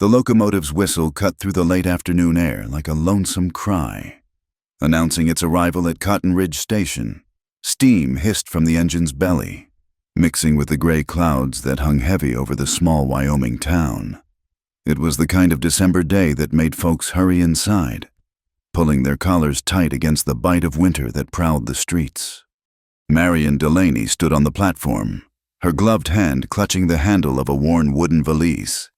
The locomotive's whistle cut through the late afternoon air like a lonesome cry. Announcing its arrival at Cotton Ridge Station, steam hissed from the engine's belly, mixing with the gray clouds that hung heavy over the small Wyoming town. It was the kind of December day that made folks hurry inside, pulling their collars tight against the bite of winter that prowled the streets. Marion Delaney stood on the platform, her gloved hand clutching the handle of a worn wooden valise.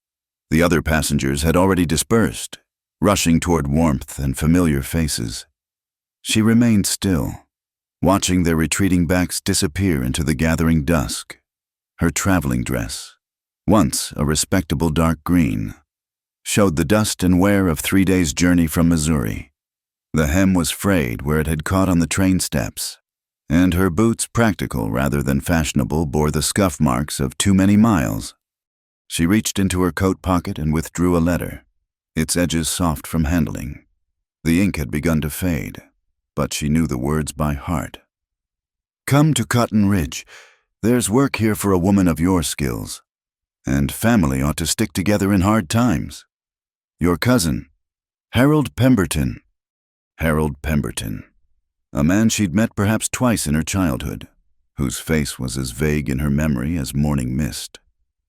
The other passengers had already dispersed, rushing toward warmth and familiar faces. She remained still, watching their retreating backs disappear into the gathering dusk. Her traveling dress, once a respectable dark green, showed the dust and wear of 3 days' journey from Missouri. The hem was frayed where it had caught on the train steps, and her boots, practical rather than fashionable, bore the scuff marks of too many miles. She reached into her coat pocket and withdrew a letter, its edges soft from handling. The ink had begun to fade, but she knew the words by heart. "Come to Cotton Ridge. There's work here for a woman of your skills. And family ought to stick together in hard times. Your cousin, Harold Pemberton." Harold Pemberton, a man she'd met perhaps twice in her childhood, whose face was as vague in her memory as morning mist.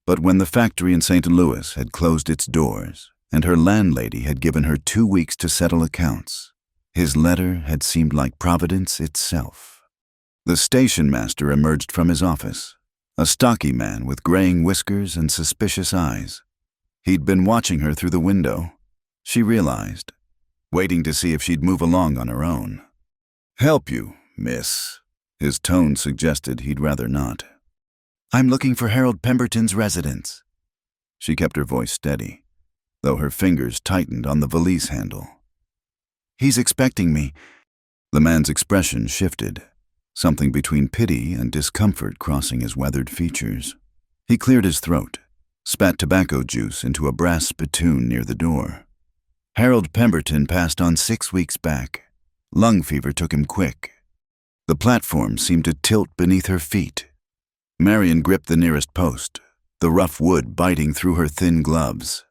But when the factory in St. Louis had closed its doors and her landlady had given her 2 weeks to settle accounts, his letter had seemed like Providence itself. The station master emerged from his office, a stocky man with graying whiskers and suspicious eyes. He'd been watching her through the window, she realized, waiting to see if she'd move along on her own. "Help you, miss?" His tone suggested he'd rather not. "I'm looking for Harold Pemberton's residence." She kept her voice steady, though her fingers tightened on the valise handle. "He's expecting me." The man's expression shifted, something between pity and discomfort crossing his weathered features. He cleared his throat, spat tobacco juice into a brass spittoon near the door. "Harold Pemberton passed on 6 weeks back. Lung fever took him quick." The platform seemed to tilt beneath her feet. Marion gripped the nearest post, the rough wood biting through her thin gloves.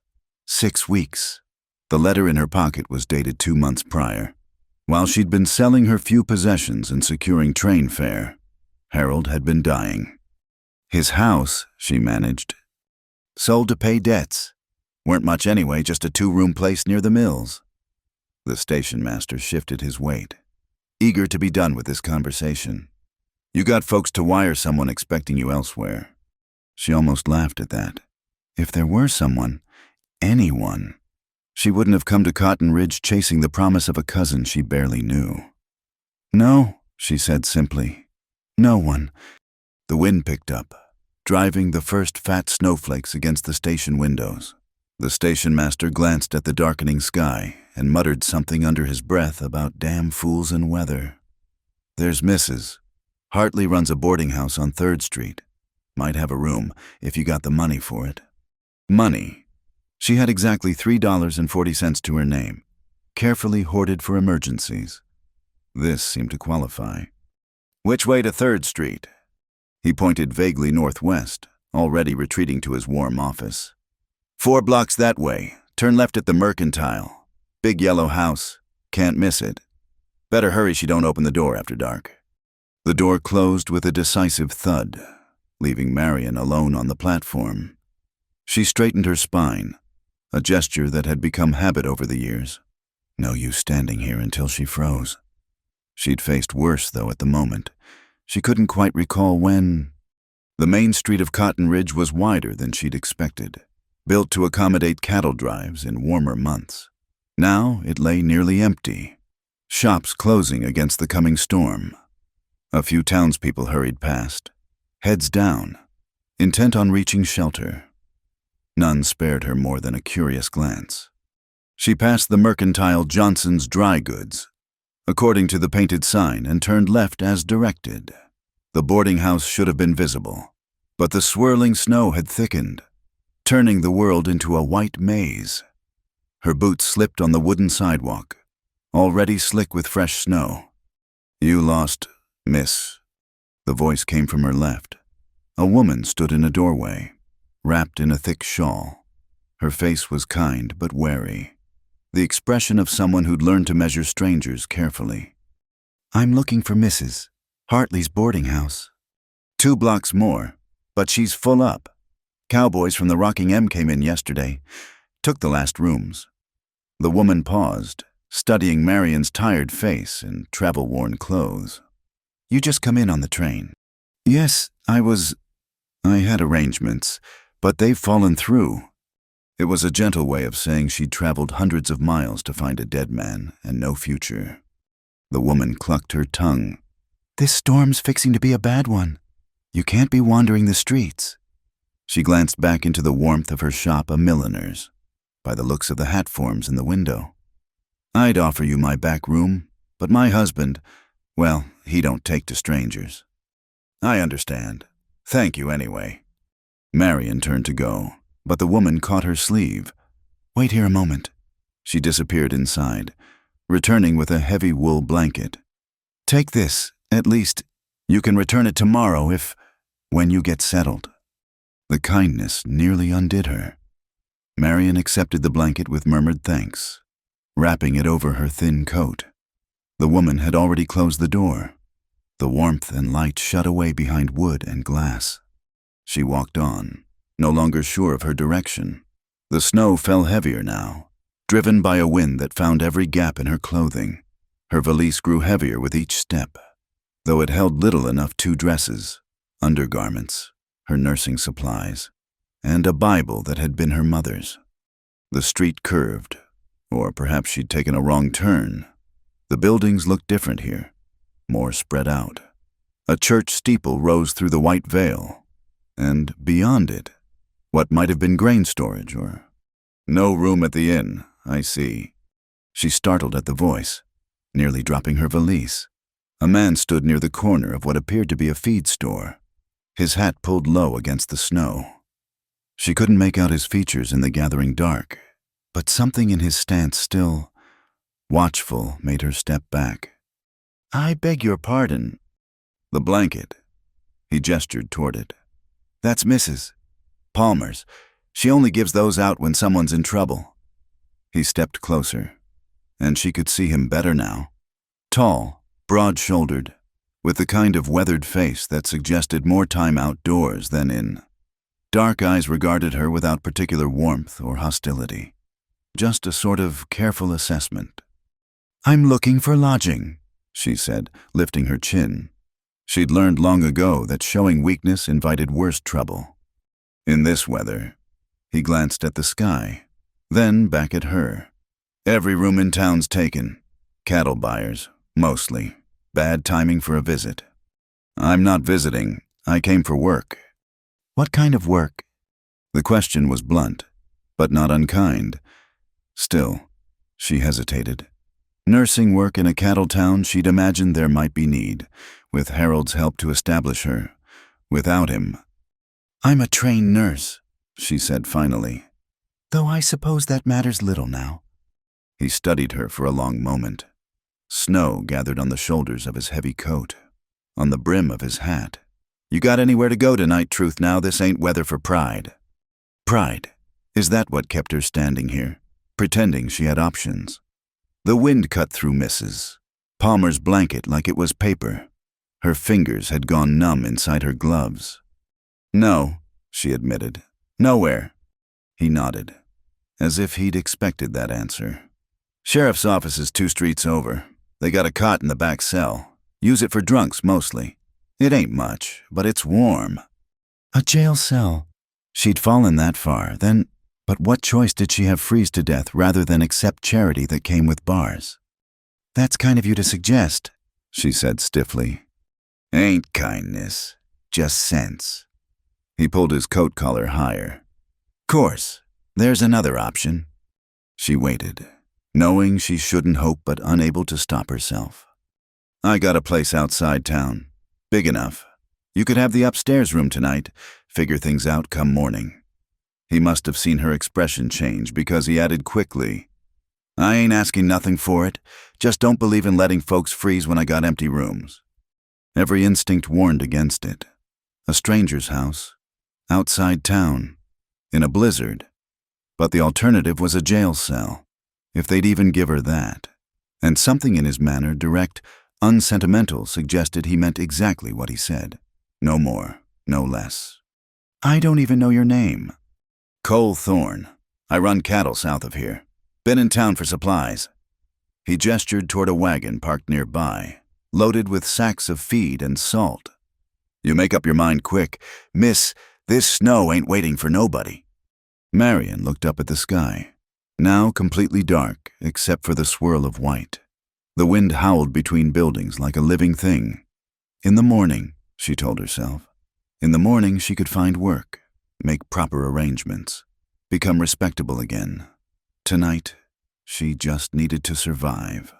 6 weeks. The letter in her pocket was dated 2 months prior. While she'd been selling her few possessions and securing train fare, Harold had been dying. His house, she managed, sold to pay debts. Weren't much anyway, just a 2-room place near the mills. The station master shifted his weight, eager to be done with this conversation. "You got folks to wire someone expecting you elsewhere." She almost laughed at that. If there were someone, anyone, she wouldn't have come to Cotton Ridge chasing the promise of a cousin she barely knew. "No," she said simply. "No one." The wind picked up, driving the first fat snowflakes against the station windows. The station master glanced at the darkening sky and muttered something under his breath about damn fools and weather. "There's Mrs. Hartley runs a boarding house on 3rd Street. Might have a room if you got the money for it." Money. She had exactly $3.40 to her name, carefully hoarded for emergencies. This seemed to qualify. "Which way to 3rd Street?" He pointed vaguely northwest, already retreating to his warm office. 4 blocks that way. Turn left at the Mercantile. Big yellow house. Can't miss it. Better hurry she don't open the door after dark." The door closed with a decisive thud, leaving Marion alone on the platform. She straightened her spine, a gesture that had become habit over the years. No use standing here until she froze. She'd faced worse, though, at the moment. She couldn't quite recall when. The main street of Cotton Ridge was wider than she'd expected, built to accommodate cattle drives in warmer months. Now it lay nearly empty, shops closing against the coming storm. A few townspeople hurried past, heads down, intent on reaching shelter. None spared her more than a curious glance. She passed the Mercantile Johnson's Dry Goods, according to the painted sign, and turned left as directed. The boarding house should have been visible, but the swirling snow had thickened, turning the world into a white maze. Her boots slipped on the wooden sidewalk, already slick with fresh snow. "You lost, miss." The voice came from her left. A woman stood in a doorway, wrapped in a thick shawl. Her face was kind but wary, the expression of someone who'd learned to measure strangers carefully. I'm looking for Mrs. Hartley's boarding house. 2 blocks more, but she's full up. Cowboys from the Rocking M came in yesterday, took the last rooms. The woman paused, studying Marion's tired face and travel-worn clothes. You just come in on the train. Yes, I had arrangements, but they've fallen through. It was a gentle way of saying she'd traveled hundreds of miles to find a dead man and no future. The woman clucked her tongue. This storm's fixing to be a bad one. You can't be wandering the streets. She glanced back into the warmth of her shop, a milliner's, by the looks of the hat forms in the window. I'd offer you my back room, but my husband, well, he don't take to strangers. I understand. Thank you anyway. Marion turned to go, but the woman caught her sleeve. Wait here a moment. She disappeared inside, returning with a heavy wool blanket. Take this, at least. You can return it tomorrow when you get settled. The kindness nearly undid her. Marion accepted the blanket with murmured thanks, wrapping it over her thin coat. The woman had already closed the door. The warmth and light shut away behind wood and glass. She walked on, no longer sure of her direction. The snow fell heavier now, driven by a wind that found every gap in her clothing. Her valise grew heavier with each step, though it held little enough: 2 dresses, undergarments, her nursing supplies, and a Bible that had been her mother's. The street curved, or perhaps she'd taken a wrong turn. The buildings looked different here, more spread out. A church steeple rose through the white veil, and beyond it, what might have been grain storage or... No room at the inn, I see. She startled at the voice, nearly dropping her valise. A man stood near the corner of what appeared to be a feed store, his hat pulled low against the snow. She couldn't make out his features in the gathering dark, but something in his stance, still watchful, made her step back. I beg your pardon. The blanket. He gestured toward it. That's Mrs. Palmer's. She only gives those out when someone's in trouble. He stepped closer, and she could see him better now. Tall, broad-shouldered, with the kind of weathered face that suggested more time outdoors than in. Dark eyes regarded her without particular warmth or hostility, just a sort of careful assessment. I'm looking for lodging, she said, lifting her chin. She'd learned long ago that showing weakness invited worse trouble. In this weather, he glanced at the sky, then back at her. Every room in town's taken. Cattle buyers, mostly. Bad timing for a visit. I'm not visiting. I came for work. What kind of work? The question was blunt, but not unkind. Still, she hesitated. Nursing work in a cattle town, she'd imagined there might be need, with Harold's help to establish her. Without him. I'm a trained nurse, she said finally. Though I suppose that matters little now. He studied her for a long moment. Snow gathered on the shoulders of his heavy coat, on the brim of his hat. You got anywhere to go tonight, Truth? Now this ain't weather for pride. Pride? Is that what kept her standing here, pretending she had options? The wind cut through Mrs. Palmer's blanket like it was paper. Her fingers had gone numb inside her gloves. No, she admitted. Nowhere. He nodded, as if he'd expected that answer. Sheriff's office is 2 streets over. They got a cot in the back cell. Use it for drunks, mostly. It ain't much, but it's warm. A jail cell. She'd fallen that far, then, but what choice did she have? Freeze to death rather than accept charity that came with bars? That's kind of you to suggest, she said stiffly. Ain't kindness, just sense. He pulled his coat collar higher. Course, there's another option. She waited, knowing she shouldn't hope but unable to stop herself. I got a place outside town. Big enough. You could have the upstairs room tonight, figure things out come morning. He must have seen her expression change because he added quickly, I ain't asking nothing for it, just don't believe in letting folks freeze when I got empty rooms. Every instinct warned against it. A stranger's house, outside town, in a blizzard. But the alternative was a jail cell, if they'd even give her that. And something in his manner, direct, unsentimental, suggested he meant exactly what he said. No more, no less. I don't even know your name. Cole Thorne. I run cattle south of here. Been in town for supplies. He gestured toward a wagon parked nearby, loaded with sacks of feed and salt. You make up your mind quick. Miss, this snow ain't waiting for nobody. Marion looked up at the sky, now completely dark except for the swirl of white. The wind howled between buildings like a living thing. In the morning, she told herself, in the morning she could find work, make proper arrangements, become respectable again. Tonight, she just needed to survive.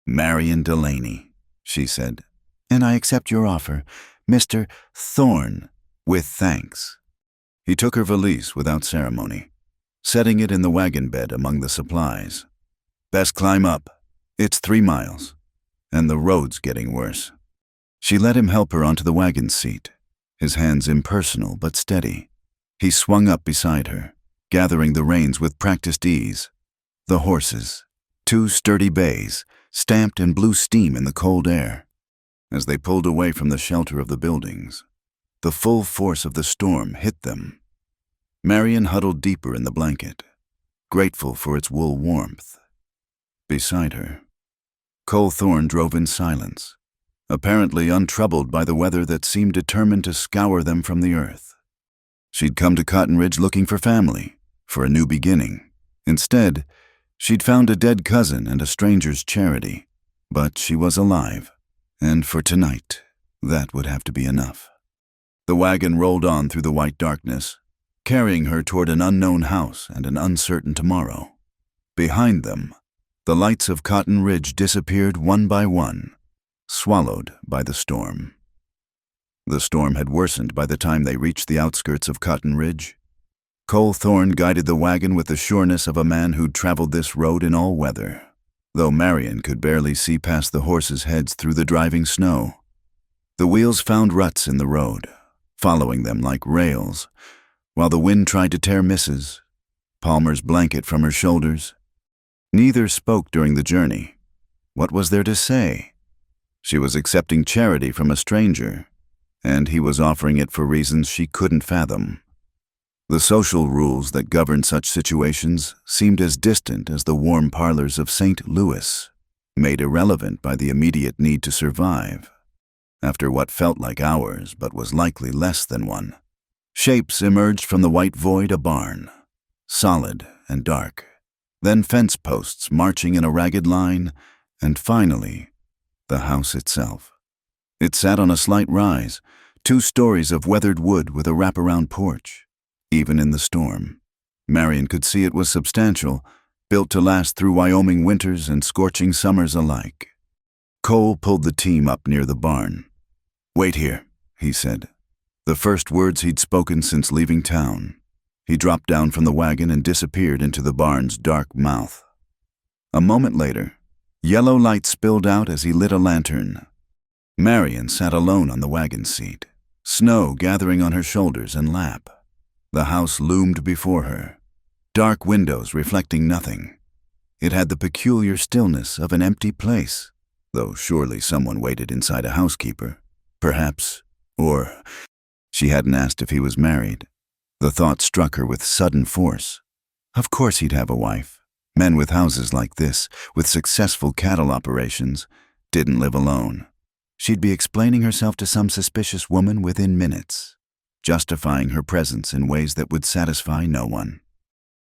Marion Delaney, she said. And I accept your offer, Mr. Thorne, with thanks. He took her valise without ceremony, setting it in the wagon bed among the supplies. Best climb up. It's 3 miles, and the road's getting worse. She let him help her onto the wagon seat, his hands impersonal but steady. He swung up beside her, gathering the reins with practiced ease. The horses, 2 sturdy bays, stamped and blew steam in the cold air. As they pulled away from the shelter of the buildings, the full force of the storm hit them. Marion huddled deeper in the blanket, grateful for its wool warmth. Beside her, Cole Thorne drove in silence, apparently untroubled by the weather that seemed determined to scour them from the earth. She'd come to Cotton Ridge looking for family, for a new beginning. Instead, she'd found a dead cousin and a stranger's charity. But she was alive, and for tonight, that would have to be enough. The wagon rolled on through the white darkness, carrying her toward an unknown house and an uncertain tomorrow. Behind them, the lights of Cotton Ridge disappeared one by one, swallowed by the storm. The storm had worsened by the time they reached the outskirts of Cotton Ridge. Cole Thorne guided the wagon with the sureness of a man who'd traveled this road in all weather, though Marion could barely see past the horses' heads through the driving snow. The wheels found ruts in the road, following them like rails, while the wind tried to tear Mrs. Palmer's blanket from her shoulders. Neither spoke during the journey. What was there to say? She was accepting charity from a stranger, and he was offering it for reasons she couldn't fathom. The social rules that governed such situations seemed as distant as the warm parlors of St. Louis, made irrelevant by the immediate need to survive. After what felt like hours but was likely less than one, shapes emerged from the white void: a barn, solid and dark, then fence posts marching in a ragged line, and finally, the house itself. It sat on a slight rise, 2 stories of weathered wood with a wraparound porch. Even in the storm, Marion could see it was substantial, built to last through Wyoming winters and scorching summers alike. Cole pulled the team up near the barn. "Wait here," he said, the first words he'd spoken since leaving town. He dropped down from the wagon and disappeared into the barn's dark mouth. A moment later, yellow light spilled out as he lit a lantern. Marion sat alone on the wagon seat, snow gathering on her shoulders and lap. The house loomed before her, dark windows reflecting nothing. It had the peculiar stillness of an empty place, though surely someone waited inside a housekeeper. Perhaps, or she hadn't asked if he was married. The thought struck her with sudden force. Of course he'd have a wife. Men with houses like this, with successful cattle operations, didn't live alone. She'd be explaining herself to some suspicious woman within minutes, justifying her presence in ways that would satisfy no one.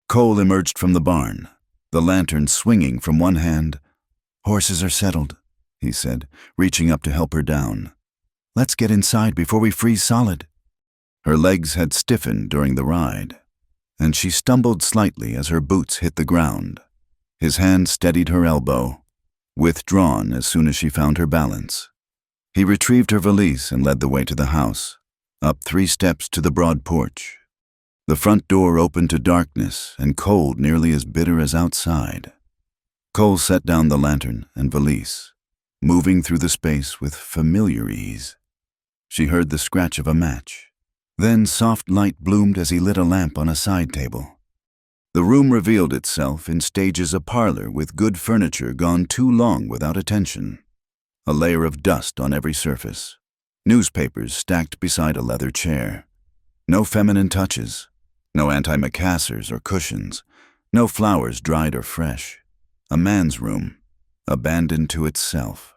Cole emerged from the barn, the lantern swinging from one hand. "Horses are settled," he said, reaching up to help her down. "Let's get inside before we freeze solid." Her legs had stiffened during the ride, and she stumbled slightly as her boots hit the ground. His hand steadied her elbow, withdrawn as soon as she found her balance. He retrieved her valise and led the way to the house, up 3 steps to the broad porch. The front door opened to darkness and cold nearly as bitter as outside. Cole set down the lantern and valise, moving through the space with familiar ease. She heard the scratch of a match. Then soft light bloomed as he lit a lamp on a side table. The room revealed itself in stages, a parlor with good furniture gone too long without attention. A layer of dust on every surface. Newspapers stacked beside a leather chair. No feminine touches. No antimacassars or cushions. No flowers dried or fresh. A man's room, abandoned to itself.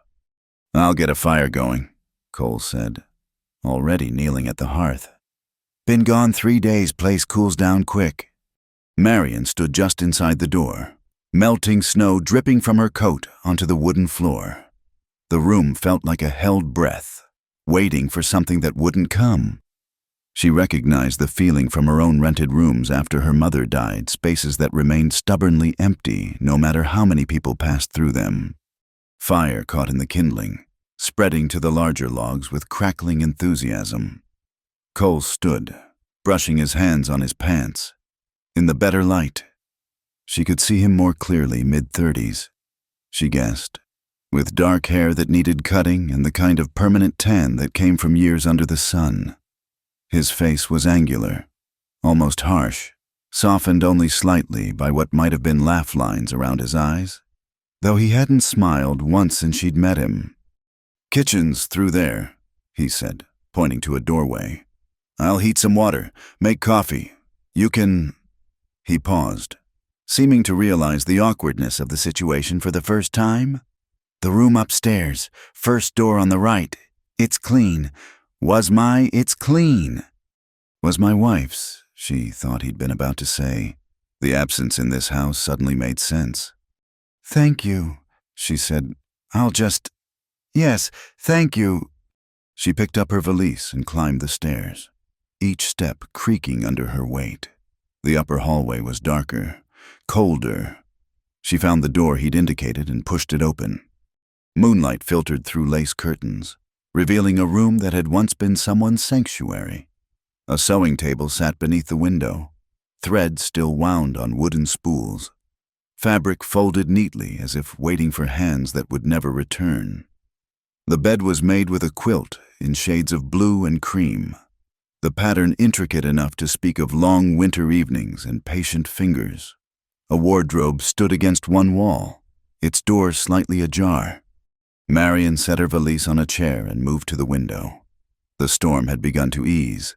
"I'll get a fire going," Cole said, already kneeling at the hearth. Been gone 3 days, place cools down quick. Marion stood just inside the door, melting snow dripping from her coat onto the wooden floor. The room felt like a held breath, waiting for something that wouldn't come. She recognized the feeling from her own rented rooms after her mother died, spaces that remained stubbornly empty no matter how many people passed through them. Fire caught in the kindling, spreading to the larger logs with crackling enthusiasm. Cole stood, brushing his hands on his pants. In the better light, she could see him more clearly, mid-30s, she guessed, with dark hair that needed cutting and the kind of permanent tan that came from years under the sun. His face was angular, almost harsh, softened only slightly by what might have been laugh lines around his eyes, though he hadn't smiled once since she'd met him. "Kitchen's through there," he said, pointing to a doorway. "I'll heat some water, make coffee. You can—" He paused, seeming to realize the awkwardness of the situation for the first time. "The room upstairs, first door on the right. It's clean. It's clean." Was my wife's, she thought he'd been about to say. The absence in this house suddenly made sense. "Thank you," she said. Yes, thank you." She picked up her valise and climbed the stairs, each step creaking under her weight. The upper hallway was darker, colder. She found the door he'd indicated and pushed it open. Moonlight filtered through lace curtains, revealing a room that had once been someone's sanctuary. A sewing table sat beneath the window, thread still wound on wooden spools, fabric folded neatly as if waiting for hands that would never return. The bed was made with a quilt in shades of blue and cream, the pattern intricate enough to speak of long winter evenings and patient fingers. A wardrobe stood against one wall, its door slightly ajar. Marion set her valise on a chair and moved to the window. The storm had begun to ease,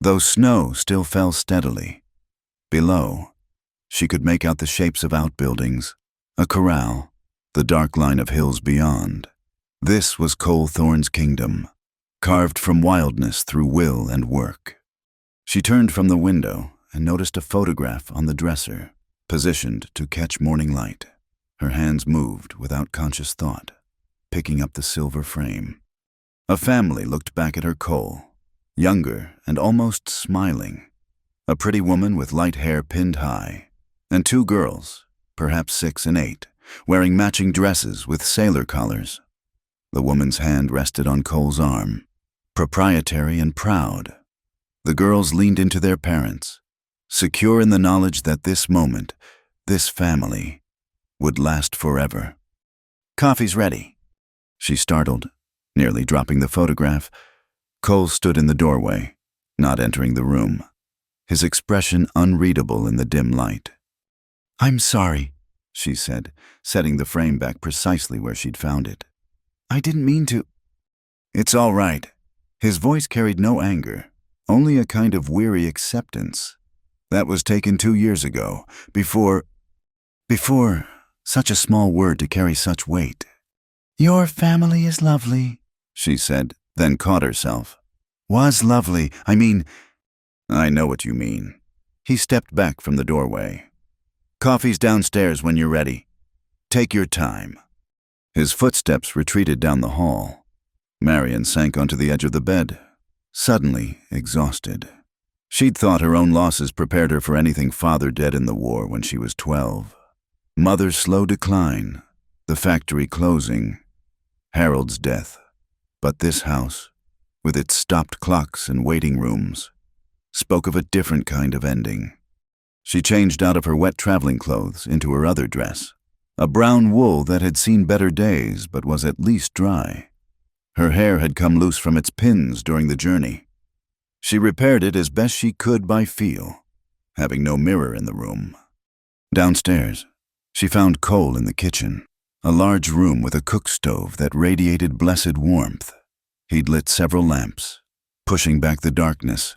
though snow still fell steadily. Below, she could make out the shapes of outbuildings, a corral, the dark line of hills beyond. This was Cole Thorne's kingdom, carved from wildness through will and work. She turned from the window and noticed a photograph on the dresser, positioned to catch morning light. Her hands moved without conscious thought, picking up the silver frame. A family looked back at her, Cole, younger and almost smiling. A pretty woman with light hair pinned high, and 2 girls, perhaps 6 and 8, wearing matching dresses with sailor collars. The woman's hand rested on Cole's arm, proprietary and proud. The girls leaned into their parents, secure in the knowledge that this moment, this family, would last forever. "Coffee's ready." She startled, nearly dropping the photograph. Cole stood in the doorway, not entering the room, his expression unreadable in the dim light. "I'm sorry," she said, setting the frame back precisely where she'd found it. "I didn't mean to." "It's all right." His voice carried no anger, only a kind of weary acceptance. "That was taken 2 years ago, before, such a small word to carry such weight." "Your family is lovely," she said, then caught herself. "Was lovely, I mean—" "I know what you mean." He stepped back from the doorway. "Coffee's downstairs when you're ready. Take your time." His footsteps retreated down the hall. Marion sank onto the edge of the bed, suddenly exhausted. She'd thought her own losses prepared her for anything father dead in the war when she was 12. Mother's slow decline, the factory closing, Harold's death. But this house, with its stopped clocks and waiting rooms, spoke of a different kind of ending. She changed out of her wet traveling clothes into her other dress, a brown wool that had seen better days but was at least dry. Her hair had come loose from its pins during the journey. She repaired it as best she could by feel, having no mirror in the room, Downstairs, she found Cole in the kitchen, a large room with a cook stove that radiated blessed warmth. He'd lit several lamps, pushing back the darkness.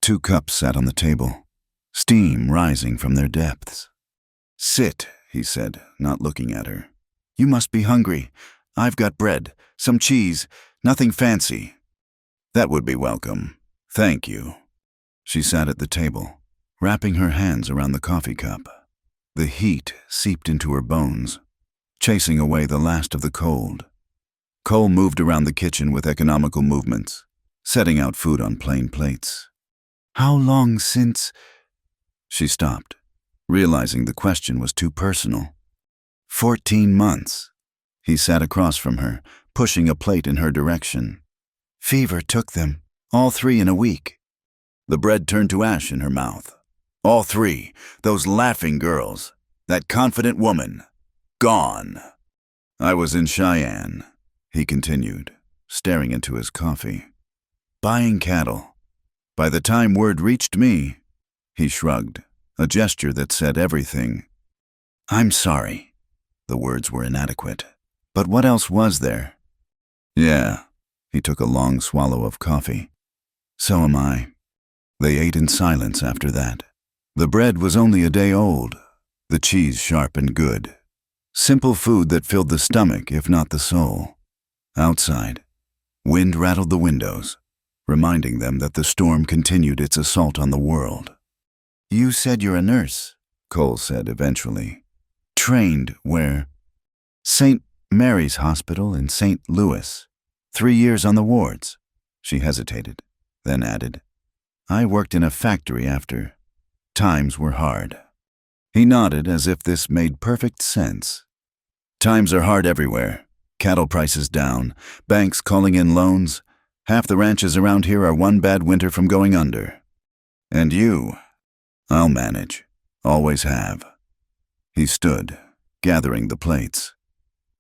2 cups sat on the table, steam rising from their depths. "Sit," he said, not looking at her. "You must be hungry. I've got bread, some cheese, nothing fancy." "That would be welcome. Thank you." She sat at the table, wrapping her hands around the coffee cup. The heat seeped into her bones, chasing away the last of the cold. Cole moved around the kitchen with economical movements, setting out food on plain plates. "How long since—" She stopped, realizing the question was too personal. 14 months. He sat across from her, pushing a plate in her direction. "Fever took them, all 3 in a week." The bread turned to ash in her mouth. "All 3, those laughing girls, that confident woman, gone." "I was in Cheyenne," he continued, staring into his coffee. "Buying cattle. By the time word reached me," he shrugged, a gesture that said everything. "I'm sorry." The words were inadequate. "But what else was there?" "Yeah." He took a long swallow of coffee. "So am I." They ate in silence after that. The bread was only a day old, the cheese sharp and good. Simple food that filled the stomach, if not the soul. Outside, wind rattled the windows, reminding them that the storm continued its assault on the world. "You said you're a nurse," Cole said eventually. "Trained where?" "St. Mary's Hospital in St. Louis. 3 years on the wards." She hesitated, then added, "I worked in a factory after. Times were hard." He nodded as if this made perfect sense. "Times are hard everywhere. Cattle prices down, banks calling in loans. Half the ranches around here are one bad winter from going under. And you? I'll manage. Always have." He stood, gathering the plates.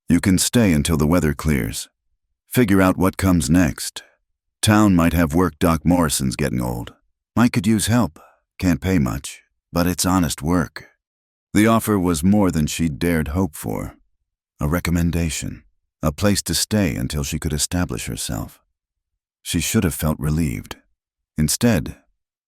"You can stay until the weather clears. Figure out what comes next. Town might have work. Doc Morrison's getting old. Mike could use help. Can't pay much, but it's honest work." The offer was more than she'd dared hope for. A recommendation, a place to stay until she could establish herself. She should have felt relieved. Instead,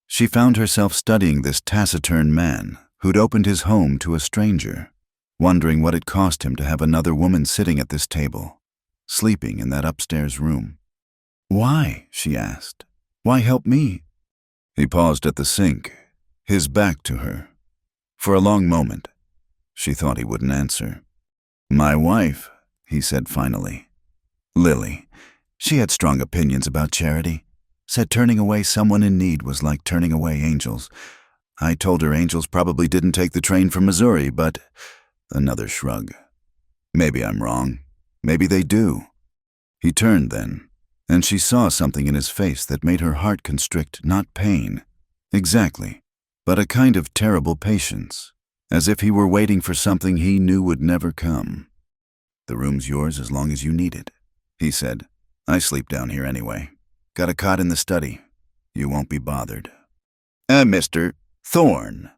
she found herself studying this taciturn man who'd opened his home to a stranger, wondering what it cost him to have another woman sitting at this table, sleeping in that upstairs room. "Why?" she asked. "Why help me?" He paused at the sink, his back to her. For a long moment, she thought he wouldn't answer. "My wife," he said finally. "Lily. She had strong opinions about charity. Said turning away someone in need was like turning away angels. I told her angels probably didn't take the train from Missouri, but—" Another shrug. "Maybe I'm wrong. Maybe they do." He turned then, and she saw something in his face that made her heart constrict, not pain. Exactly. But a kind of terrible patience, as if he were waiting for something he knew would never come. "The room's yours as long as you need it," he said. "I sleep down here anyway. Got a cot in the study. You won't be bothered." Mr. Thorne."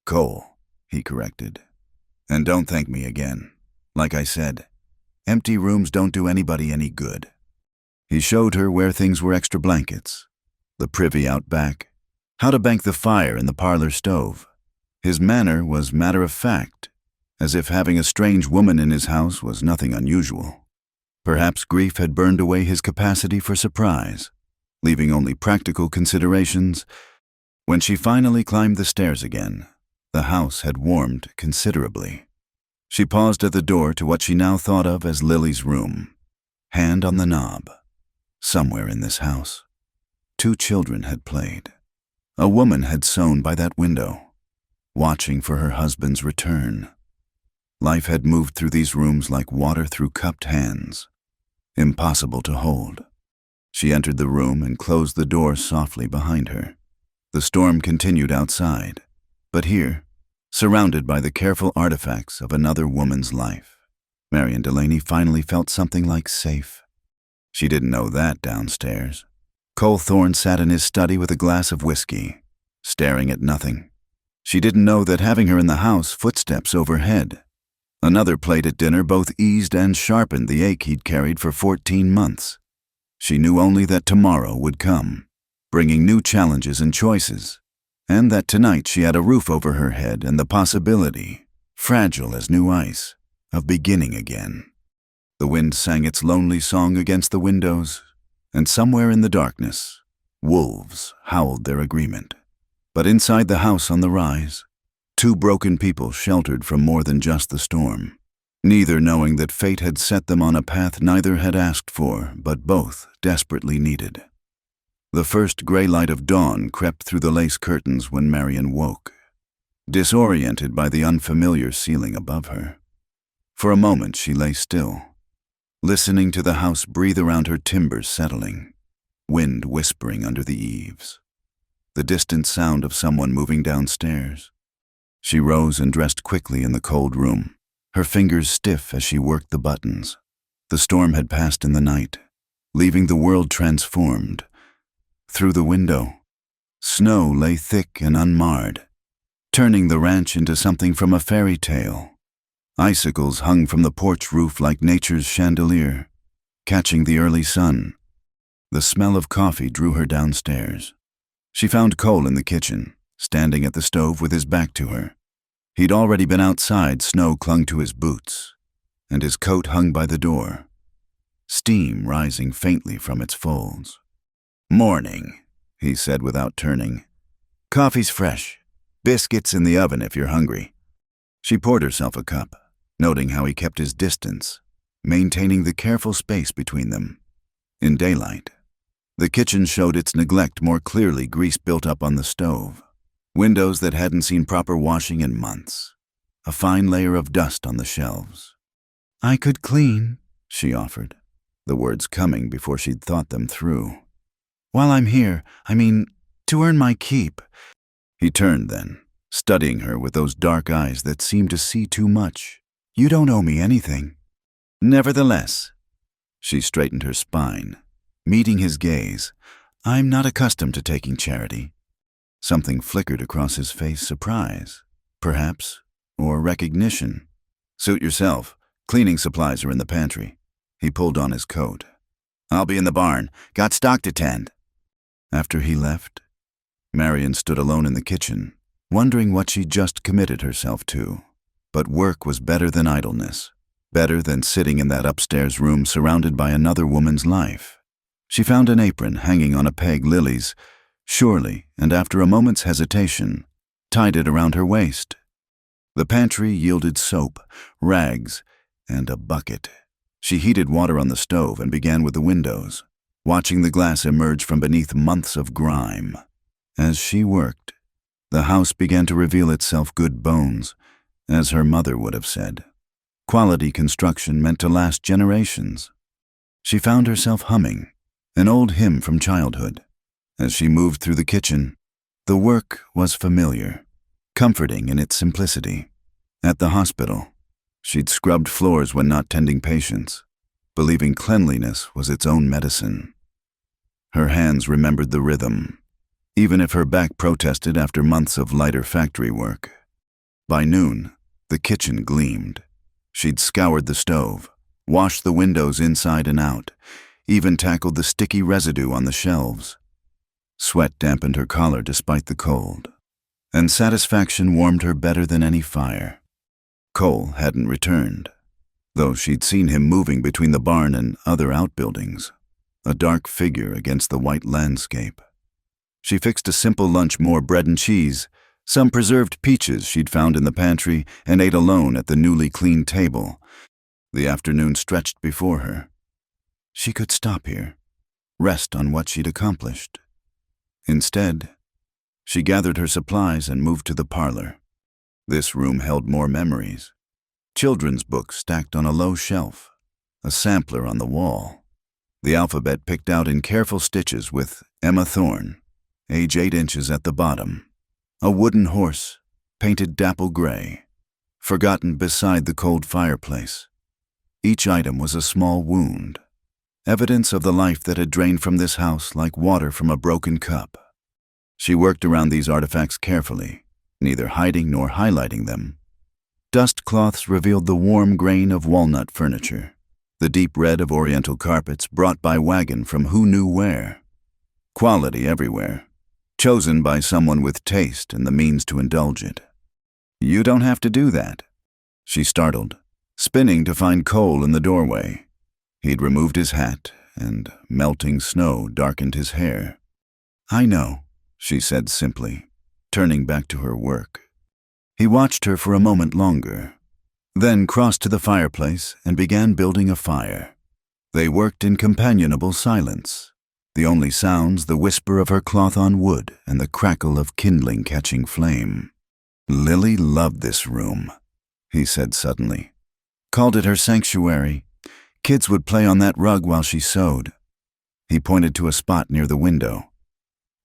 "Cole," he corrected. "And don't thank me again. Like I said, empty rooms don't do anybody any good." He showed her where things were: extra blankets, the privy out back, how to bank the fire in the parlor stove. His manner was matter-of-fact, as if having a strange woman in his house was nothing unusual. Perhaps grief had burned away his capacity for surprise, leaving only practical considerations. When she finally climbed the stairs again, the house had warmed considerably. She paused at the door to what she now thought of as Lily's room. Hand on the knob. Somewhere in this house, 2 children had played. A woman had sewn by that window, watching for her husband's return. Life had moved through these rooms like water through cupped hands. Impossible to hold. She entered the room and closed the door softly behind her. The storm continued outside, but here, surrounded by the careful artifacts of another woman's life, Marion Delaney finally felt something like safe. She didn't know that downstairs. Cole Thorne sat in his study with a glass of whiskey, staring at nothing. She didn't know that having her in the house, footsteps overhead. Another plate at dinner both eased and sharpened the ache he'd carried for 14 months. She knew only that tomorrow would come, bringing new challenges and choices, and that tonight she had a roof over her head and the possibility, fragile as new ice, of beginning again. The wind sang its lonely song against the windows, and somewhere in the darkness, wolves howled their agreement. But inside the house on the rise, two broken people sheltered from more than just the storm, neither knowing that fate had set them on a path neither had asked for, but both desperately needed. The first gray light of dawn crept through the lace curtains when Marian woke, disoriented by the unfamiliar ceiling above her. For a moment she lay still, listening to the house breathe around her timbers settling, wind whispering under the eaves, the distant sound of someone moving downstairs. She rose and dressed quickly in the cold room, her fingers stiff as she worked the buttons. The storm had passed in the night, leaving the world transformed. Through the window, snow lay thick and unmarred, turning the ranch into something from a fairy tale. Icicles hung from the porch roof like nature's chandelier, catching the early sun. The smell of coffee drew her downstairs. She found Cole in the kitchen, standing at the stove with his back to her. He'd already been outside, snow clung to his boots, and his coat hung by the door, steam rising faintly from its folds. "Morning," he said without turning. "Coffee's fresh. Biscuits in the oven if you're hungry." She poured herself a cup, noting how he kept his distance, maintaining the careful space between them. In daylight, the kitchen showed its neglect more clearly, grease built up on the stove, windows that hadn't seen proper washing in months, a fine layer of dust on the shelves. "I could clean," she offered, the words coming before she'd thought them through. "While I'm here, to earn my keep." He turned then, studying her with those dark eyes that seemed to see too much. "You don't owe me anything." "Nevertheless," she straightened her spine, meeting his gaze. "I'm not accustomed to taking charity." Something flickered across his face, surprise, perhaps, or recognition. "Suit yourself. Cleaning supplies are in the pantry." He pulled on his coat. "I'll be in the barn. Got stock to tend." After he left, Marian stood alone in the kitchen, wondering what she'd just committed herself to. But work was better than idleness, better than sitting in that upstairs room surrounded by another woman's life. She found an apron hanging on a peg, Lily's, surely, and after a moment's hesitation, tied it around her waist. The pantry yielded soap, rags, and a bucket. She heated water on the stove and began with the windows, watching the glass emerge from beneath months of grime. As she worked, the house began to reveal itself good bones, as her mother would have said. Quality construction meant to last generations. She found herself humming, an old hymn from childhood. As she moved through the kitchen, the work was familiar, comforting in its simplicity. At the hospital, she'd scrubbed floors when not tending patients, believing cleanliness was its own medicine. Her hands remembered the rhythm, even if her back protested after months of lighter factory work. By noon, the kitchen gleamed. She'd scoured the stove, washed the windows inside and out, even tackled the sticky residue on the shelves. Sweat dampened her collar despite the cold, and satisfaction warmed her better than any fire. Cole hadn't returned, though she'd seen him moving between the barn and other outbuildings, a dark figure against the white landscape. She fixed a simple lunch, more bread and cheese, some preserved peaches she'd found in the pantry, and ate alone at the newly cleaned table. The afternoon stretched before her. She could stop here, rest on what she'd accomplished. Instead, she gathered her supplies and moved to the parlor. This room held more memories. Children's books stacked on a low shelf, a sampler on the wall, the alphabet picked out in careful stitches with Emma Thorne, age 8 inches at the bottom, a wooden horse, painted dapple gray, forgotten beside the cold fireplace. Each item was a small wound, evidence of the life that had drained from this house like water from a broken cup. She worked around these artifacts carefully, neither hiding nor highlighting them. Dust cloths revealed the warm grain of walnut furniture, the deep red of oriental carpets brought by wagon from who knew where. Quality everywhere, chosen by someone with taste and the means to indulge it. "You don't have to do that." She startled, spinning to find Cole in the doorway. He'd removed his hat, and melting snow darkened his hair. "I know," she said simply, turning back to her work. He watched her for a moment longer, then crossed to the fireplace and began building a fire. They worked in companionable silence, the only sounds the whisper of her cloth on wood and the crackle of kindling catching flame. Lily loved this room, he said suddenly. Called it her sanctuary. Kids would play on that rug while she sewed. He pointed to a spot near the window.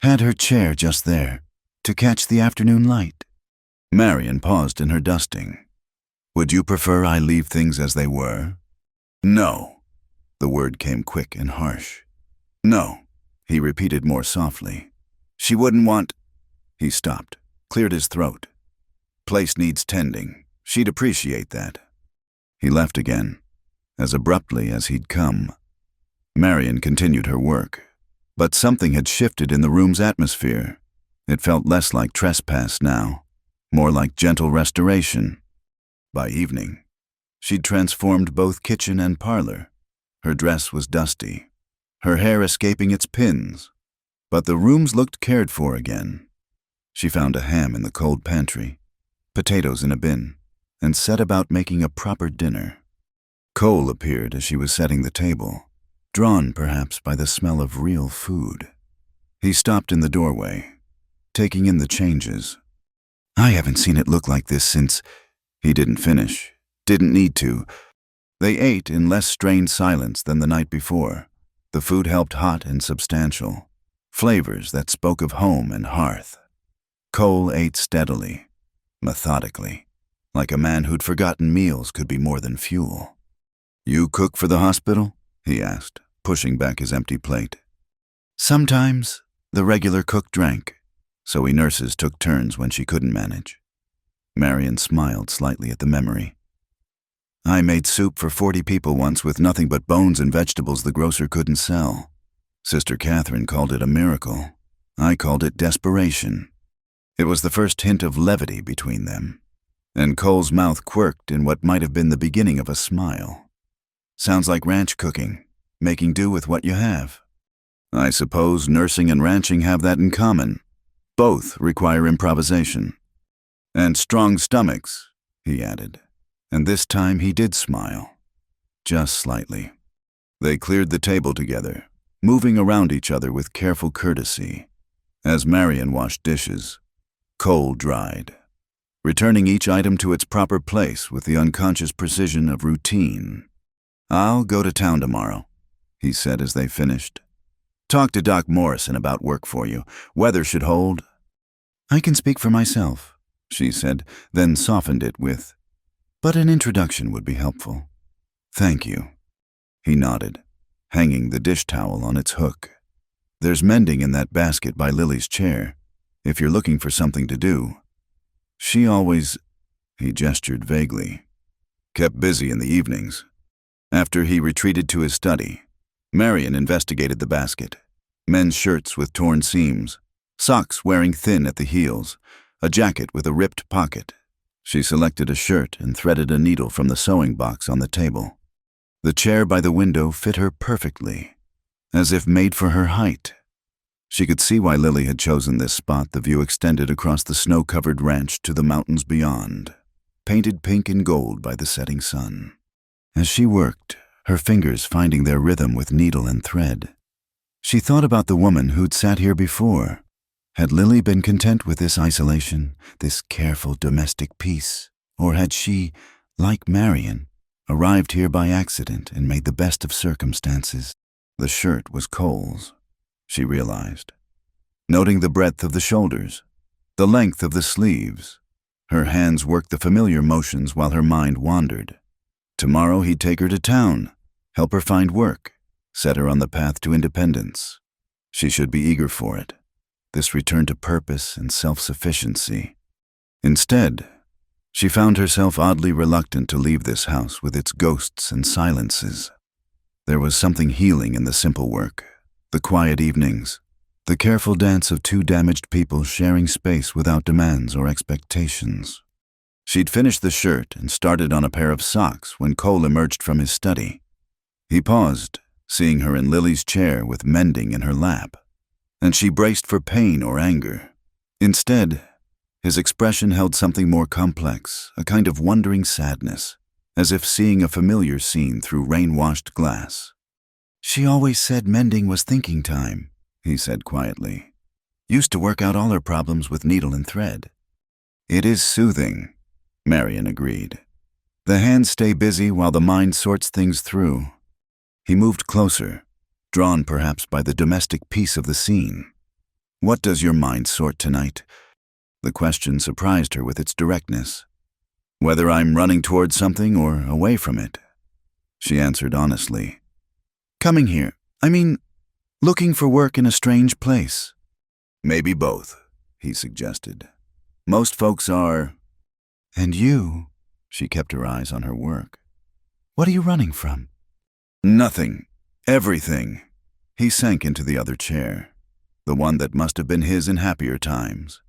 Had her chair just there, to catch the afternoon light. Marion paused in her dusting. "Would you prefer I leave things as they were?" "No." The word came quick and harsh. "No," he repeated more softly. "She wouldn't want—" He stopped, cleared his throat. "Place needs tending. She'd appreciate that." He left again, as abruptly as he'd come. Marion continued her work, but something had shifted in the room's atmosphere. It felt less like trespass now, more like gentle restoration. By evening, she'd transformed both kitchen and parlor. Her dress was dusty, her hair escaping its pins, but the rooms looked cared for again. She found a ham in the cold pantry, potatoes in a bin, and set about making a proper dinner. Cole appeared as she was setting the table, drawn perhaps by the smell of real food. He stopped in the doorway, taking in the changes. "I haven't seen it look like this since—" He didn't finish, didn't need to. They ate in less strained silence than the night before. The food helped hot and substantial, flavors that spoke of home and hearth. Cole ate steadily, methodically, like a man who'd forgotten meals could be more than fuel. "You cook for the hospital?" he asked, pushing back his empty plate. "Sometimes the regular cook drank, so we nurses took turns when she couldn't manage." Marion smiled slightly at the memory. "I made soup for 40 people once with nothing but bones and vegetables the grocer couldn't sell. Sister Catherine called it a miracle. I called it desperation." It was the first hint of levity between them, and Cole's mouth quirked in what might have been the beginning of a smile. "Sounds like ranch cooking, making do with what you have." "I suppose nursing and ranching have that in common. Both require improvisation. And strong stomachs," he added, and this time he did smile, just slightly. They cleared the table together, moving around each other with careful courtesy. As Marion washed dishes, Cole dried, returning each item to its proper place with the unconscious precision of routine. "I'll go to town tomorrow," he said as they finished. "Talk to Doc Morrison about work for you. Weather should hold." "I can speak for myself," she said, then softened it with, "But an introduction would be helpful." "Thank you." He nodded, hanging the dish towel on its hook. "There's mending in that basket by Lily's chair, if you're looking for something to do. She always—" he gestured vaguely, "kept busy in the evenings." After he retreated to his study, Marion investigated the basket. Men's shirts with torn seams, socks wearing thin at the heels, a jacket with a ripped pocket. She selected a shirt and threaded a needle from the sewing box on the table. The chair by the window fit her perfectly, as if made for her height. She could see why Lily had chosen this spot. The view extended across the snow-covered ranch to the mountains beyond, painted pink and gold by the setting sun. As she worked, her fingers finding their rhythm with needle and thread, she thought about the woman who'd sat here before. Had Lily been content with this isolation, this careful domestic peace? Or had she, like Marion, arrived here by accident and made the best of circumstances? The shirt was Cole's, she realized, noting the breadth of the shoulders, the length of the sleeves. Her hands worked the familiar motions while her mind wandered. Tomorrow he'd take her to town, help her find work, set her on the path to independence. She should be eager for it. This return to purpose and self-sufficiency. Instead, she found herself oddly reluctant to leave this house with its ghosts and silences. There was something healing in the simple work, the quiet evenings, the careful dance of two damaged people sharing space without demands or expectations. She'd finished the shirt and started on a pair of socks when Cole emerged from his study. He paused, seeing her in Lily's chair with mending in her lap, and she braced for pain or anger. Instead, his expression held something more complex, a kind of wondering sadness, as if seeing a familiar scene through rain-washed glass. "She always said mending was thinking time," he said quietly. "Used to work out all her problems with needle and thread." "It is soothing," Marion agreed. "The hands stay busy while the mind sorts things through." He moved closer, drawn perhaps by the domestic peace of the scene. "What does your mind sort tonight?" The question surprised her with its directness. "Whether I'm running towards something or away from it," she answered honestly. "Coming here, looking for work in a strange place." "Maybe both," he suggested. "Most folks are." "And you," she kept her eyes on her work. "What are you running from?" "Nothing. Everything." He sank into the other chair, the one that must have been his in happier times.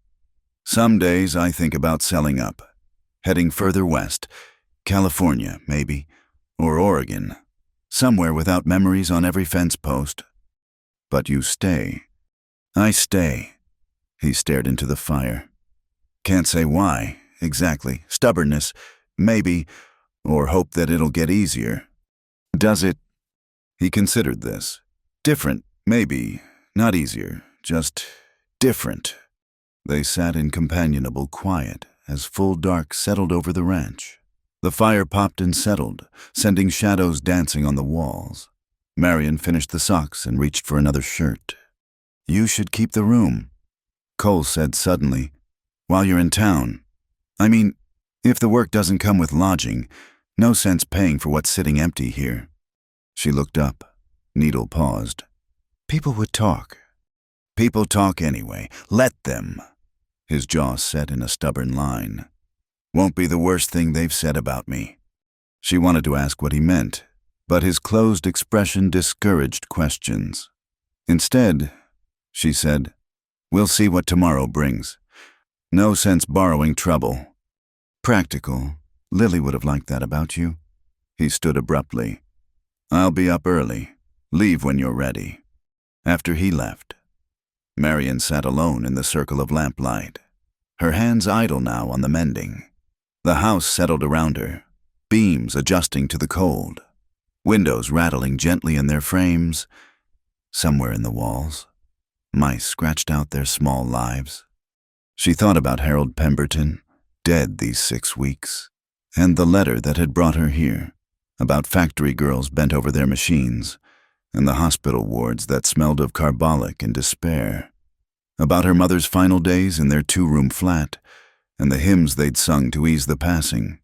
"Some days I think about selling up, heading further west, California, maybe, or Oregon, somewhere without memories on every fence post. But you stay." "I stay." He stared into the fire. "Can't say why, exactly. Stubbornness, maybe, or hope that it'll get easier." "Does it?" He considered this. "Different, maybe. Not easier, just different." They sat in companionable quiet as full dark settled over the ranch. The fire popped and settled, sending shadows dancing on the walls. Marion finished the socks and reached for another shirt. "You should keep the room," Cole said suddenly, "while you're in town. If the work doesn't come with lodging, no sense paying for what's sitting empty here." She looked up. Needle paused. "People would talk." "People talk anyway. Let them." His jaw set in a stubborn line. "Won't be the worst thing they've said about me." She wanted to ask what he meant, but his closed expression discouraged questions. Instead, she said, "We'll see what tomorrow brings. No sense borrowing trouble." "Practical. Lily would have liked that about you." He stood abruptly. "I'll be up early. Leave when you're ready." After he left, Marion sat alone in the circle of lamplight, her hands idle now on the mending. The house settled around her, beams adjusting to the cold, windows rattling gently in their frames. Somewhere in the walls, mice scratched out their small lives. She thought about Harold Pemberton, dead these 6 weeks, and the letter that had brought her here, about factory girls bent over their machines, and the hospital wards that smelled of carbolic and despair, about her mother's final days in their 2-room flat, and the hymns they'd sung to ease the passing.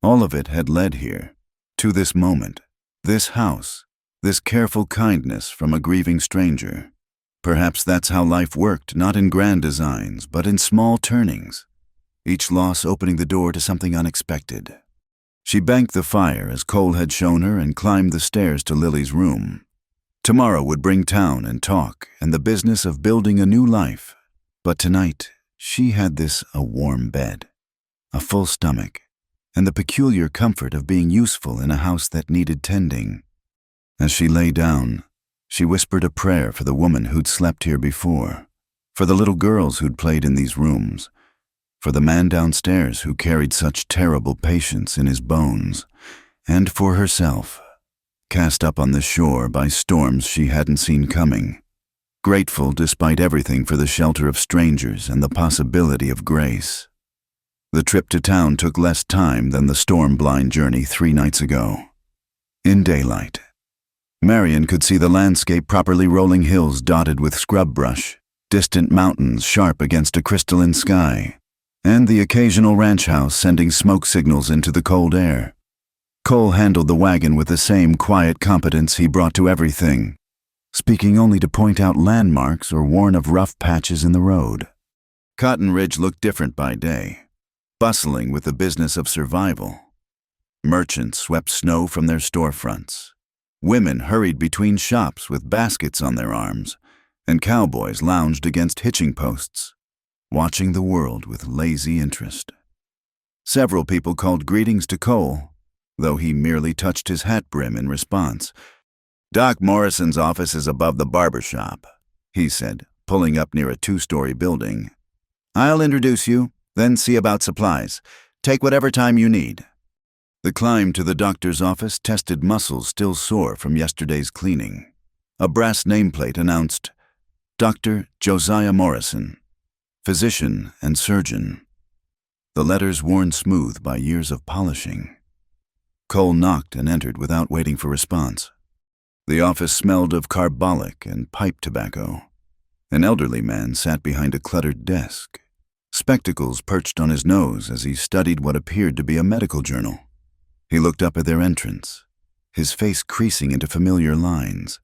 All of it had led here, to this moment, this house, this careful kindness from a grieving stranger. Perhaps that's how life worked, not in grand designs, but in small turnings, each loss opening the door to something unexpected. She banked the fire as Cole had shown her and climbed the stairs to Lily's room. Tomorrow would bring town and talk and the business of building a new life. But tonight, she had a warm bed, a full stomach, and the peculiar comfort of being useful in a house that needed tending. As she lay down, she whispered a prayer for the woman who'd slept here before, for the little girls who'd played in these rooms, for the man downstairs who carried such terrible patience in his bones, and for herself, cast up on the shore by storms she hadn't seen coming, grateful despite everything for the shelter of strangers and the possibility of grace. The trip to town took less time than the storm-blind journey 3 nights ago. In daylight, Marion could see the landscape properly rolling hills dotted with scrub brush, distant mountains sharp against a crystalline sky, and the occasional ranch house sending smoke signals into the cold air. Cole handled the wagon with the same quiet competence he brought to everything, speaking only to point out landmarks or warn of rough patches in the road. Cotton Ridge looked different by day, bustling with the business of survival. Merchants swept snow from their storefronts. Women hurried between shops with baskets on their arms, and cowboys lounged against hitching posts, watching the world with lazy interest. Several people called greetings to Cole, though he merely touched his hat brim in response. "Doc Morrison's office is above the barber shop," he said, pulling up near a 2-story building. "I'll introduce you, then see about supplies. Take whatever time you need." The climb to the doctor's office tested muscles still sore from yesterday's cleaning. A brass nameplate announced, "Dr. Josiah Morrison, physician and surgeon." The letters worn smooth by years of polishing. Cole knocked and entered without waiting for response. The office smelled of carbolic and pipe tobacco. An elderly man sat behind a cluttered desk. Spectacles perched on his nose as he studied what appeared to be a medical journal. He looked up at their entrance, his face creasing into familiar lines.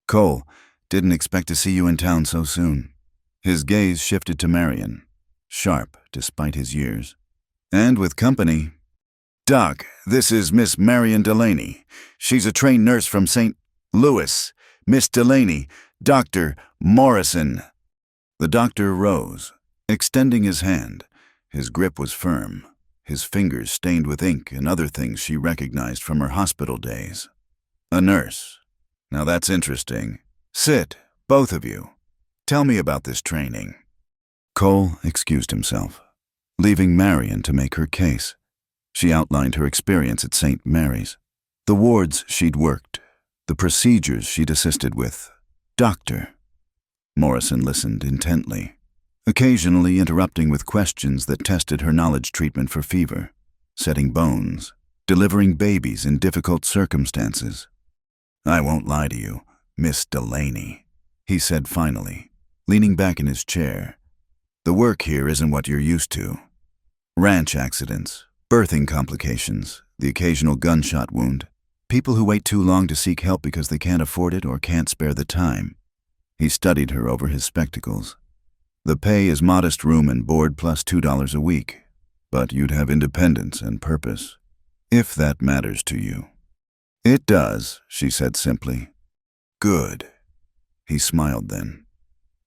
"Cole, didn't expect to see you in town so soon." His gaze shifted to Marion, sharp despite his years. "And with company. Doc, this is Miss Marion Delaney. She's a trained nurse from St. Louis. Miss Delaney, Dr. Morrison." The doctor rose, extending his hand. His grip was firm, his fingers stained with ink and other things she recognized from her hospital days. "A nurse. Now that's interesting. Sit, both of you. Tell me about this training." Cole excused himself, leaving Marion to make her case. She outlined her experience at St. Mary's, the wards she'd worked, the procedures she'd assisted with. "Doctor." Morrison listened intently, occasionally interrupting with questions that tested her knowledge treatment for fever, setting bones, delivering babies in difficult circumstances. "I won't lie to you, Miss Delaney," he said finally, leaning back in his chair. "The work here isn't what you're used to. Ranch accidents, birthing complications, the occasional gunshot wound, people who wait too long to seek help because they can't afford it or can't spare the time." He studied her over his spectacles. "The pay is modest room and board plus $2 a week, but you'd have independence and purpose, if that matters to you." "It does," she said simply. "Good." He smiled then,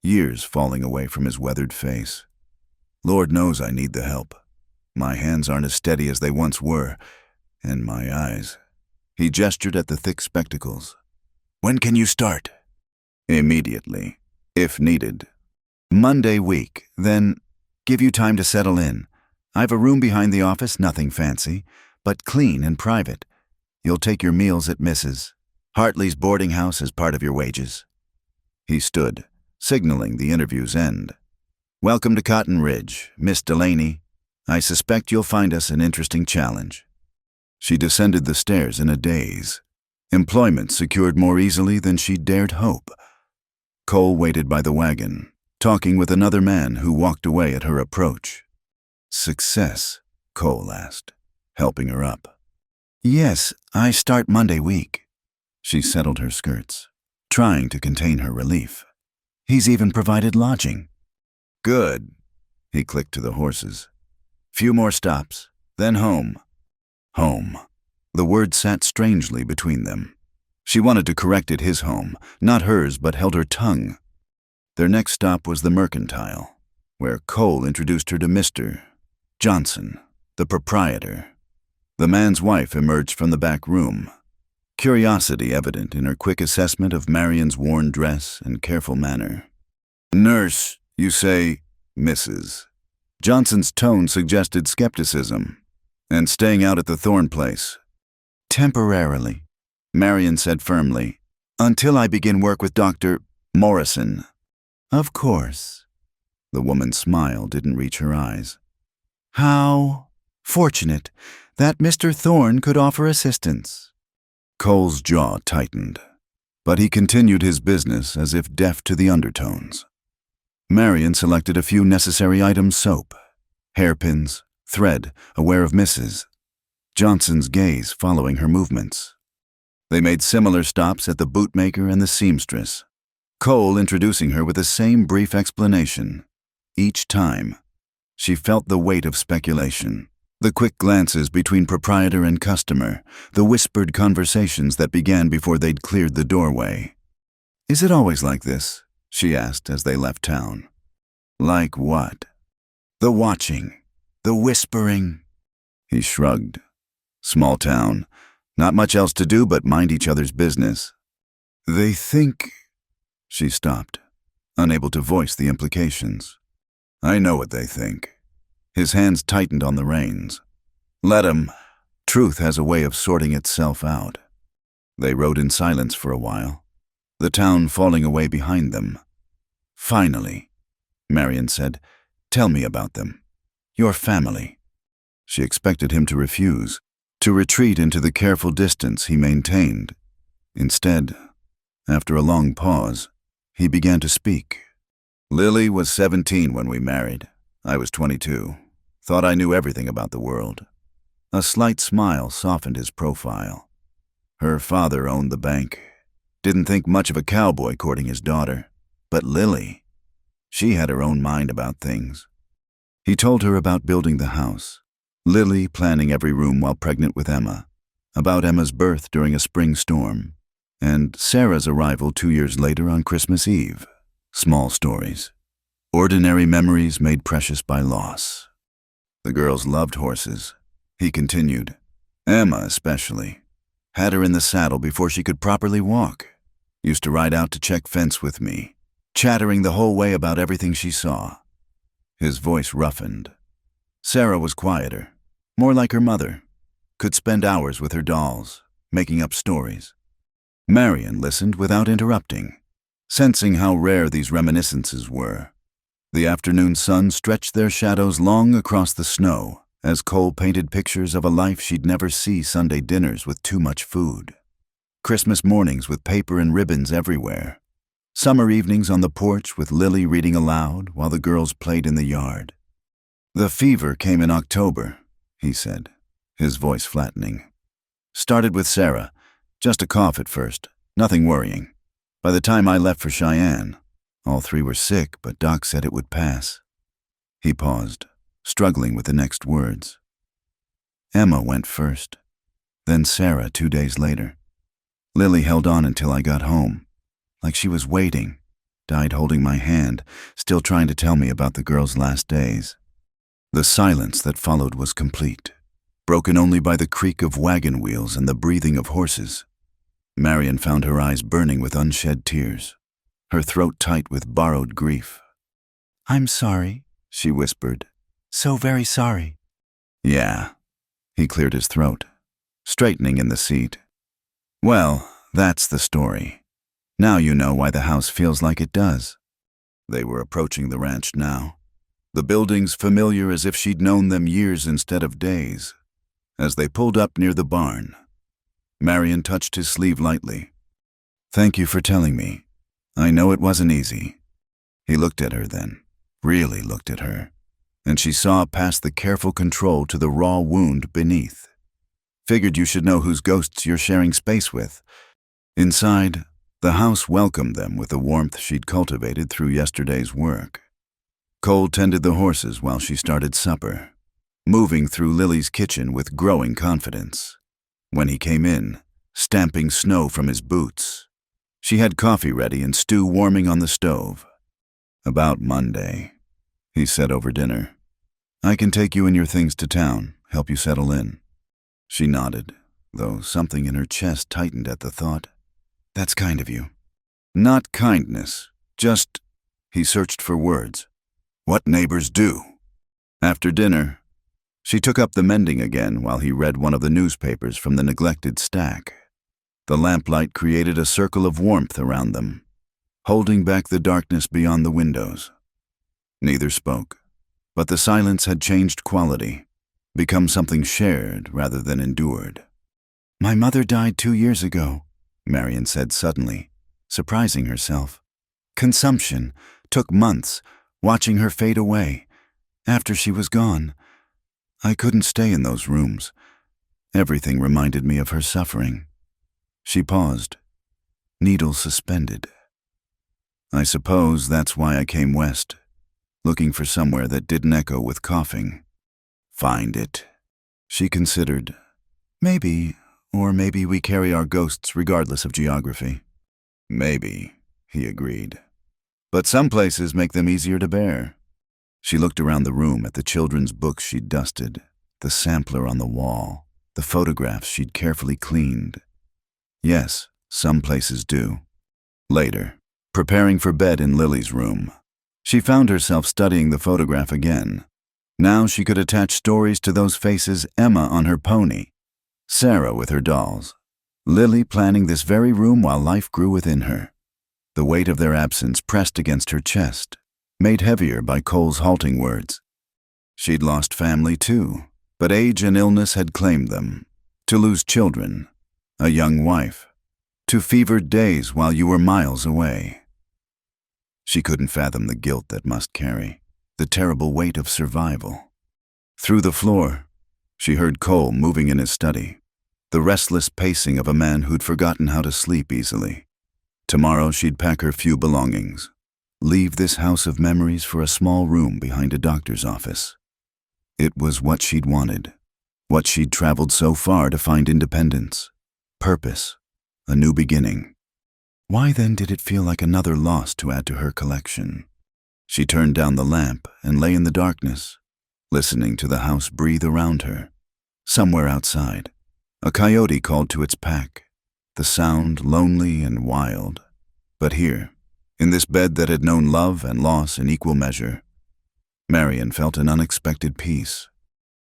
years falling away from his weathered face. "Lord knows I need the help. My hands aren't as steady as they once were, and my eyes." He gestured at the thick spectacles. "When can you start?" "Immediately, if needed." "Monday week, then give you time to settle in. I've a room behind the office, nothing fancy, but clean and private. You'll take your meals at Mrs. Hartley's boarding house as part of your wages." He stood, signaling the interview's end. "Welcome to Cotton Ridge, Miss Delaney. I suspect you'll find us an interesting challenge." She descended the stairs in a daze, employment secured more easily than she dared hope. Cole waited by the wagon, talking with another man who walked away at her approach. "Success?" Cole asked, helping her up. "Yes, I start Monday week." She settled her skirts, trying to contain her relief. "He's even provided lodging." "Good." He clicked to the horses. "Few more stops, then home." Home. The word sat strangely between them. She wanted to correct it his home, not hers, but held her tongue. Their next stop was the Mercantile, where Cole introduced her to Mr. Johnson, the proprietor. The man's wife emerged from the back room, curiosity evident in her quick assessment of Marion's worn dress and careful manner. "Nurse, you say, Mrs." Johnson's tone suggested skepticism. "And staying out at the Thorne place?" "Temporarily," Marion said firmly, "until I begin work with Dr. Morrison." "Of course." The woman's smile didn't reach her eyes. "How fortunate that Mr. Thorne could offer assistance." Cole's jaw tightened, but he continued his business as if deaf to the undertones. Marion selected a few necessary items: soap, hairpins, thread, aware of Mrs. Johnson's gaze following her movements. They made similar stops at the bootmaker and the seamstress, Cole introducing her with the same brief explanation, each time She felt the weight of speculation. The quick glances between proprietor and customer, the whispered conversations that began before they'd cleared the doorway. "Is it always like this?" she asked as they left town. "Like what?" "The watching, the whispering." He shrugged. "Small town. Not much else to do but mind each other's business." "They think—" She stopped, unable to voice the implications. "I know what they think." His hands tightened on the reins. "Let 'em. Truth has a way of sorting itself out." They rode in silence for a while, the town falling away behind them. "Finally," Marion said, "tell me about them. Your family." She expected him to refuse, to retreat into the careful distance he maintained. Instead, after a long pause, he began to speak. "Lily was 17 when we married. I was 22. Thought I knew everything about the world." A slight smile softened his profile. "Her father owned the bank. Didn't think much of a cowboy courting his daughter. But Lily, she had her own mind about things." He told her about building the house, Lily planning every room while pregnant with Emma, about Emma's birth during a spring storm, and Sarah's arrival 2 years later on Christmas Eve. Small stories. Ordinary memories made precious by loss. The girls loved horses, he continued. Emma especially. Had her in the saddle before she could properly walk. Used to ride out to check fence with me, chattering the whole way about everything she saw. His voice roughened. Sarah was quieter, more like her mother. Could spend hours with her dolls, making up stories. Marion listened without interrupting, sensing how rare these reminiscences were. The afternoon sun stretched their shadows long across the snow as Cole painted pictures of a life she'd never see Sunday dinners with too much food. Christmas mornings with paper and ribbons everywhere. Summer evenings on the porch with Lily reading aloud while the girls played in the yard. "The fever came in October," he said, his voice flattening. "Started with Sarah. Just a cough at first, nothing worrying. By the time I left for Cheyenne, all three were sick, but Doc said it would pass." He paused, struggling with the next words. "Emma went first, then Sarah 2 days later. Lily held on until I got home, like she was waiting, died holding my hand, still trying to tell me about the girl's last days." The silence that followed was complete, broken only by the creak of wagon wheels and the breathing of horses. Marion found her eyes burning with unshed tears, her throat tight with borrowed grief. "I'm sorry," she whispered. "So very sorry." "Yeah." He cleared his throat, straightening in the seat. "Well, that's the story. Now you know why the house feels like it does." They were approaching the ranch now, the buildings familiar as if she'd known them years instead of days. As they pulled up near the barn, Marion touched his sleeve lightly. "Thank you for telling me. I know it wasn't easy." He looked at her then, really looked at her, and she saw past the careful control to the raw wound beneath. "Figured you should know whose ghosts you're sharing space with." Inside, the house welcomed them with the warmth she'd cultivated through yesterday's work. Cole tended the horses while she started supper, moving through Lily's kitchen with growing confidence. When he came in, stamping snow from his boots, she had coffee ready and stew warming on the stove. "About Monday," he said over dinner. "I can take you and your things to town, help you settle in." She nodded, though something in her chest tightened at the thought. "That's kind of you." "Not kindness, just—" He searched for words. "What neighbors do." After dinner, she took up the mending again while he read one of the newspapers from the neglected stack. The lamplight created a circle of warmth around them, holding back the darkness beyond the windows. Neither spoke, but the silence had changed quality, become something shared rather than endured. "My mother died 2 years ago," Marion said suddenly, surprising herself. "Consumption. Took months, watching her fade away. After she was gone, I couldn't stay in those rooms. Everything reminded me of her suffering." She paused, needle suspended. "I suppose that's why I came west. looking for somewhere that didn't echo with coughing. Find it. She considered. Maybe, or maybe we carry our ghosts regardless of geography. Maybe, he agreed. But some places make them easier to bear. She looked around the room at the children's books she'd dusted, the sampler on the wall, the photographs she'd carefully cleaned. Yes, some places do. Later, preparing for bed in Lily's room, she found herself studying the photograph again. Now she could attach stories to those faces: Emma on her pony, Sarah with her dolls, Lily planning this very room while life grew within her. The weight of their absence pressed against her chest, made heavier by Cole's halting words. She'd lost family too, but age and illness had claimed them. To lose children, a young wife, to fevered days while you were miles away. She couldn't fathom the guilt that must carry, the terrible weight of survival. Through the floor, she heard Cole moving in his study, the restless pacing of a man who'd forgotten how to sleep easily. Tomorrow she'd pack her few belongings, leave this house of memories for a small room behind a doctor's office. It was what she'd wanted, what she'd traveled so far to find: independence, purpose, a new beginning. Why then did it feel like another loss to add to her collection? She turned down the lamp and lay in the darkness, listening to the house breathe around her. Somewhere outside, a coyote called to its pack, the sound lonely and wild. But here, in this bed that had known love and loss in equal measure, Marian felt an unexpected peace.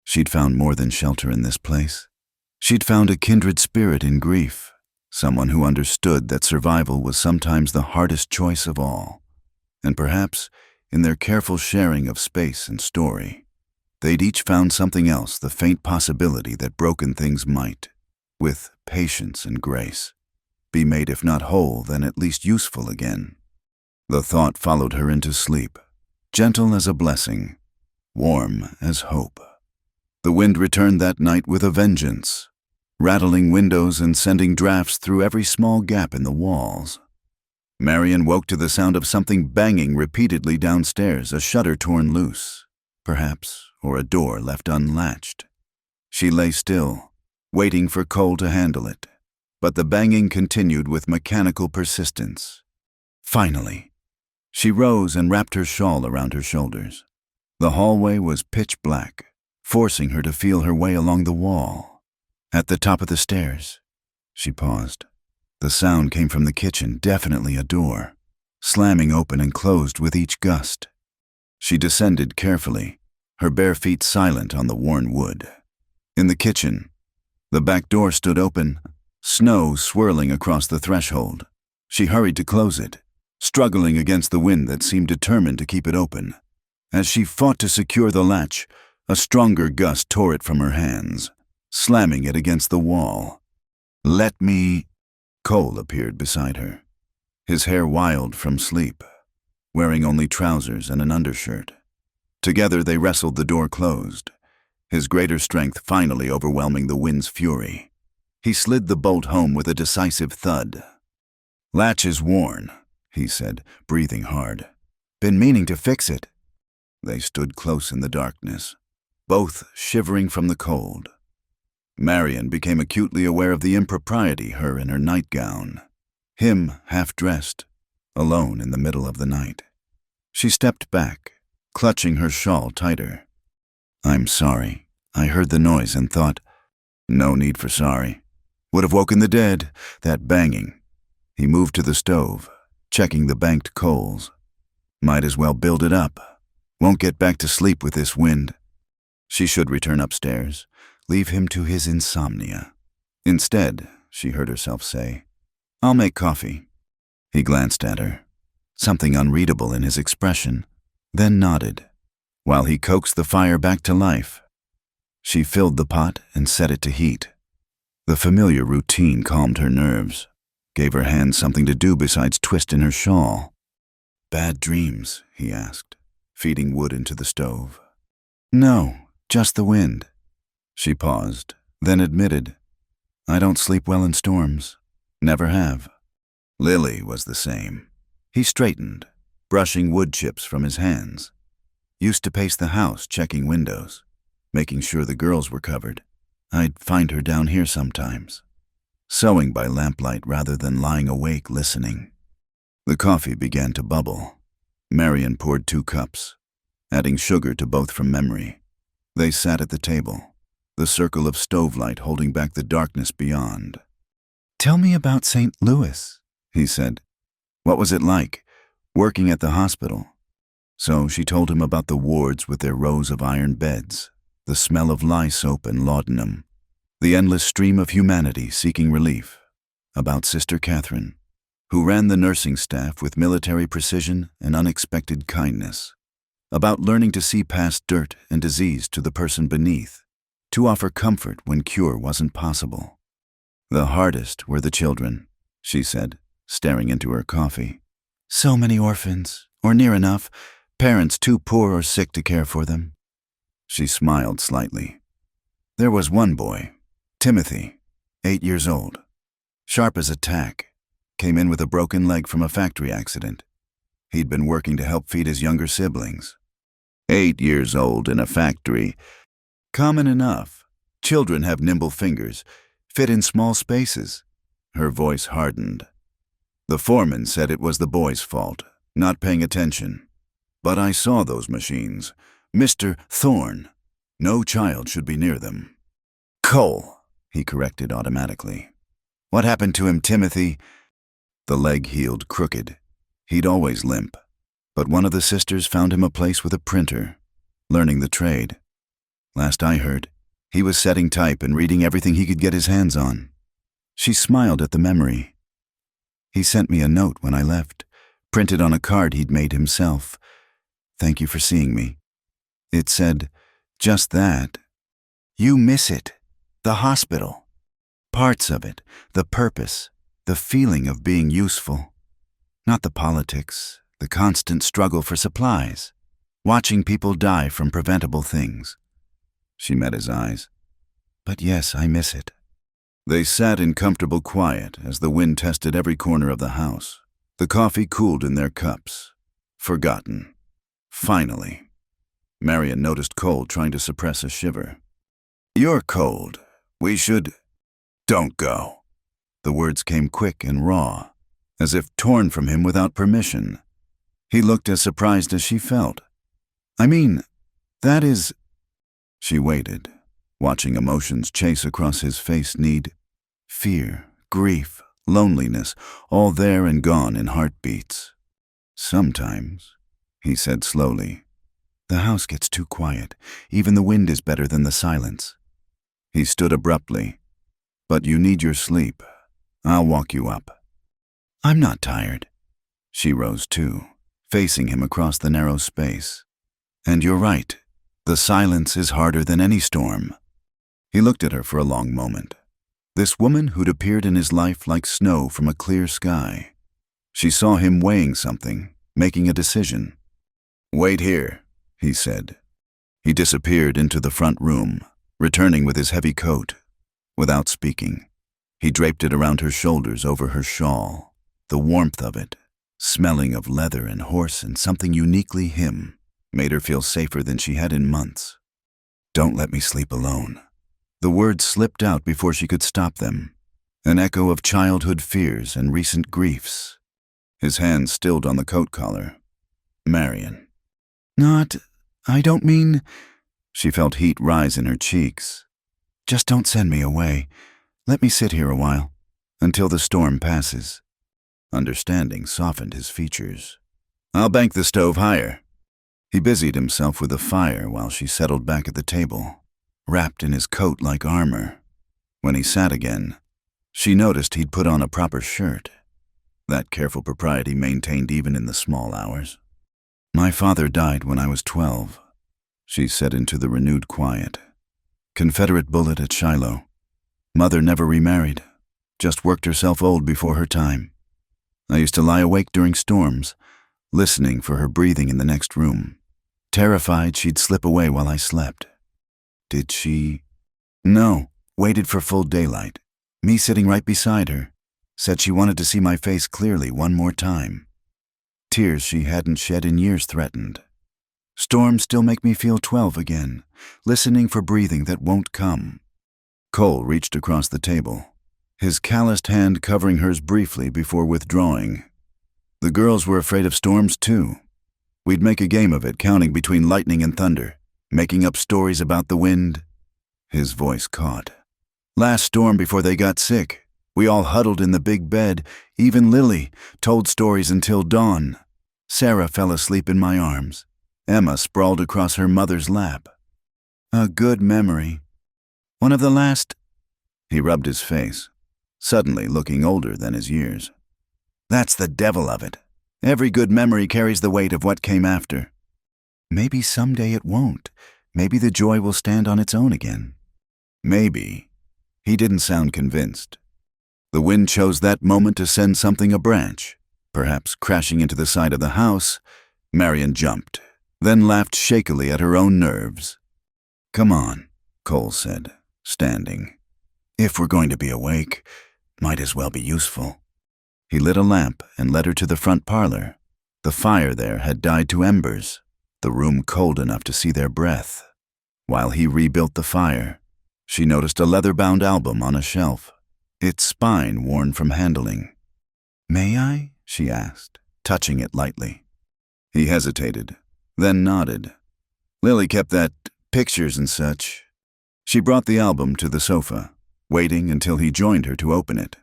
She'd found more than shelter in this place. She'd found a kindred spirit in grief, someone who understood that survival was sometimes the hardest choice of all. And perhaps, in their careful sharing of space and story, they'd each found something else: the faint possibility that broken things might, with patience and grace, be made if not whole, then at least useful again. The thought followed her into sleep, gentle as a blessing, warm as hope. The wind returned that night with a vengeance, rattling windows and sending drafts through every small gap in the walls. Marian woke to the sound of something banging repeatedly downstairs, a shutter torn loose, perhaps, or a door left unlatched. She lay still, waiting for Cole to handle it, but the banging continued with mechanical persistence. Finally, she rose and wrapped her shawl around her shoulders. The hallway was pitch black, forcing her to feel her way along the wall. At the top of the stairs, she paused. The sound came from the kitchen, definitely a door, slamming open and closed with each gust. She descended carefully, her bare feet silent on the worn wood. In the kitchen, the back door stood open, snow swirling across the threshold. She hurried to close it, struggling against the wind that seemed determined to keep it open. As she fought to secure the latch, a stronger gust tore it from her hands, slamming it against the wall. "Let me—" Cole appeared beside her, his hair wild from sleep, wearing only trousers and an undershirt. Together they wrestled the door closed, his greater strength finally overwhelming the wind's fury. He slid the bolt home with a decisive thud. "Latch is worn," he said, breathing hard. "Been meaning to fix it." They stood close in the darkness, both shivering from the cold. Marian became acutely aware of the impropriety, her in her nightgown, him half-dressed, alone in the middle of the night. She stepped back, clutching her shawl tighter. "I'm sorry. I heard the noise and thought—" "No need for sorry. Would have woken the dead, that banging." He moved to the stove, checking the banked coals. "Might as well build it up. Won't get back to sleep with this wind." She should return upstairs, leave him to his insomnia. Instead, she heard herself say, "I'll make coffee." He glanced at her, something unreadable in his expression, then nodded, while he coaxed the fire back to life. She filled the pot and set it to heat. The familiar routine calmed her nerves, gave her hands something to do besides twist in her shawl. "Bad dreams?" he asked, feeding wood into the stove. "No, just the wind." She paused, then admitted, "I don't sleep well in storms. Never have." Lily was the same. He straightened, brushing wood chips from his hands. Used to pace the house, checking windows, making sure the girls were covered. I'd find her down here sometimes, sewing by lamplight rather than lying awake listening. The coffee began to bubble. Marion poured 2 cups, adding sugar to both from memory. They sat at the table, the circle of stovelight holding back the darkness beyond. Tell me about St. Louis, he said. What was it like, working at the hospital? So she told him about the wards with their rows of iron beds, the smell of lye soap and laudanum, the endless stream of humanity seeking relief, about Sister Catherine, who ran the nursing staff with military precision and unexpected kindness, about learning to see past dirt and disease to the person beneath, to offer comfort when cure wasn't possible. The hardest were the children, she said, staring into her coffee. So many orphans, or near enough, parents too poor or sick to care for them. She smiled slightly. There was one boy, Timothy, 8 years old, sharp as a tack, came in with a broken leg from a factory accident. He'd been working to help feed his younger siblings. 8 years old in a factory. Common enough. Children have nimble fingers, fit in small spaces. Her voice hardened. The foreman said it was the boy's fault, not paying attention. But I saw those machines. Mr. Thorne. No child should be near them. Cole, he corrected automatically. What happened to him, Timothy? The leg healed crooked. He'd always limp. But one of the sisters found him a place with a printer, learning the trade. Last I heard, he was setting type and reading everything he could get his hands on. She smiled at the memory. He sent me a note when I left, printed on a card he'd made himself. Thank you for seeing me. It said, just that. You miss it. The hospital. Parts of it, the purpose, the feeling of being useful. Not the politics, the constant struggle for supplies, watching people die from preventable things. She met his eyes. But yes, I miss it. They sat in comfortable quiet as the wind tested every corner of the house. The coffee cooled in their cups. Forgotten. Finally. Marion noticed Cole trying to suppress a shiver. You're cold. We should... Don't go. The words came quick and raw, as if torn from him without permission. He looked as surprised as she felt. I mean, that is... She waited, watching emotions chase across his face need. Fear, grief, loneliness, all there and gone in heartbeats. Sometimes, he said slowly, the house gets too quiet. Even the wind is better than the silence. He stood abruptly. But you need your sleep. I'll walk you up. I'm not tired. She rose too, facing him across the narrow space. And you're right. The silence is harder than any storm. He looked at her for a long moment. This woman who'd appeared in his life like snow from a clear sky. She saw him weighing something, making a decision. Wait here, he said. He disappeared into the front room, returning with his heavy coat. Without speaking, he draped it around her shoulders over her shawl, the warmth of it, smelling of leather and horse and something uniquely him, made her feel safer than she had in months. Don't let me sleep alone. The words slipped out before she could stop them, an echo of childhood fears and recent griefs. His hand stilled on the coat collar. Marion. I don't mean... She felt heat rise in her cheeks. Just don't send me away. Let me sit here a while, until the storm passes. Understanding softened his features. I'll bank the stove higher. He busied himself with the fire while she settled back at the table, wrapped in his coat like armor. When he sat again, she noticed he'd put on a proper shirt. That careful propriety maintained even in the small hours. My father died when I was 12, she said into the renewed quiet. Confederate bullet at Shiloh. Mother never remarried, just worked herself old before her time. I used to lie awake during storms, listening for her breathing in the next room, terrified she'd slip away while I slept. Did she? No, waited for full daylight. Me sitting right beside her, said she wanted to see my face clearly one more time. Tears she hadn't shed in years threatened. Storms still make me feel 12 again, listening for breathing that won't come. Cole reached across the table, his calloused hand covering hers briefly before withdrawing. The girls were afraid of storms too. We'd make a game of it, counting between lightning and thunder, making up stories about the wind. His voice caught. Last storm before they got sick, we all huddled in the big bed. Even Lily told stories until dawn. Sarah fell asleep in my arms. Emma sprawled across her mother's lap. A good memory. One of the last... He rubbed his face, suddenly looking older than his years. That's the devil of it. Every good memory carries the weight of what came after. Maybe someday it won't. Maybe the joy will stand on its own again. Maybe. He didn't sound convinced. The wind chose that moment to send something a branch, perhaps crashing into the side of the house. Marion jumped, then laughed shakily at her own nerves. Come on, Cole said, standing. If we're going to be awake, might as well be useful. He lit a lamp and led her to the front parlor. The fire there had died to embers, the room cold enough to see their breath. While he rebuilt the fire, she noticed a leather-bound album on a shelf, its spine worn from handling. May I? She asked, touching it lightly. He hesitated, then nodded. Lily kept that, pictures and such. She brought the album to the sofa, waiting until he joined her to open it.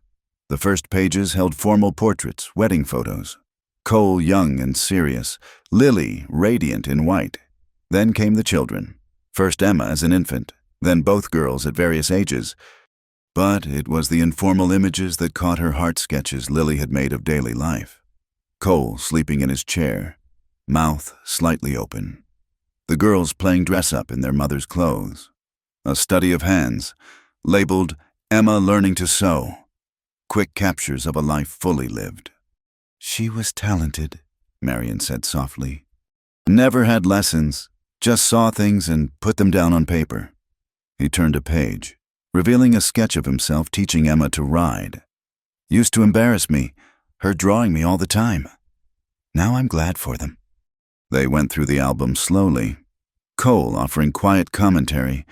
The first pages held formal portraits, wedding photos. Cole young and serious, Lily radiant in white. Then came the children. First Emma as an infant, then both girls at various ages. But it was the informal images that caught her heart, sketches Lily had made of daily life. Cole sleeping in his chair, mouth slightly open. The girls playing dress-up in their mother's clothes. A study of hands, labeled Emma learning to sew. Quick captures of a life fully lived. She was talented, Marion said softly. Never had lessons, just saw things and put them down on paper. He turned a page, revealing a sketch of himself teaching Emma to ride. Used to embarrass me, her drawing me all the time. Now I'm glad for them. They went through the album slowly, Cole offering quiet commentary.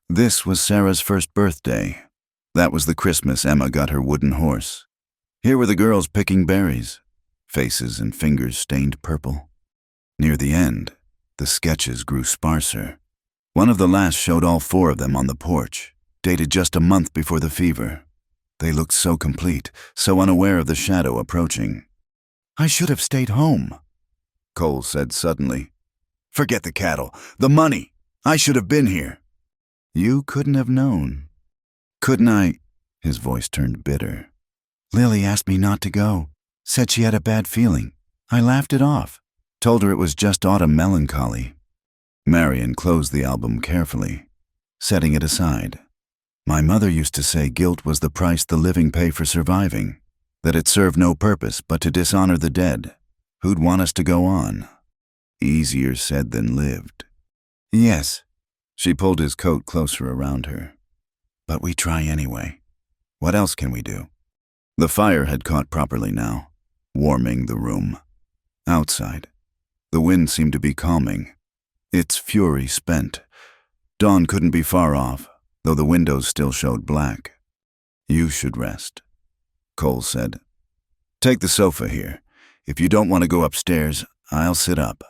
This was Sarah's first birthday. That was the Christmas Emma got her wooden horse. Here were the girls picking berries, faces and fingers stained purple. Near the end, the sketches grew sparser. One of the last showed all four of them on the porch, dated just a month before the fever. They looked so complete, so unaware of the shadow approaching. I should have stayed home, Cole said suddenly. Forget the cattle, the money. I should have been here. You couldn't have known. Couldn't I? His voice turned bitter. Lily asked me not to go, said she had a bad feeling. I laughed it off, told her it was just autumn melancholy. Marion closed the album carefully, setting it aside. My mother used to say guilt was the price the living pay for surviving, that it served no purpose but to dishonor the dead. Who'd want us to go on? Easier said than lived. Yes. She pulled his coat closer around her. But we try anyway. What else can we do? The fire had caught properly now, warming the room. Outside, the wind seemed to be calming, its fury spent. Dawn couldn't be far off, though the windows still showed black. You should rest, Cole said. Take the sofa here. If you don't want to go upstairs, I'll sit up.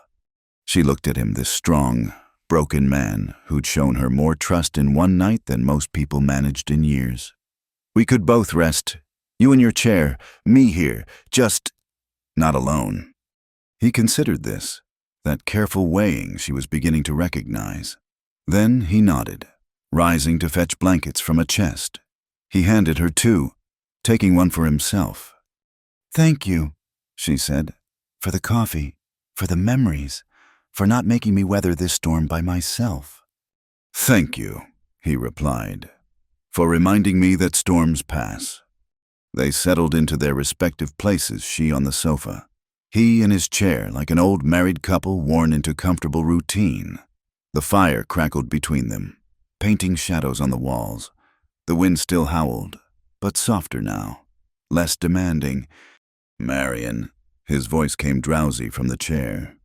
She looked at him, this strong, broken man who'd shown her more trust in one night than most people managed in years. We could both rest. You in your chair, me here, just not alone. He considered this, that careful weighing she was beginning to recognize. Then he nodded, rising to fetch blankets from a chest. He handed her two, taking one for himself. Thank you, she said, for the coffee, for the memories, for not making me weather this storm by myself. Thank you, he replied, for reminding me that storms pass. They settled into their respective places, she on the sofa, he in his chair like an old married couple worn into comfortable routine. The fire crackled between them, painting shadows on the walls. The wind still howled, but softer now, less demanding. Marion, his voice came drowsy from the chair.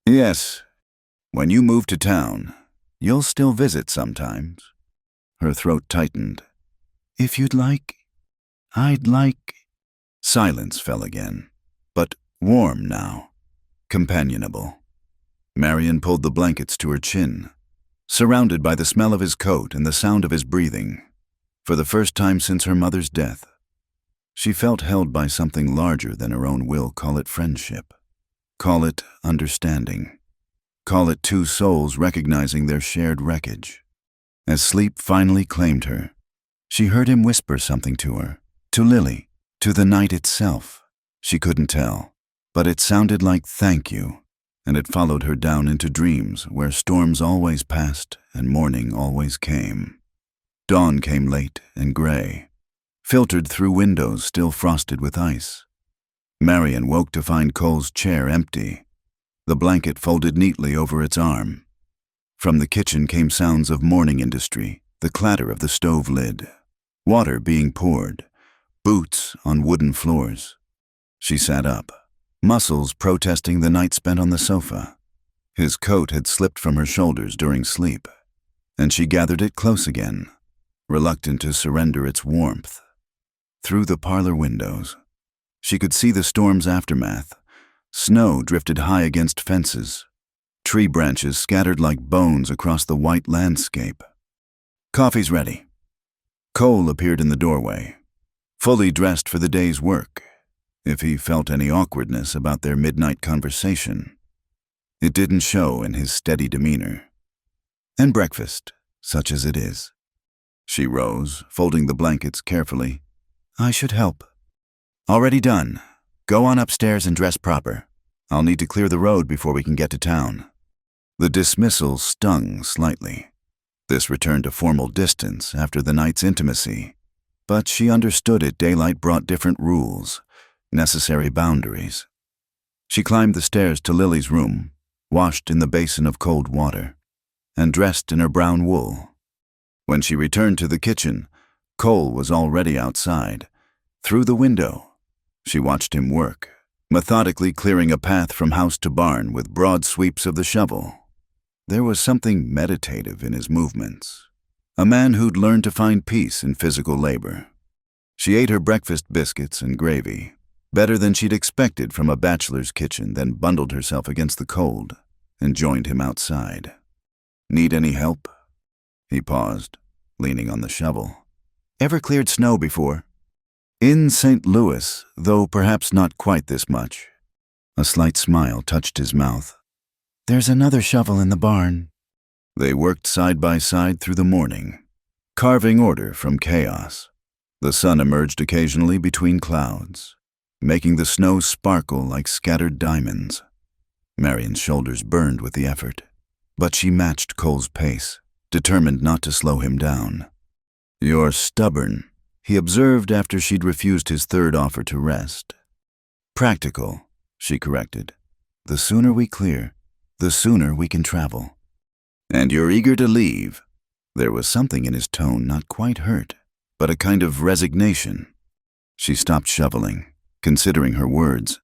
Yes, When you move to town, you'll still visit sometimes. Her throat tightened. If you'd like, I'd like... Silence fell again, but warm now, companionable. Marion pulled the blankets to her chin, surrounded by the smell of his coat and the sound of his breathing. For the first time since her mother's death, she felt held by something larger than her own will. Call it friendship. Call it understanding. Call it two souls recognizing their shared wreckage. As sleep finally claimed her, she heard him whisper something to her, to Lily, to the night itself. She couldn't tell, but it sounded like thank you, and it followed her down into dreams where storms always passed and morning always came. Dawn came late and gray, filtered through windows still frosted with ice. Marion woke to find Cole's chair empty, the blanket folded neatly over its arm. From the kitchen came sounds of morning industry, the clatter of the stove lid, water being poured, boots on wooden floors. She sat up, muscles protesting the night spent on the sofa. His coat had slipped from her shoulders during sleep, and she gathered it close again, reluctant to surrender its warmth. Through the parlor windows, she could see the storm's aftermath. Snow drifted high against fences, tree branches scattered like bones across the white landscape. Coffee's ready. Cole appeared in the doorway, fully dressed for the day's work. If he felt any awkwardness about their midnight conversation, it didn't show in his steady demeanor. And breakfast, such as it is. She rose, folding the blankets carefully. I should help. Already done. Go on upstairs and dress proper. I'll need to clear the road before we can get to town. The dismissal stung slightly. This returned to formal distance after the night's intimacy, but she understood it. Daylight brought different rules, necessary boundaries. She climbed the stairs to Lily's room, washed in the basin of cold water, and dressed in her brown wool. When she returned to the kitchen, Cole was already outside. Through the window, she watched him work, methodically clearing a path from house to barn with broad sweeps of the shovel. There was something meditative in his movements, a man who'd learned to find peace in physical labor. She ate her breakfast biscuits and gravy, better than she'd expected from a bachelor's kitchen, then bundled herself against the cold and joined him outside. Need any help? He paused, leaning on the shovel. Ever cleared snow before? In St. Louis, though perhaps not quite this much. A slight smile touched his mouth. There's another shovel in the barn. They worked side by side through the morning, carving order from chaos. The sun emerged occasionally between clouds, making the snow sparkle like scattered diamonds. Marion's shoulders burned with the effort, but she matched Cole's pace, determined not to slow him down. You're stubborn, he observed after she'd refused his third offer to rest. Practical, she corrected. The sooner we clear, the sooner we can travel. And you're eager to leave. There was something in his tone, not quite hurt, but a kind of resignation. She stopped shoveling, considering her words.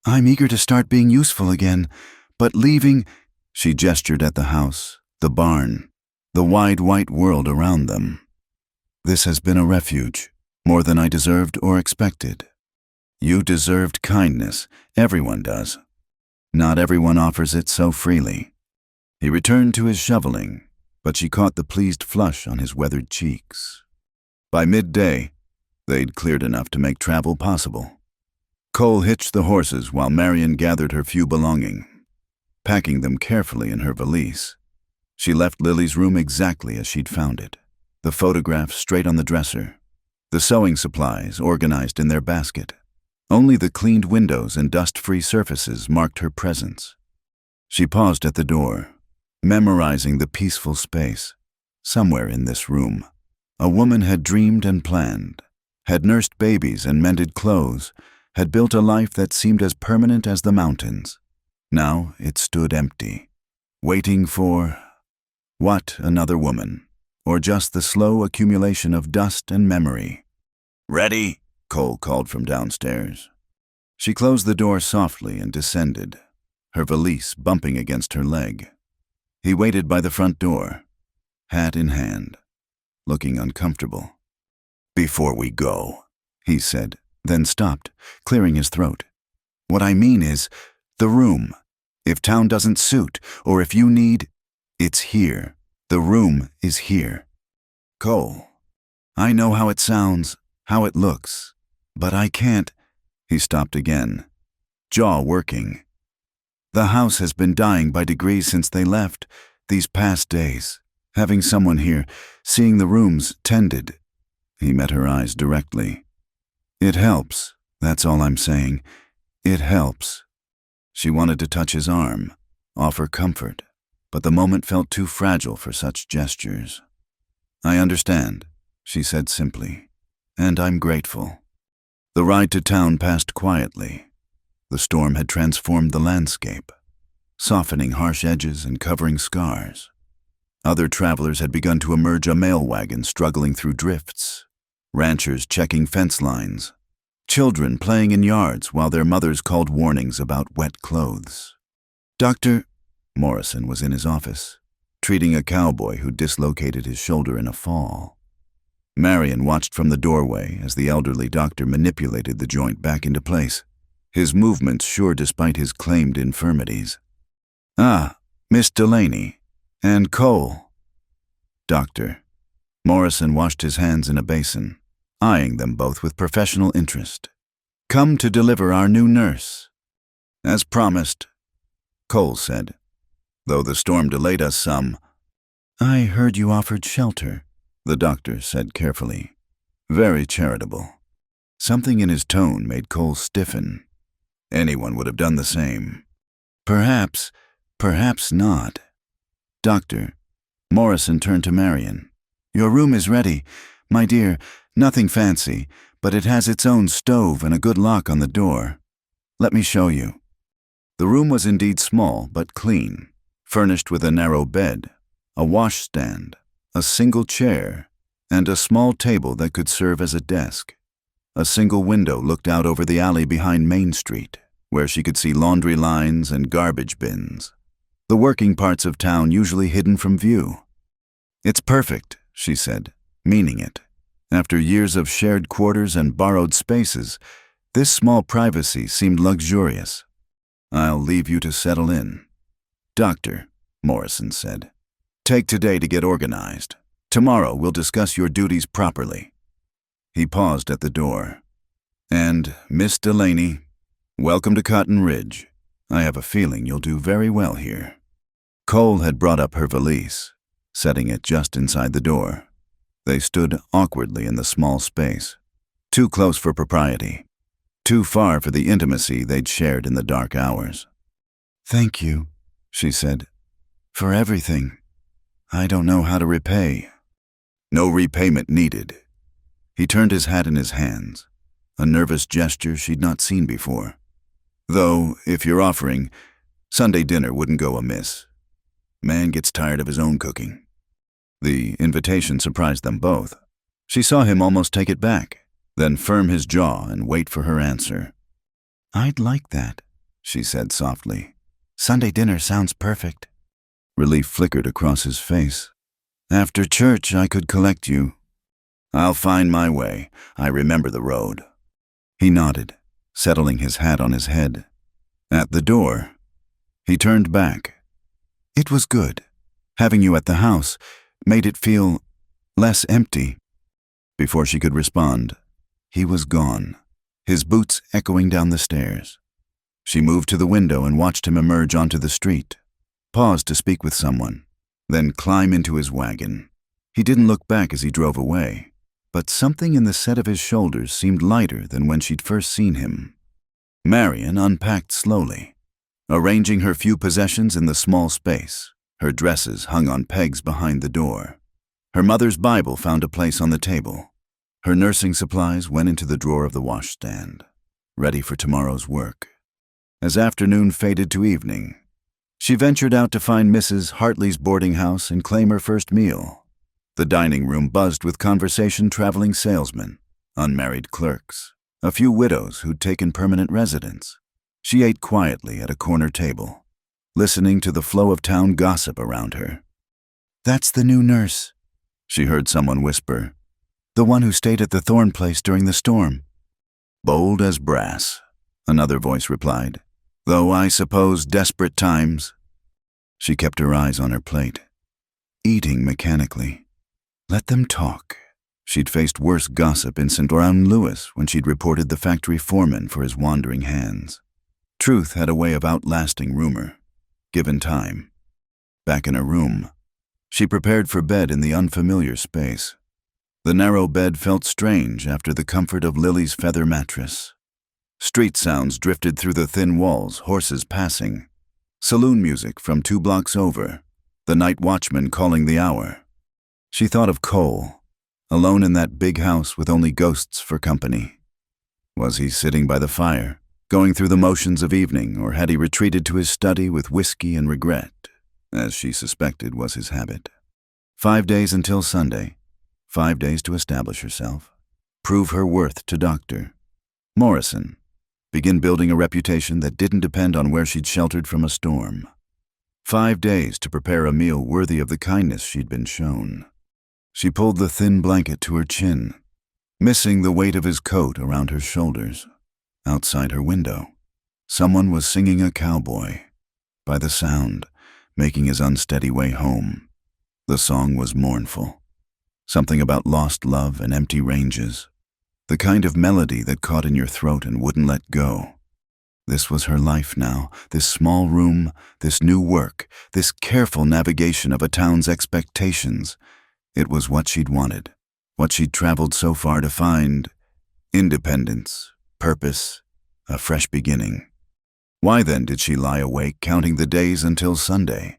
I'm eager to start being useful again, but leaving... She gestured at the house, the barn, the wide white world around them. This has been a refuge, more than I deserved or expected. You deserved kindness. Everyone does. Not everyone offers it so freely. He returned to his shoveling, but she caught the pleased flush on his weathered cheeks. By midday, they'd cleared enough to make travel possible. Cole hitched the horses while Marion gathered her few belongings, packing them carefully in her valise. She left Lily's room exactly as she'd found it, the photograph straight on the dresser, the sewing supplies organized in their basket. Only the cleaned windows and dust-free surfaces marked her presence. She paused at the door, memorizing the peaceful space. Somewhere in this room, a woman had dreamed and planned, had nursed babies and mended clothes, had built a life that seemed as permanent as the mountains. Now it stood empty, waiting for... what, another woman, or just the slow accumulation of dust and memory? Ready? Cole called from downstairs. She closed the door softly and descended, her valise bumping against her leg. He waited by the front door, hat in hand, looking uncomfortable. "Before we go," he said, then stopped, clearing his throat. "What I mean is, the room. If town doesn't suit, or if you need, it's here. The room is here." "Cole, I know how it sounds, how it looks, but I can't." He stopped again, jaw working. "The house has been dying by degrees since they left, these past days. Having someone here, seeing the rooms tended." He met her eyes directly. "It helps, that's all I'm saying. It helps." She wanted to touch his arm, offer comfort, but the moment felt too fragile for such gestures. "I understand," she said simply, "and I'm grateful." The ride to town passed quietly. The storm had transformed the landscape, softening harsh edges and covering scars. Other travelers had begun to emerge, a mail wagon struggling through drifts, ranchers checking fence lines, children playing in yards while their mothers called warnings about wet clothes. Dr. Morrison was in his office, treating a cowboy who dislocated his shoulder in a fall. Marion watched from the doorway as the elderly doctor manipulated the joint back into place, his movements sure despite his claimed infirmities. "Ah, Miss Delaney. And Cole." "Doctor." Morrison washed his hands in a basin, eyeing them both with professional interest. "Come to deliver our new nurse." "As promised," Cole said, "though the storm delayed us some." "I heard you offered shelter," the doctor said carefully. "Very charitable." Something in his tone made Cole stiffen. Anyone would have done the same. "Perhaps, perhaps not." "Doctor," Morrison turned to Marion. "Your room is ready. My dear, nothing fancy, but it has its own stove and a good lock on the door. Let me show you." The room was indeed small but clean, furnished with a narrow bed, a washstand, a single chair, and a small table that could serve as a desk. A single window looked out over the alley behind Main Street, where she could see laundry lines and garbage bins, the working parts of town usually hidden from view. "It's perfect," she said, meaning it. After years of shared quarters and borrowed spaces, this small privacy seemed luxurious. "I'll leave you to settle in." "Doctor," Morrison said, "take today to get organized. Tomorrow we'll discuss your duties properly." He paused at the door. "And, Miss Delaney, welcome to Cotton Ridge. I have a feeling you'll do very well here." Cole had brought up her valise, setting it just inside the door. They stood awkwardly in the small space, too close for propriety, too far for the intimacy they'd shared in the dark hours. "Thank you," she said, "for everything. I don't know how to repay." "No repayment needed." He turned his hat in his hands, a nervous gesture she'd not seen before. "Though, if you're offering, Sunday dinner wouldn't go amiss. Man gets tired of his own cooking." The invitation surprised them both. She saw him almost take it back, then firm his jaw and wait for her answer. "I'd like that," she said softly. "Sunday dinner sounds perfect." Relief flickered across his face. "After church, I could collect you." "I'll find my way. I remember the road." He nodded, settling his hat on his head. At the door, he turned back. "It was good. Having you at the house made it feel less empty." Before she could respond, he was gone, his boots echoing down the stairs. She moved to the window and watched him emerge onto the street, paused to speak with someone, then climb into his wagon. He didn't look back as he drove away, but something in the set of his shoulders seemed lighter than when she'd first seen him. Marion unpacked slowly, arranging her few possessions in the small space. Her dresses hung on pegs behind the door. Her mother's Bible found a place on the table. Her nursing supplies went into the drawer of the washstand, ready for tomorrow's work. As afternoon faded to evening, she ventured out to find Mrs. Hartley's boarding house and claim her first meal. The dining room buzzed with conversation traveling salesmen, unmarried clerks, a few widows who'd taken permanent residence. She ate quietly at a corner table, listening to the flow of town gossip around her. "That's the new nurse," she heard someone whisper. "the one who stayed at the Thorn place during the storm." "Bold as brass," another voice replied. "Though I suppose desperate times." She kept her eyes on her plate, eating mechanically. Let them talk. She'd faced worse gossip in St. Louis when she'd reported the factory foreman for his wandering hands. Truth had a way of outlasting rumor, given time. Back in her room, she prepared for bed in the unfamiliar space. The narrow bed felt strange after the comfort of Lily's feather mattress. Street sounds drifted through the thin walls, horses passing. Saloon music from 2 blocks over, the night watchman calling the hour. She thought of Cole, alone in that big house with only ghosts for company. Was he sitting by the fire, going through the motions of evening, or had he retreated to his study with whiskey and regret, as she suspected was his habit? 5 days until Sunday, 5 days to establish herself, prove her worth to Dr. Morrison, begin building a reputation that didn't depend on where she'd sheltered from a storm. 5 days to prepare a meal worthy of the kindness she'd been shown. She pulled the thin blanket to her chin, missing the weight of his coat around her shoulders. Outside her window, someone was singing a cowboy. By the sound, making his unsteady way home. The song was mournful. Something about lost love and empty ranges. The kind of melody that caught in your throat and wouldn't let go. This was her life now, this small room, this new work, this careful navigation of a town's expectations. It was what she'd wanted, what she'd traveled so far to find. Independence, purpose, a fresh beginning. Why then did she lie awake counting the days until Sunday?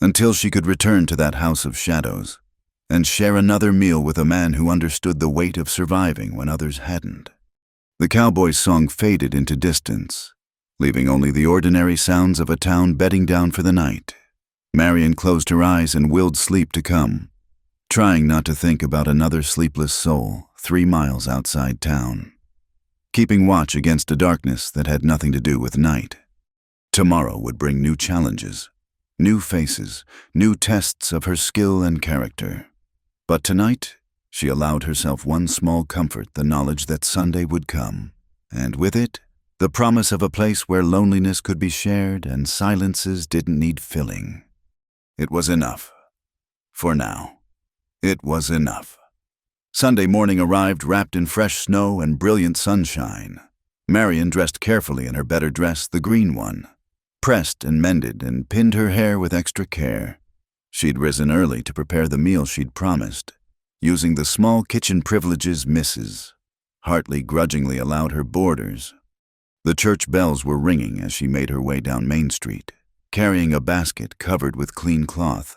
Until she could return to that house of shadows and share another meal with a man who understood the weight of surviving when others hadn't. The cowboy's song faded into distance, leaving only the ordinary sounds of a town bedding down for the night. Marion closed her eyes and willed sleep to come, trying not to think about another sleepless soul 3 miles outside town, keeping watch against a darkness that had nothing to do with night. Tomorrow would bring new challenges, new faces, new tests of her skill and character. But tonight, she allowed herself one small comfort, the knowledge that Sunday would come, and with it, the promise of a place where loneliness could be shared and silences didn't need filling. It was enough. For now, it was enough. Sunday morning arrived wrapped in fresh snow and brilliant sunshine. Marion dressed carefully in her better dress, the green one, pressed and mended and pinned her hair with extra care. She'd risen early to prepare the meal she'd promised, using the small kitchen privileges Mrs. Hartley grudgingly allowed her boarders. The church bells were ringing as she made her way down Main Street, carrying a basket covered with clean cloth.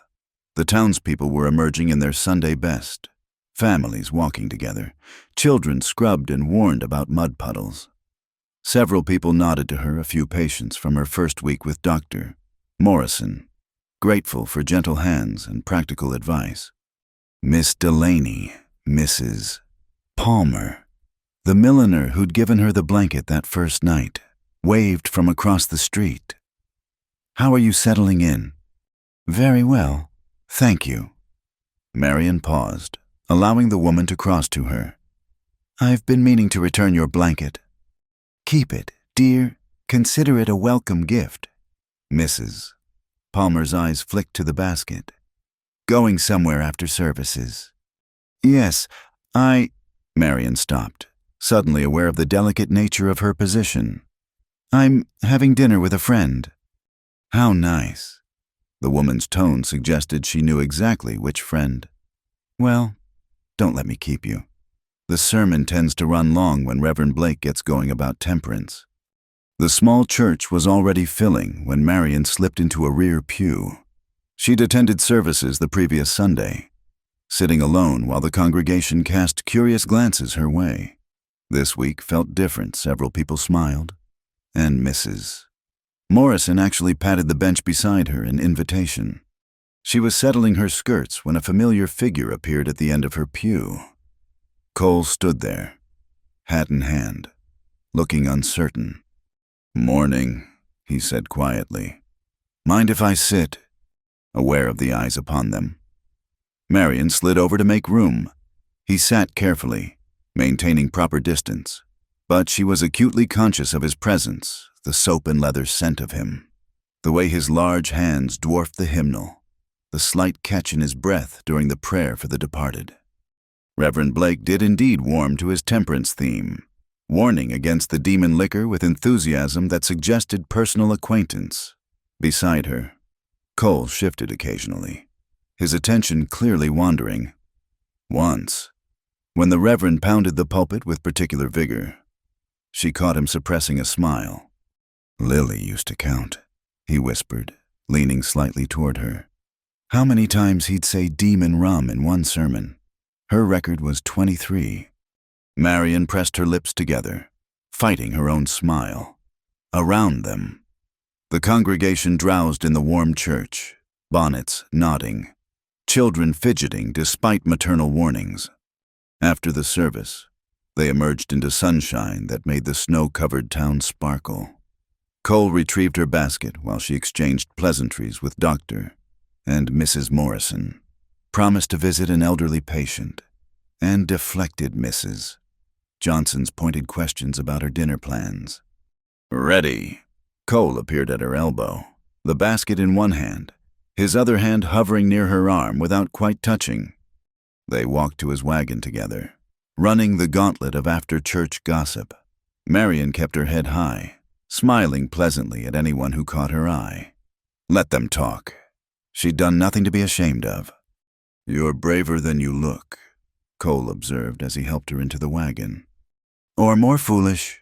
The townspeople were emerging in their Sunday best, families walking together, children scrubbed and warned about mud puddles. Several people nodded to her, a few patients from her first week with Dr. Morrison, grateful for gentle hands and practical advice. Miss Delaney, Mrs. Palmer, the milliner who'd given her the blanket that first night, waved from across the street. "How are you settling in?" "Very well, thank you." Marion paused, allowing the woman to cross to her. "I've been meaning to return your blanket." "Keep it, dear. Consider it a welcome gift." Mrs. Palmer's eyes flicked to the basket. "Going somewhere after services?" "Yes, Marion stopped, suddenly aware of the delicate nature of her position. "I'm having dinner with a friend." "How nice." The woman's tone suggested she knew exactly which friend. "Well, don't let me keep you. The sermon tends to run long when Reverend Blake gets going about temperance." The small church was already filling when Marion slipped into a rear pew. She'd attended services the previous Sunday, sitting alone while the congregation cast curious glances her way. This week felt different. Several people smiled, and Mrs. Morrison actually patted the bench beside her in invitation. She was settling her skirts when a familiar figure appeared at the end of her pew. Cole stood there, hat in hand, looking uncertain. "Morning," he said quietly. Mind if I sit? Aware of the eyes upon them. Marion slid over to make room. He sat carefully, maintaining proper distance, but she was acutely conscious of his presence, the soap and leather scent of him, the way his large hands dwarfed the hymnal, the slight catch in his breath during the prayer for the departed. Reverend Blake did indeed warm to his temperance theme, warning against the demon liquor with enthusiasm that suggested personal acquaintance. Beside her, Cole shifted occasionally, his attention clearly wandering. Once, when the Reverend pounded the pulpit with particular vigor, she caught him suppressing a smile. Lily used to count, he whispered, leaning slightly toward her. How many times he'd say demon rum in one sermon. Her record was 23. Marion pressed her lips together, fighting her own smile. Around them, the congregation drowsed in the warm church, bonnets nodding, children fidgeting despite maternal warnings. After the service, they emerged into sunshine that made the snow-covered town sparkle. Cole retrieved her basket while she exchanged pleasantries with Dr. and Mrs. Morrison, promised to visit an elderly patient, and deflected Mrs. Johnson's pointed questions about her dinner plans. Ready. Cole appeared at her elbow, the basket in one hand, his other hand hovering near her arm without quite touching. They walked to his wagon together, running the gauntlet of after-church gossip. Marion kept her head high, smiling pleasantly at anyone who caught her eye. Let them talk. She'd done nothing to be ashamed of. You're braver than you look, Cole observed as he helped her into the wagon. Or more foolish.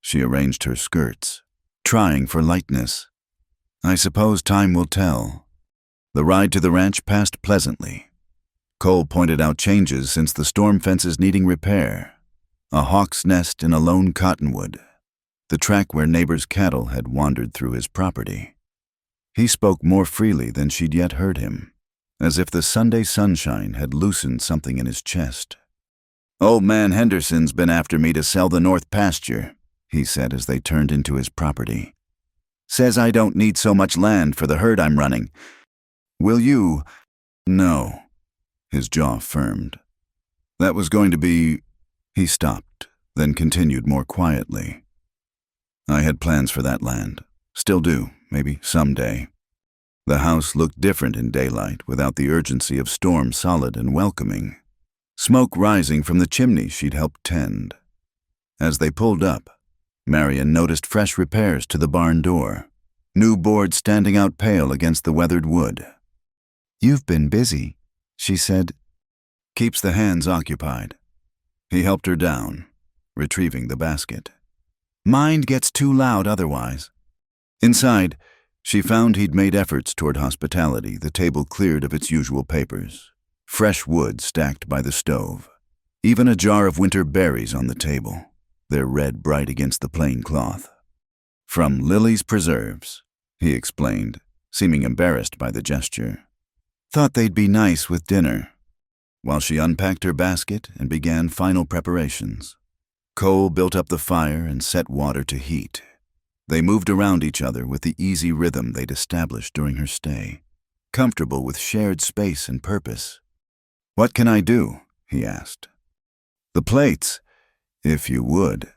She arranged her skirts, trying for lightness. I suppose time will tell. The ride to the ranch passed pleasantly. Cole pointed out changes since the storm fences needing repair. A hawk's nest in a lone cottonwood, the track where neighbors' cattle had wandered through his property. He spoke more freely than she'd yet heard him, as if the Sunday sunshine had loosened something in his chest. Old man Henderson's been after me to sell the north pasture, he said as they turned into his property. Says I don't need so much land for the herd I'm running. Will you? No. His jaw firmed. That was going to be... He stopped, then continued more quietly. I had plans for that land. Still do, maybe someday. The house looked different in daylight without the urgency of storm, solid and welcoming. Smoke rising from the chimney she'd helped tend. As they pulled up, Marion noticed fresh repairs to the barn door, new boards standing out pale against the weathered wood. You've been busy, she said. Keeps the hands occupied. He helped her down, retrieving the basket. Mind gets too loud otherwise. Inside, she found he'd made efforts toward hospitality, the table cleared of its usual papers, fresh wood stacked by the stove, even a jar of winter berries on the table, their red bright against the plain cloth. From Lily's Preserves, he explained, seeming embarrassed by the gesture. Thought they'd be nice with dinner. While she unpacked her basket and began final preparations, Cole built up the fire and set water to heat. They moved around each other with the easy rhythm they'd established during her stay, comfortable with shared space and purpose. What can I do? He asked. The plates, if you would.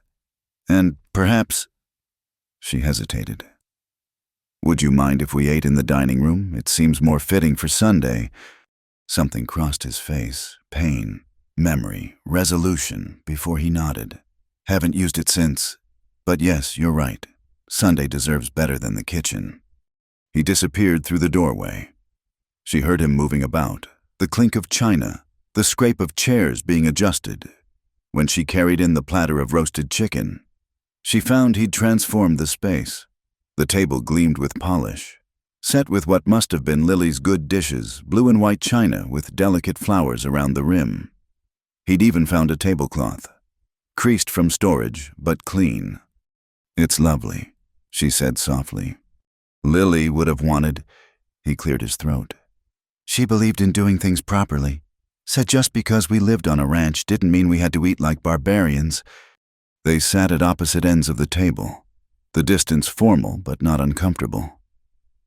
And perhaps... She hesitated. Would you mind if we ate in the dining room? It seems more fitting for Sunday. Something crossed his face, pain, memory, resolution, before he nodded. Haven't used it since. But yes, you're right. Sunday deserves better than the kitchen. He disappeared through the doorway. She heard him moving about, the clink of china, the scrape of chairs being adjusted. When she carried in the platter of roasted chicken, she found he'd transformed the space. The table gleamed with polish, set with what must have been Lily's good dishes, blue and white china with delicate flowers around the rim. He'd even found a tablecloth, creased from storage, but clean. It's lovely, she said softly. Lily would have wanted... He cleared his throat. She believed in doing things properly. Said just because we lived on a ranch didn't mean we had to eat like barbarians. They sat at opposite ends of the table, the distance formal but not uncomfortable.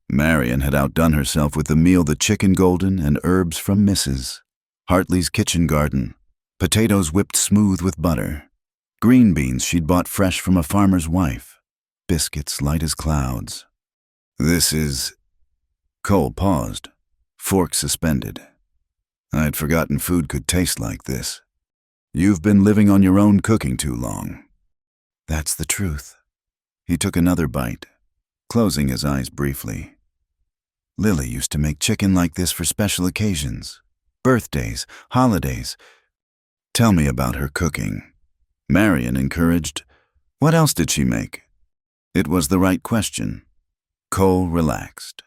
Marion had outdone herself with the meal: the chicken golden and herbs from Mrs. Hartley's kitchen garden, potatoes whipped smooth with butter, green beans she'd bought fresh from a farmer's wife, biscuits light as clouds. This is... Cole paused, fork suspended. I'd forgotten food could taste like this. You've been living on your own cooking too long. That's the truth. He took another bite, closing his eyes briefly. Lily used to make chicken like this for special occasions, birthdays, holidays. Tell me about her cooking, Marion encouraged. What else did she make? It was the right question. Cole relaxed,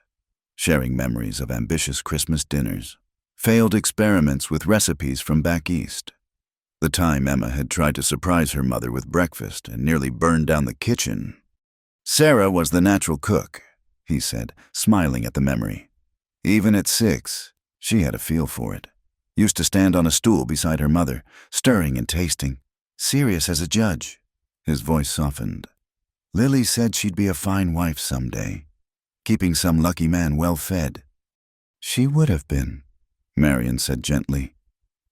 sharing memories of ambitious Christmas dinners, failed experiments with recipes from back east. The time Emma had tried to surprise her mother with breakfast and nearly burned down the kitchen. Sarah was the natural cook, he said, smiling at the memory. Even at 6, she had a feel for it. Used to stand on a stool beside her mother, stirring and tasting, serious as a judge. His voice softened. Lily said she'd be a fine wife someday, keeping some lucky man well fed. She would have been, Marion said gently.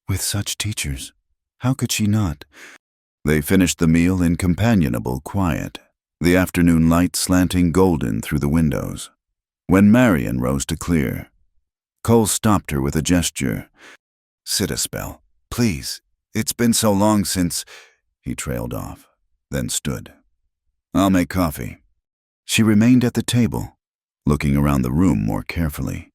With such teachers, how could she not? They finished the meal in companionable quiet, the afternoon light slanting golden through the windows. When Marion rose to clear, Cole stopped her with a gesture. Sit a spell, please. It's been so long since... He trailed off, then stood. I'll make coffee. She remained at the table, looking around the room more carefully.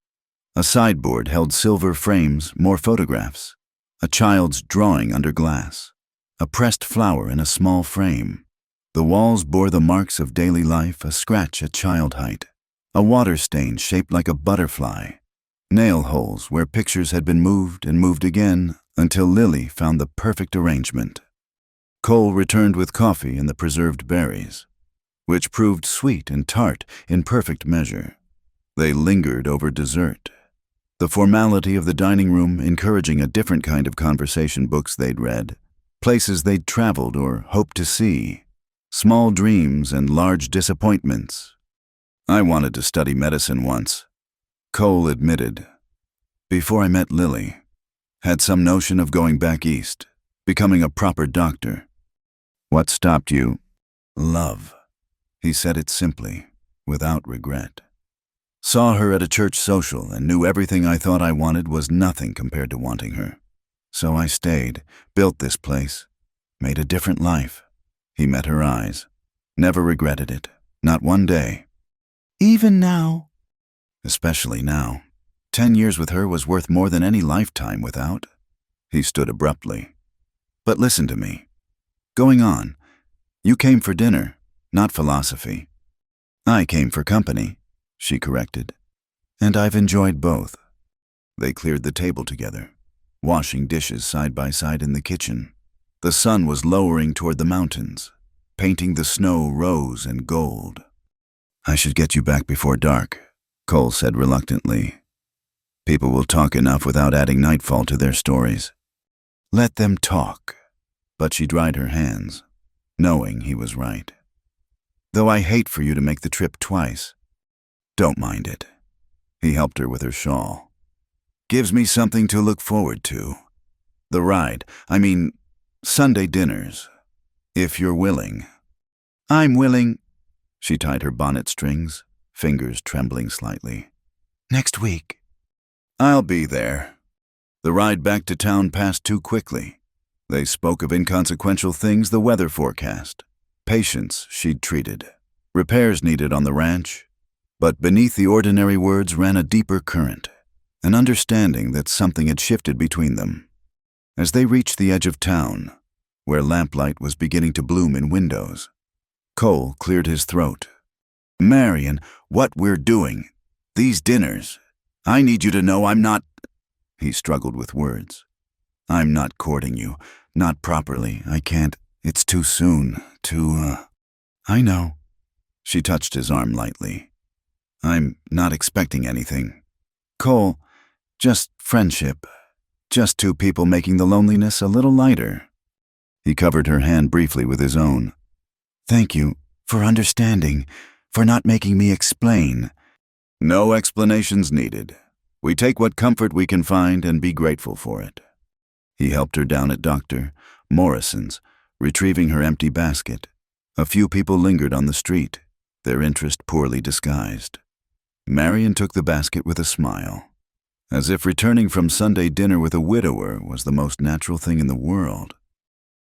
A sideboard held silver frames, more photographs, a child's drawing under glass, a pressed flower in a small frame. The walls bore the marks of daily life, a scratch at child height, a water stain shaped like a butterfly, nail holes where pictures had been moved and moved again until Lily found the perfect arrangement. Cole returned with coffee and the preserved berries, which proved sweet and tart in perfect measure. They lingered over dessert, the formality of the dining room encouraging a different kind of conversation: books they'd read, places they'd traveled or hoped to see, small dreams and large disappointments. I wanted to study medicine once, Cole admitted. Before I met Lily, had some notion of going back east, becoming a proper doctor. What stopped you? Love. He said it simply, without regret. Saw her at a church social and knew everything I thought I wanted was nothing compared to wanting her. So I stayed, built this place, made a different life. He met her eyes. Never regretted it, not one day. Even now? Especially now. 10 years with her was worth more than any lifetime without. He stood abruptly. But listen to me. Going on. You came for dinner, not philosophy. I came for company, she corrected. And I've enjoyed both. They cleared the table together, washing dishes side by side in the kitchen. The sun was lowering toward the mountains, painting the snow rose and gold. I should get you back before dark, Cole said reluctantly. People will talk enough without adding nightfall to their stories. Let them talk. But she dried her hands, knowing he was right. Though I hate for you to make the trip twice. Don't mind it. He helped her with her shawl. Gives me something to look forward to. The ride, Sunday dinners, if you're willing. I'm willing. She tied her bonnet strings, fingers trembling slightly. Next week. I'll be there. The ride back to town passed too quickly. They spoke of inconsequential things: the weather forecast, patients she'd treated, repairs needed on the ranch. But beneath the ordinary words ran a deeper current, an understanding that something had shifted between them. As they reached the edge of town, where lamplight was beginning to bloom in windows, Cole cleared his throat. Marion, what we're doing, these dinners, I need you to know I'm not... He struggled with words. I'm not courting you, not properly. I can't. It's too soon, I know. She touched his arm lightly. I'm not expecting anything. Cole, just friendship. Just two people making the loneliness a little lighter. He covered her hand briefly with his own. Thank you for understanding, for not making me explain. No explanations needed. We take what comfort we can find and be grateful for it. He helped her down at Dr. Morrison's, retrieving her empty basket. A few people lingered on the street, their interest poorly disguised. Marion took the basket with a smile, as if returning from Sunday dinner with a widower was the most natural thing in the world.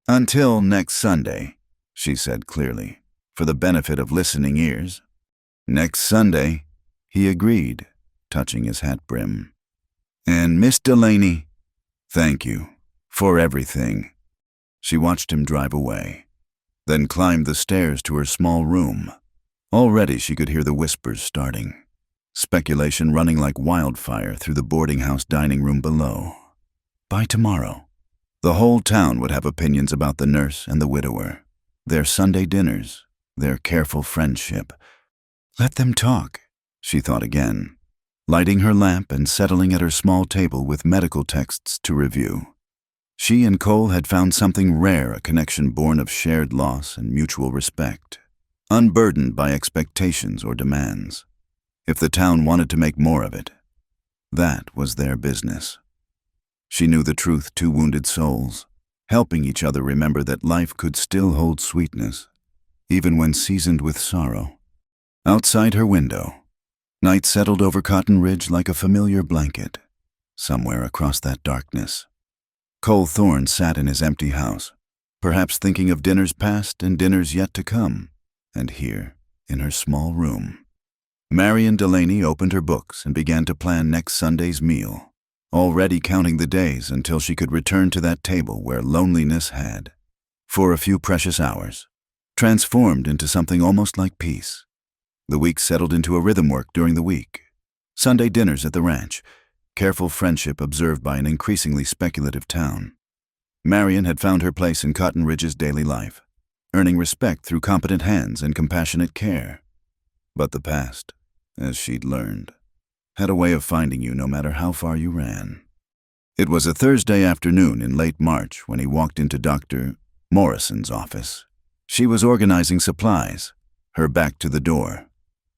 "Until next Sunday," she said clearly, for the benefit of listening ears. "Next Sunday," he agreed, touching his hat brim. "And Miss Delaney, thank you for everything." She watched him drive away, then climbed the stairs to her small room. Already she could hear the whispers starting, speculation running like wildfire through the boarding house dining room below. By tomorrow, the whole town would have opinions about the nurse and the widower, their Sunday dinners, their careful friendship. Let them talk, she thought again, lighting her lamp and settling at her small table with medical texts to review. She and Cole had found something rare, a connection born of shared loss and mutual respect, unburdened by expectations or demands. If the town wanted to make more of it, that was their business. She knew the truth, two wounded souls, helping each other remember that life could still hold sweetness, even when seasoned with sorrow. Outside her window, night settled over Cotton Ridge like a familiar blanket. Somewhere across that darkness, Cole Thorne sat in his empty house, perhaps thinking of dinners past and dinners yet to come, and here, in her small room, Marion Delaney opened her books and began to plan next Sunday's meal, already counting the days until she could return to that table where loneliness had, for a few precious hours, transformed into something almost like peace. The week settled into a rhythm work during the week. Sunday dinners at the ranch, careful friendship observed by an increasingly speculative town. Marion had found her place in Cotton Ridge's daily life, earning respect through competent hands and compassionate care. But the past, as she'd learned, had a way of finding you no matter how far you ran. It was a Thursday afternoon in late March when he walked into Dr. Morrison's office. She was organizing supplies, her back to the door,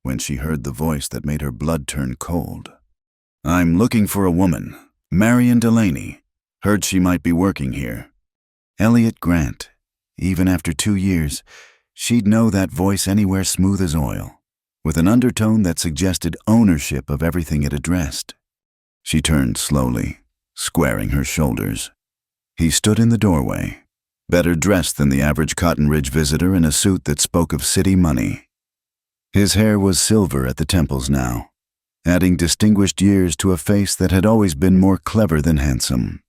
when she heard the voice that made her blood turn cold. "I'm looking for a woman, Marion Delaney. Heard she might be working here." Elliot Grant. Even after 2 years, she'd know that voice anywhere smooth as oil, with an undertone that suggested ownership of everything it addressed. She turned slowly, squaring her shoulders. He stood in the doorway, better dressed than the average Cotton Ridge visitor in a suit that spoke of city money. His hair was silver at the temples now, adding distinguished years to a face that had always been more clever than handsome.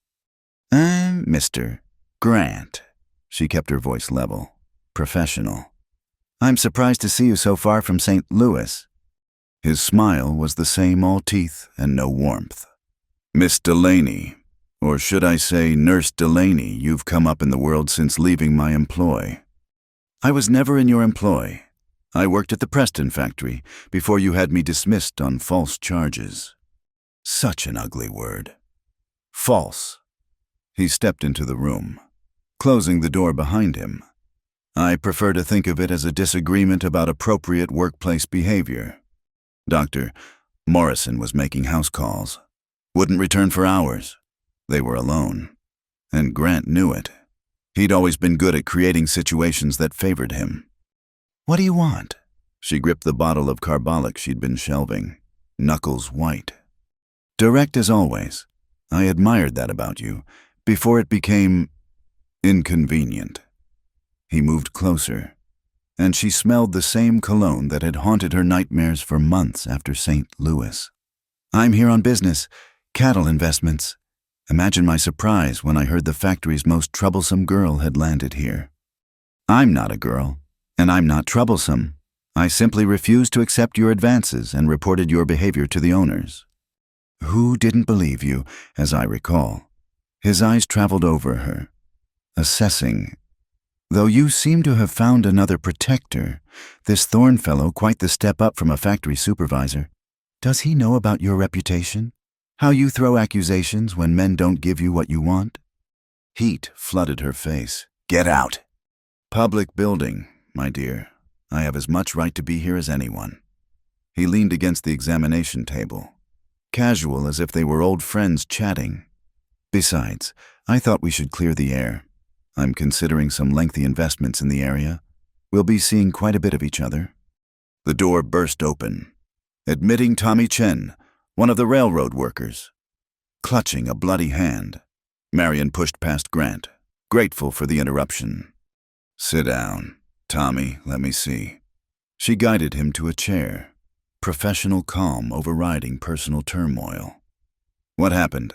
"I'm Mr. Grant," she kept her voice level, professional. "I'm surprised to see you so far from St. Louis." His smile was the same, all teeth and no warmth. "Miss Delaney, or should I say Nurse Delaney, you've come up in the world since leaving my employ." "I was never in your employ. I worked at the Preston factory before you had me dismissed on false charges." Such an ugly word. False. He stepped into the room, closing the door behind him. "I prefer to think of it as a disagreement about appropriate workplace behavior." Dr. Morrison was making house calls. Wouldn't return for hours. They were alone. And Grant knew it. He'd always been good at creating situations that favored him. "What do you want?" She gripped the bottle of carbolic she'd been shelving, knuckles white. "Direct as always. I admired that about you, before it became inconvenient." He moved closer, and she smelled the same cologne that had haunted her nightmares for months after St. Louis. "I'm here on business, cattle investments." Imagine my surprise when I heard the factory's most troublesome girl had landed here. "I'm not a girl, and I'm not troublesome. I simply refused to accept your advances and reported your behavior to the owners." "Who didn't believe you, as I recall?" His eyes traveled over her, assessing. "Though you seem to have found another protector, this Thorne fellow quite the step up from a factory supervisor. Does he know about your reputation? How you throw accusations when men don't give you what you want?" Heat flooded her face. "Get out." "Public building, my dear. I have as much right to be here as anyone." He leaned against the examination table, casual as if they were old friends chatting. Besides, I thought we should clear the air. I'm considering some lengthy investments in the area. We'll be seeing quite a bit of each other. The door burst open, admitting Tommy Chen, one of the railroad workers. Clutching a bloody hand, Marion pushed past Grant, grateful for the interruption. "Sit down, Tommy, let me see." She guided him to a chair, professional calm overriding personal turmoil. "What happened?"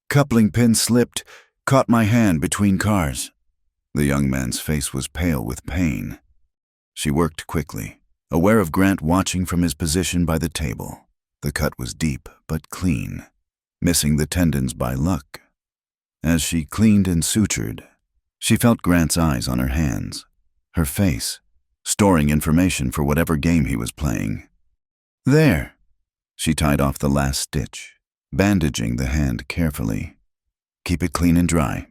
Coupling pin slipped, caught my hand between cars. The young man's face was pale with pain. She worked quickly, aware of Grant watching from his position by the table. The cut was deep but clean, missing the tendons by luck. As she cleaned and sutured, she felt Grant's eyes on her hands, her face, storing information for whatever game he was playing. There. She tied off the last stitch, bandaging the hand carefully. "Keep it clean and dry.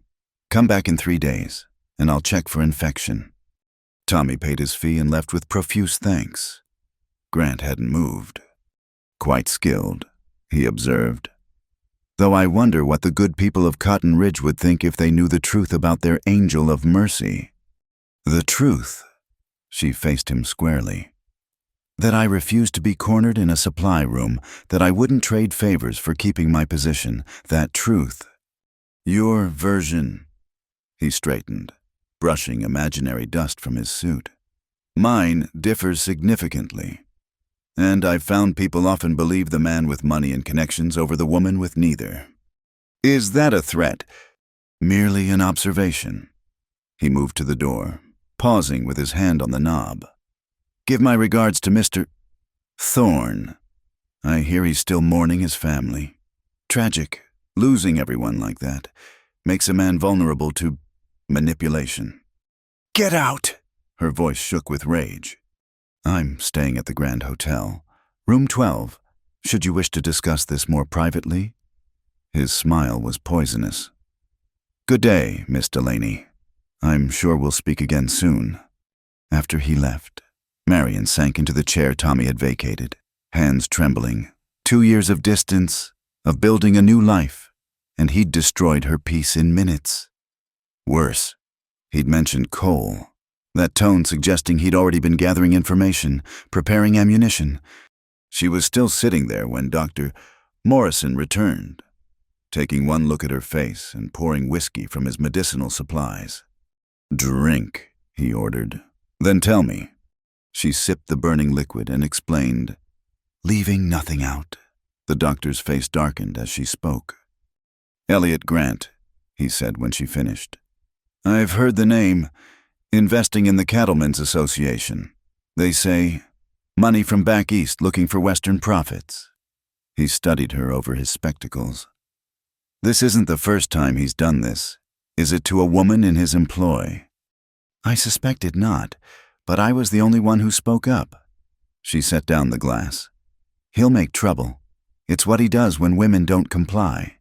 Come back in 3 days, and I'll check for infection." Tommy paid his fee and left with profuse thanks. Grant hadn't moved. "Quite skilled," he observed. "Though I wonder what the good people of Cotton Ridge would think if they knew the truth about their angel of mercy." "The truth?" She faced him squarely. "That I refused to be cornered in a supply room, that I wouldn't trade favors for keeping my position. That truth." "Your version." He straightened, brushing imaginary dust from his suit. "Mine differs significantly. And I've found people often believe the man with money and connections over the woman with neither." "Is that a threat?" "Merely an observation." He moved to the door, pausing with his hand on the knob. "Give my regards to Mr. Thorne. I hear he's still mourning his family. Tragic, losing everyone like that. Makes a man vulnerable to manipulation." "Get out!" Her voice shook with rage. "I'm staying at the Grand Hotel, room 12. Should you wish to discuss this more privately?" His smile was poisonous. "Good day, Miss Delaney. I'm sure we'll speak again soon." After he left, Marion sank into the chair Tommy had vacated, hands trembling. 2 years of distance, of building a new life, and he'd destroyed her peace in minutes. Worse, he'd mentioned coal, that tone suggesting he'd already been gathering information, preparing ammunition. She was still sitting there when Dr. Morrison returned, taking one look at her face and pouring whiskey from his medicinal supplies. "Drink," he ordered. "Then tell me." She sipped the burning liquid and explained, "Leaving nothing out." The doctor's face darkened as she spoke. "Elliot Grant," he said when she finished. "I've heard the name. Investing in the Cattlemen's Association. They say, money from back east looking for Western profits." He studied her over his spectacles. "This isn't the first time he's done this, is it, to a woman in his employ?" "I suspected not, but I was the only one who spoke up." She set down the glass. "He'll make trouble. It's what he does when women don't comply."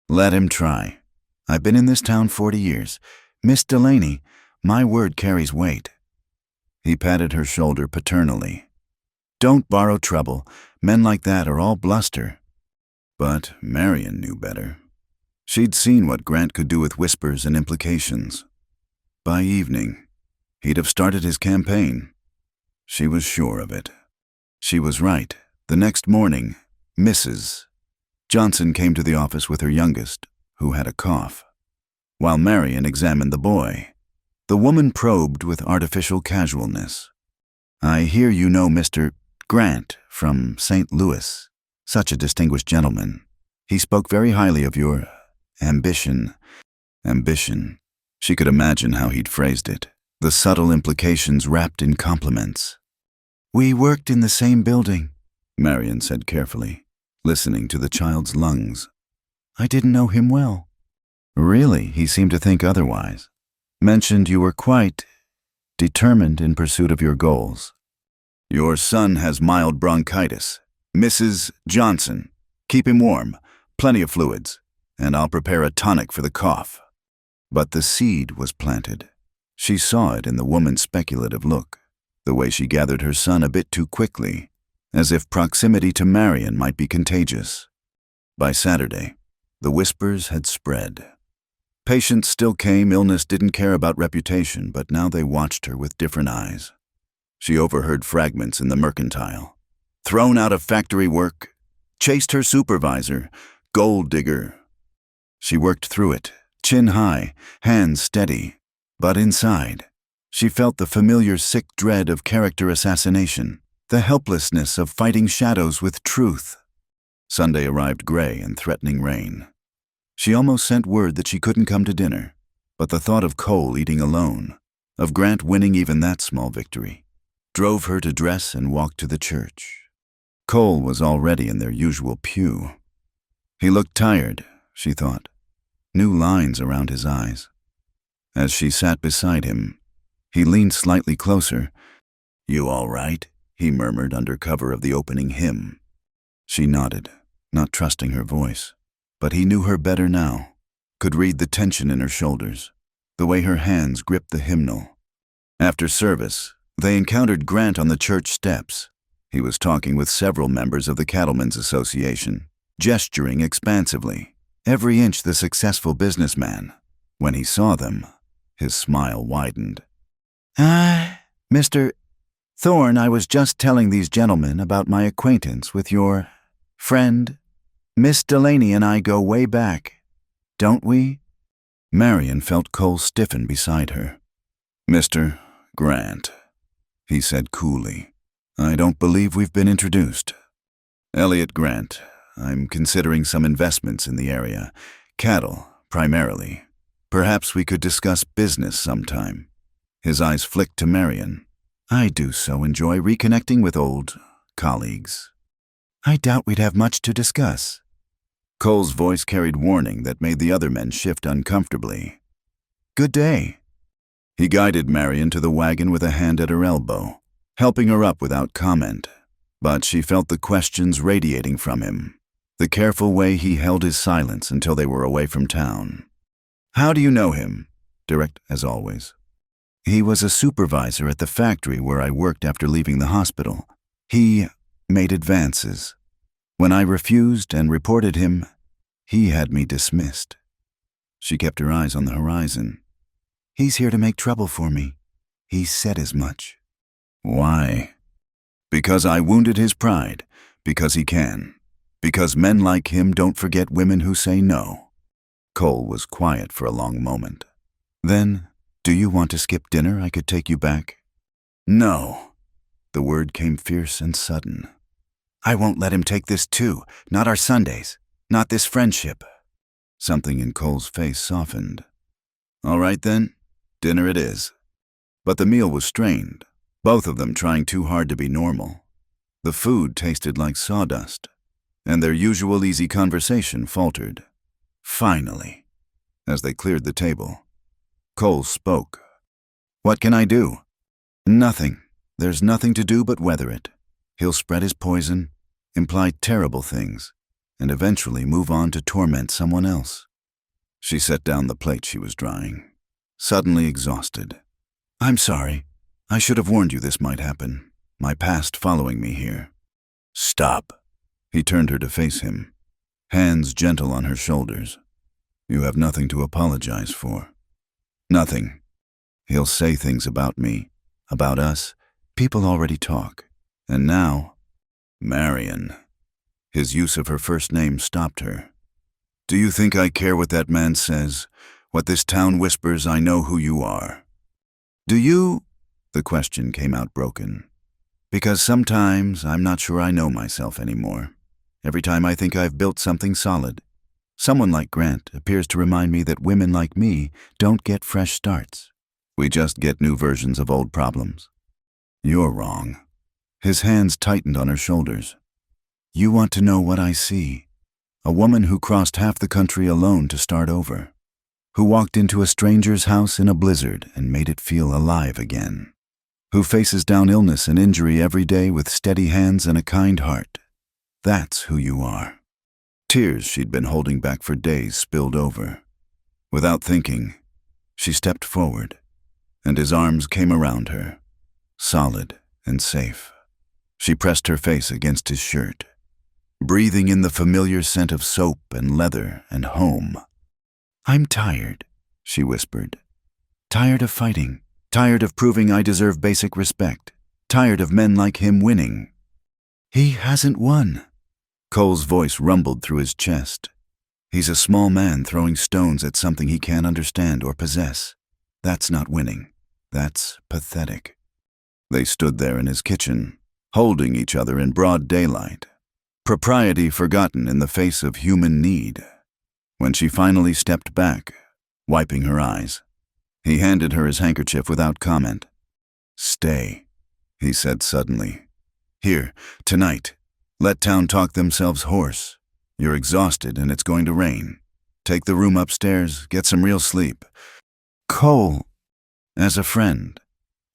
"Let him try. I've been in this town 40 years. Miss Delaney, my word carries weight." He patted her shoulder paternally. "Don't borrow trouble. Men like that are all bluster." But Marion knew better. She'd seen what Grant could do with whispers and implications. By evening, he'd have started his campaign. She was sure of it. She was right. The next morning, Mrs. Johnson came to the office with her youngest, who had a cough. While Marion examined the boy, the woman probed with artificial casualness. "I hear you know Mr. Grant from St. Louis. Such a distinguished gentleman. He spoke very highly of your ambition." Ambition. She could imagine how he'd phrased it, the subtle implications wrapped in compliments. "We worked in the same building," Marion said carefully, listening to the child's lungs. "I didn't know him well." "Really, he seemed to think otherwise. Mentioned you were quite determined in pursuit of your goals." "Your son has mild bronchitis. Mrs. Johnson, keep him warm, plenty of fluids, and I'll prepare a tonic for the cough." But the seed was planted. She saw it in the woman's speculative look, the way she gathered her son a bit too quickly, as if proximity to Marion might be contagious. By Saturday, the whispers had spread. Patients still came, illness didn't care about reputation, but now they watched her with different eyes. She overheard fragments in the mercantile. Thrown out of factory work, chased her supervisor, gold digger. She worked through it, chin high, hands steady, but inside, she felt the familiar sick dread of character assassination, the helplessness of fighting shadows with truth. Sunday arrived gray and threatening rain. She almost sent word that she couldn't come to dinner, but the thought of Cole eating alone, of Grant winning even that small victory, drove her to dress and walk to the church. Cole was already in their usual pew. He looked tired, she thought, new lines around his eyes. As she sat beside him, he leaned slightly closer. "You all right?" he murmured under cover of the opening hymn. She nodded, not trusting her voice. But he knew her better now, could read the tension in her shoulders, the way her hands gripped the hymnal. After service, they encountered Grant on the church steps. He was talking with several members of the Cattlemen's Association, gesturing expansively, every inch the successful businessman. When he saw them, his smile widened. Mr. Thorne, I was just telling these gentlemen about my acquaintance with your friend. Miss Delaney and I go way back, don't we?" Marion felt Cole stiffen beside her. "Mr. Grant," he said coolly. "I don't believe we've been introduced. Elliot Grant. I'm considering some investments in the area. Cattle, primarily. Perhaps we could discuss business sometime." His eyes flicked to Marion. "I do so enjoy reconnecting with old colleagues." "I doubt we'd have much to discuss." Cole's voice carried warning that made the other men shift uncomfortably. "Good day." He guided Marion to the wagon with a hand at her elbow, helping her up without comment. But she felt the questions radiating from him, the careful way he held his silence until they were away from town. "How do you know him?" Direct as always. "He was a supervisor at the factory where I worked after leaving the hospital. He made advances. When I refused and reported him, he had me dismissed." She kept her eyes on the horizon. "He's here to make trouble for me. He said as much." "Why?" "Because I wounded his pride. Because he can. Because men like him don't forget women who say no." Cole was quiet for a long moment. "Then, do you want to skip dinner? I could take you back." "No." The word came fierce and sudden. "I won't let him take this too. Not our Sundays. Not this friendship." Something in Cole's face softened. "All right then, dinner it is." But the meal was strained, both of them trying too hard to be normal. The food tasted like sawdust, and their usual easy conversation faltered. Finally, as they cleared the table, Cole spoke. "What can I do?" "Nothing. There's nothing to do but weather it. He'll spread his poison, imply terrible things, and eventually move on to torment someone else." She set down the plate she was drying, suddenly exhausted. "I'm sorry. I should have warned you this might happen. My past following me here." "Stop." He turned her to face him, hands gentle on her shoulders. "You have nothing to apologize for." "Nothing. He'll say things about me, about us. People already talk. And now, Marion." His use of her first name stopped her. "Do you think I care what that man says? What this town whispers? I know who you are." "Do you?" The question came out broken. "Because sometimes I'm not sure I know myself anymore. Every time I think I've built something solid, someone like Grant appears to remind me that women like me don't get fresh starts. We just get new versions of old problems." "You're wrong." His hands tightened on her shoulders. "You want to know what I see. A woman who crossed half the country alone to start over. Who walked into a stranger's house in a blizzard and made it feel alive again. Who faces down illness and injury every day with steady hands and a kind heart. That's who you are." Tears she'd been holding back for days spilled over. Without thinking, she stepped forward, and his arms came around her, solid and safe. She pressed her face against his shirt, breathing in the familiar scent of soap and leather and home. "I'm tired," she whispered. "Tired of fighting. Tired of proving I deserve basic respect. Tired of men like him winning." "He hasn't won." Cole's voice rumbled through his chest. "He's a small man throwing stones at something he can't understand or possess. That's not winning. That's pathetic." They stood there in his kitchen, holding each other in broad daylight, propriety forgotten in the face of human need. When she finally stepped back, wiping her eyes, he handed her his handkerchief without comment. "Stay," he said suddenly. "Here, tonight. Let town talk themselves hoarse. You're exhausted and it's going to rain. Take the room upstairs, get some real sleep." "Cole." "As a friend,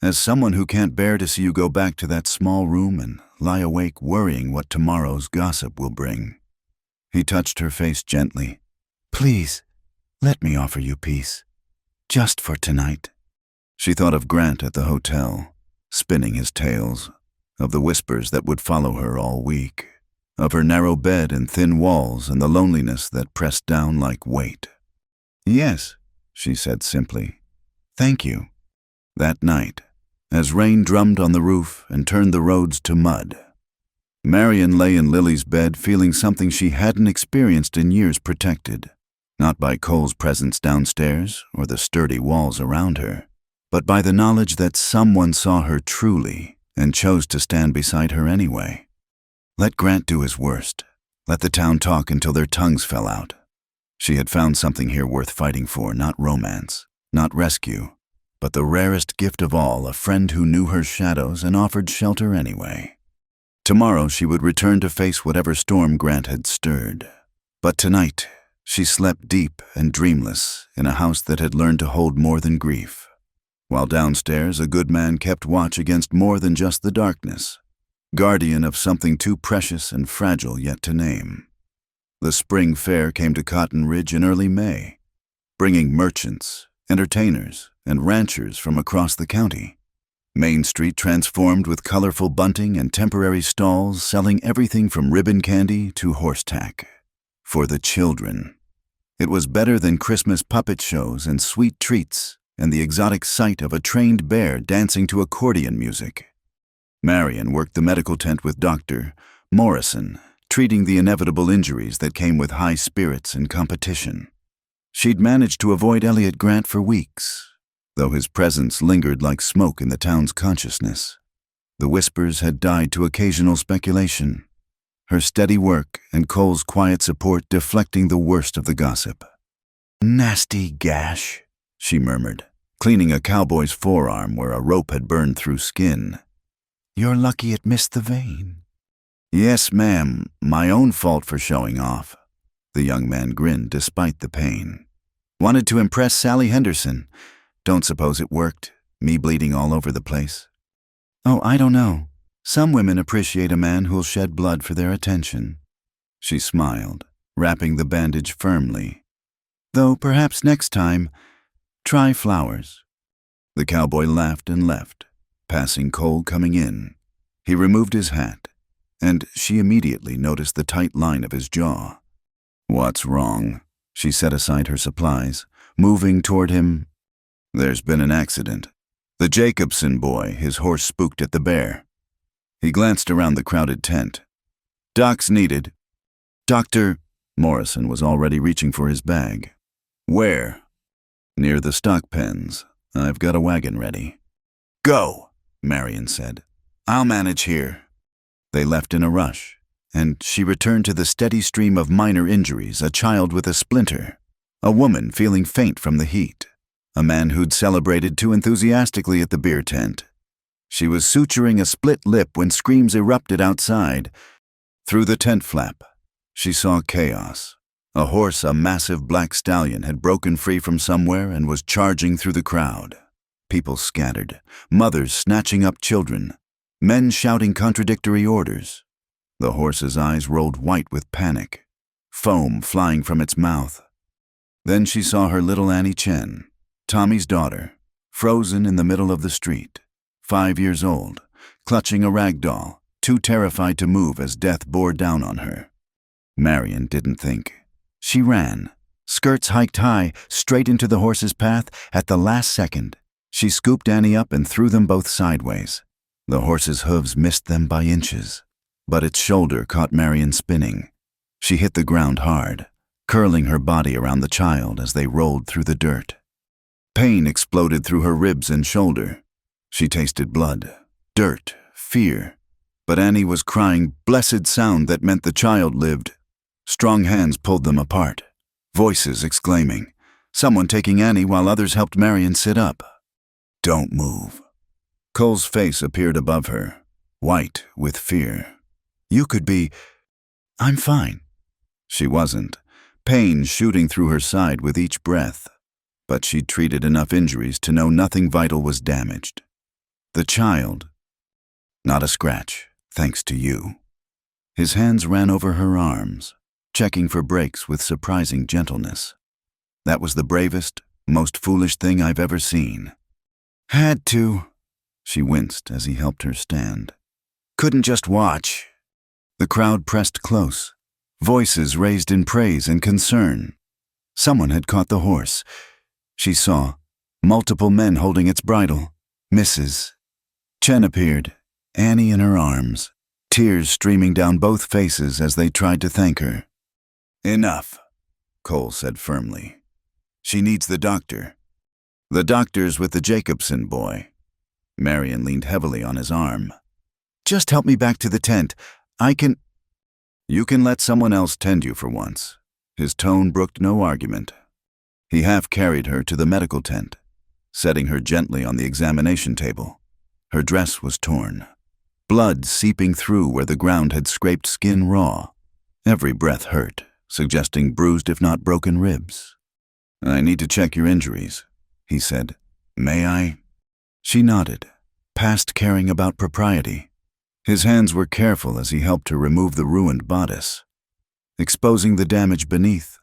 as someone who can't bear to see you go back to that small room and lie awake worrying what tomorrow's gossip will bring." He touched her face gently. "Please, let me offer you peace. Just for tonight." She thought of Grant at the hotel, spinning his tales, of the whispers that would follow her all week, of her narrow bed and thin walls and the loneliness that pressed down like weight. "Yes," she said simply. "Thank you." That night, as rain drummed on the roof and turned the roads to mud, Marion lay in Lily's bed feeling something she hadn't experienced in years protected, not by Cole's presence downstairs or the sturdy walls around her, but by the knowledge that someone saw her truly and chose to stand beside her anyway. Let Grant do his worst. Let the town talk until their tongues fell out. She had found something here worth fighting for, not romance, not rescue, but the rarest gift of all, a friend who knew her shadows and offered shelter anyway. Tomorrow she would return to face whatever storm Grant had stirred. But tonight, she slept deep and dreamless in a house that had learned to hold more than grief, while downstairs a good man kept watch against more than just the darkness, guardian of something too precious and fragile yet to name. The spring fair came to Cotton Ridge in early May, bringing merchants, entertainers, and ranchers from across the county. Main Street transformed with colorful bunting and temporary stalls selling everything from ribbon candy to horse tack. For the children. It was better than Christmas puppet shows and sweet treats and the exotic sight of a trained bear dancing to accordion music. Marion worked the medical tent with Dr. Morrison, treating the inevitable injuries that came with high spirits and competition. She'd managed to avoid Elliot Grant for weeks, though his presence lingered like smoke in the town's consciousness. The whispers had died to occasional speculation, her steady work and Cole's quiet support deflecting the worst of the gossip. "Nasty gash," she murmured, cleaning a cowboy's forearm where a rope had burned through skin. "You're lucky it missed the vein." "Yes, ma'am, my own fault for showing off." The young man grinned despite the pain. "Wanted to impress Sally Henderson. Don't suppose it worked, me bleeding all over the place." "Oh, I don't know. Some women appreciate a man who'll shed blood for their attention." She smiled, wrapping the bandage firmly. "Though perhaps next time, try flowers." The cowboy laughed and left, passing Cole coming in. He removed his hat, and she immediately noticed the tight line of his jaw. "What's wrong?" She set aside her supplies, moving toward him. "There's been an accident. The Jacobson boy, his horse spooked at the bear." He glanced around the crowded tent. "Doc's needed." "Doctor—" Morrison was already reaching for his bag. "Where?" "Near the stock pens. I've got a wagon ready." "Go," Marion said. "I'll manage here." They left in a rush, and she returned to the steady stream of minor injuries, a child with a splinter, a woman feeling faint from the heat, a man who'd celebrated too enthusiastically at the beer tent. She was suturing a split lip when screams erupted outside. Through the tent flap, she saw chaos. A horse, a massive black stallion, had broken free from somewhere and was charging through the crowd. People scattered, mothers snatching up children, men shouting contradictory orders. The horse's eyes rolled white with panic, foam flying from its mouth. Then she saw her little Annie Chen, Tommy's daughter, frozen in the middle of the street, 5 years old, clutching a rag doll, too terrified to move as death bore down on her. Marion didn't think. She ran, skirts hiked high, straight into the horse's path at the last second. She scooped Annie up and threw them both sideways. The horse's hooves missed them by inches, but its shoulder caught Marion spinning. She hit the ground hard, curling her body around the child as they rolled through the dirt. Pain exploded through her ribs and shoulder. She tasted blood, dirt, fear. But Annie was crying, blessed sound that meant the child lived. Strong hands pulled them apart, voices exclaiming, someone taking Annie while others helped Marion sit up. Don't move. Cole's face appeared above her, white with fear. You could be... I'm fine. She wasn't, pain shooting through her side with each breath. But she'd treated enough injuries to know nothing vital was damaged. The child... Not a scratch, thanks to you. His hands ran over her arms, checking for breaks with surprising gentleness. That was the bravest, most foolish thing I've ever seen. Had to. She winced as he helped her stand. Couldn't just watch. The crowd pressed close, voices raised in praise and concern. Someone had caught the horse. She saw multiple men holding its bridle. Mrs. Chen appeared, Annie in her arms, tears streaming down both faces as they tried to thank her. Enough, Cole said firmly. She needs the doctor. The doctor's with the Jacobson boy. Marion leaned heavily on his arm. Just help me back to the tent. I can... You can let someone else tend you for once. His tone brooked no argument. He half carried her to the medical tent, setting her gently on the examination table. Her dress was torn, blood seeping through where the ground had scraped skin raw. Every breath hurt, suggesting bruised if not broken ribs. I need to check your injuries, he said. May I? She nodded, past caring about propriety. His hands were careful as he helped her remove the ruined bodice, exposing the damage beneath.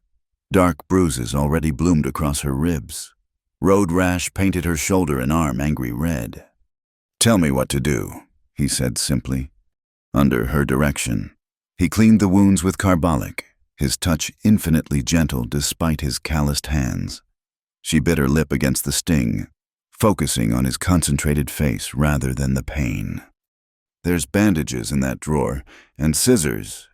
Dark bruises already bloomed across her ribs. Road rash painted her shoulder and arm angry red. Tell me what to do, he said simply. Under her direction, he cleaned the wounds with carbolic, his touch infinitely gentle despite his calloused hands. She bit her lip against the sting, focusing on his concentrated face rather than the pain. There's bandages in that drawer, and scissors.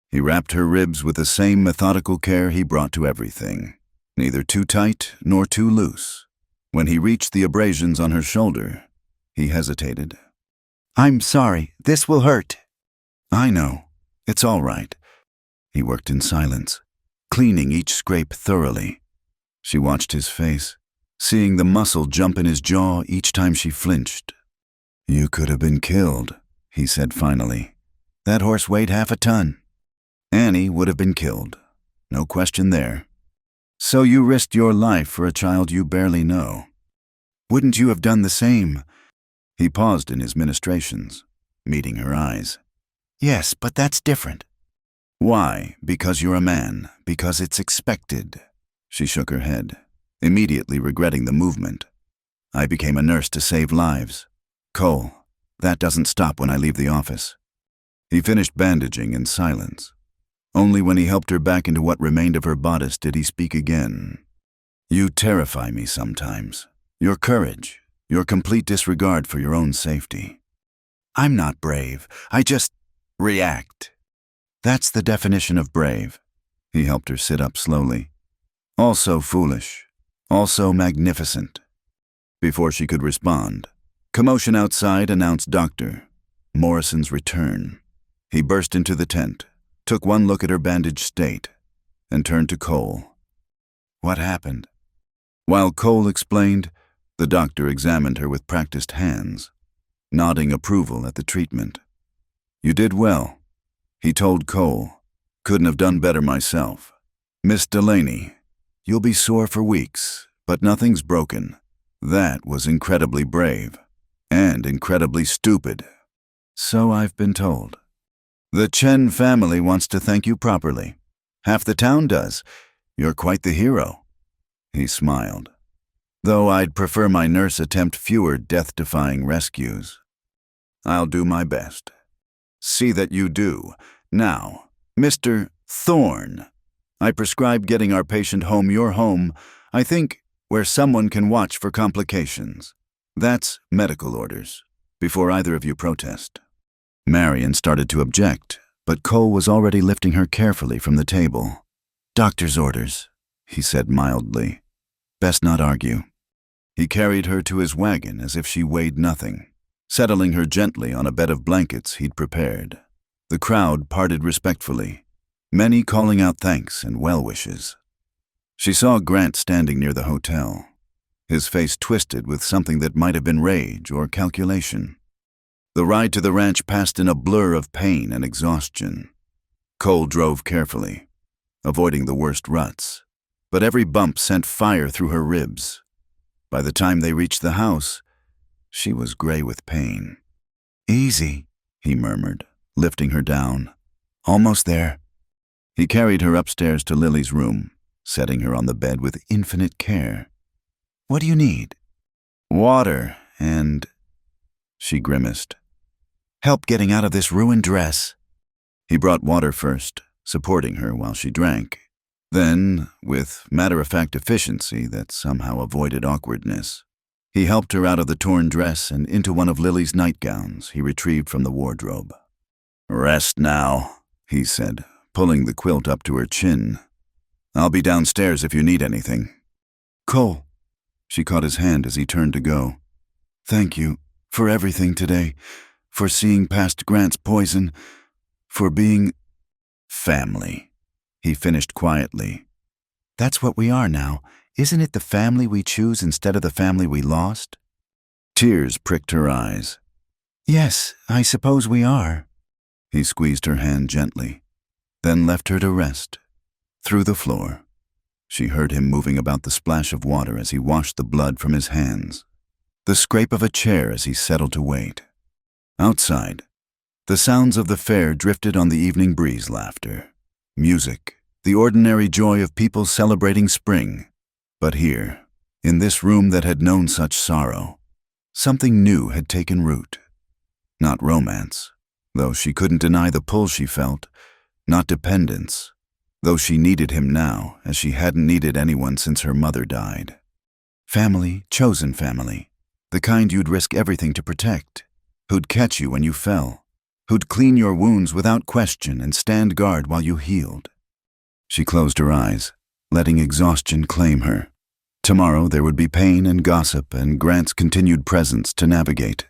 He wrapped her ribs with the same methodical care he brought to everything, neither too tight nor too loose. When he reached the abrasions on her shoulder, he hesitated. I'm sorry, this will hurt. I know, it's all right. He worked in silence, cleaning each scrape thoroughly. She watched his face, seeing the muscle jump in his jaw each time she flinched. You could have been killed, he said finally. That horse weighed 1/2 ton. Annie would have been killed. No question there. So you risked your life for a child you barely know. Wouldn't you have done the same? He paused in his ministrations, meeting her eyes. Yes, but that's different. Why? Because you're a man. Because it's expected. She shook her head, immediately regretting the movement. I became a nurse to save lives. Cole, that doesn't stop when I leave the office. He finished bandaging in silence. Only when he helped her back into what remained of her bodice did he speak again. You terrify me sometimes. Your courage, your complete disregard for your own safety. I'm not brave. I just react. That's the definition of brave. He helped her sit up slowly. Also foolish. Also magnificent. Before she could respond, commotion outside announced Dr. Morrison's return. He burst into the tent, took one look at her bandaged state, and turned to Cole. What happened? While Cole explained, the doctor examined her with practiced hands, nodding approval at the treatment. You did well, he told Cole. Couldn't have done better myself. Miss Delaney, you'll be sore for weeks, but nothing's broken. That was incredibly brave, and incredibly stupid. So I've been told. The Chen family wants to thank you properly. Half the town does. You're quite the hero. He smiled. Though I'd prefer my nurse attempt fewer death-defying rescues. I'll do my best. See that you do. Now, Mr. Thorne, I prescribe getting our patient home your home, I think, where someone can watch for complications. That's medical orders, before either of you protest. Marion started to object, but Cole was already lifting her carefully from the table. Doctor's orders, he said mildly. Best not argue. He carried her to his wagon as if she weighed nothing, settling her gently on a bed of blankets he'd prepared. The crowd parted respectfully, many calling out thanks and well wishes. She saw Grant standing near the hotel, his face twisted with something that might have been rage or calculation. The ride to the ranch passed in a blur of pain and exhaustion. Cole drove carefully, avoiding the worst ruts, but every bump sent fire through her ribs. By the time they reached the house, she was gray with pain. Easy, he murmured, lifting her down. Almost there. He carried her upstairs to Lily's room, setting her on the bed with infinite care. What do you need? Water and... She grimaced. Help getting out of this ruined dress. He brought water first, supporting her while she drank. Then, with matter-of-fact efficiency that somehow avoided awkwardness, he helped her out of the torn dress and into one of Lily's nightgowns he retrieved from the wardrobe. Rest now, he said, pulling the quilt up to her chin. I'll be downstairs if you need anything. Cole. She caught his hand as he turned to go. Thank you for everything today, for seeing past Grant's poison, for being family, he finished quietly. That's what we are now. Isn't it the family we choose instead of the family we lost? Tears pricked her eyes. Yes, I suppose we are. He squeezed her hand gently, then left her to rest. Through the floor, she heard him moving about the splash of water as he washed the blood from his hands, the scrape of a chair as he settled to wait. Outside, the sounds of the fair drifted on the evening breeze, laughter, music, the ordinary joy of people celebrating spring. But here, in this room that had known such sorrow, something new had taken root. Not romance, though she couldn't deny the pull she felt, not dependence, though she needed him now as she hadn't needed anyone since her mother died. Family, chosen family, the kind you'd risk everything to protect, who'd catch you when you fell, who'd clean your wounds without question and stand guard while you healed. She closed her eyes, letting exhaustion claim her. Tomorrow there would be pain and gossip and Grant's continued presence to navigate.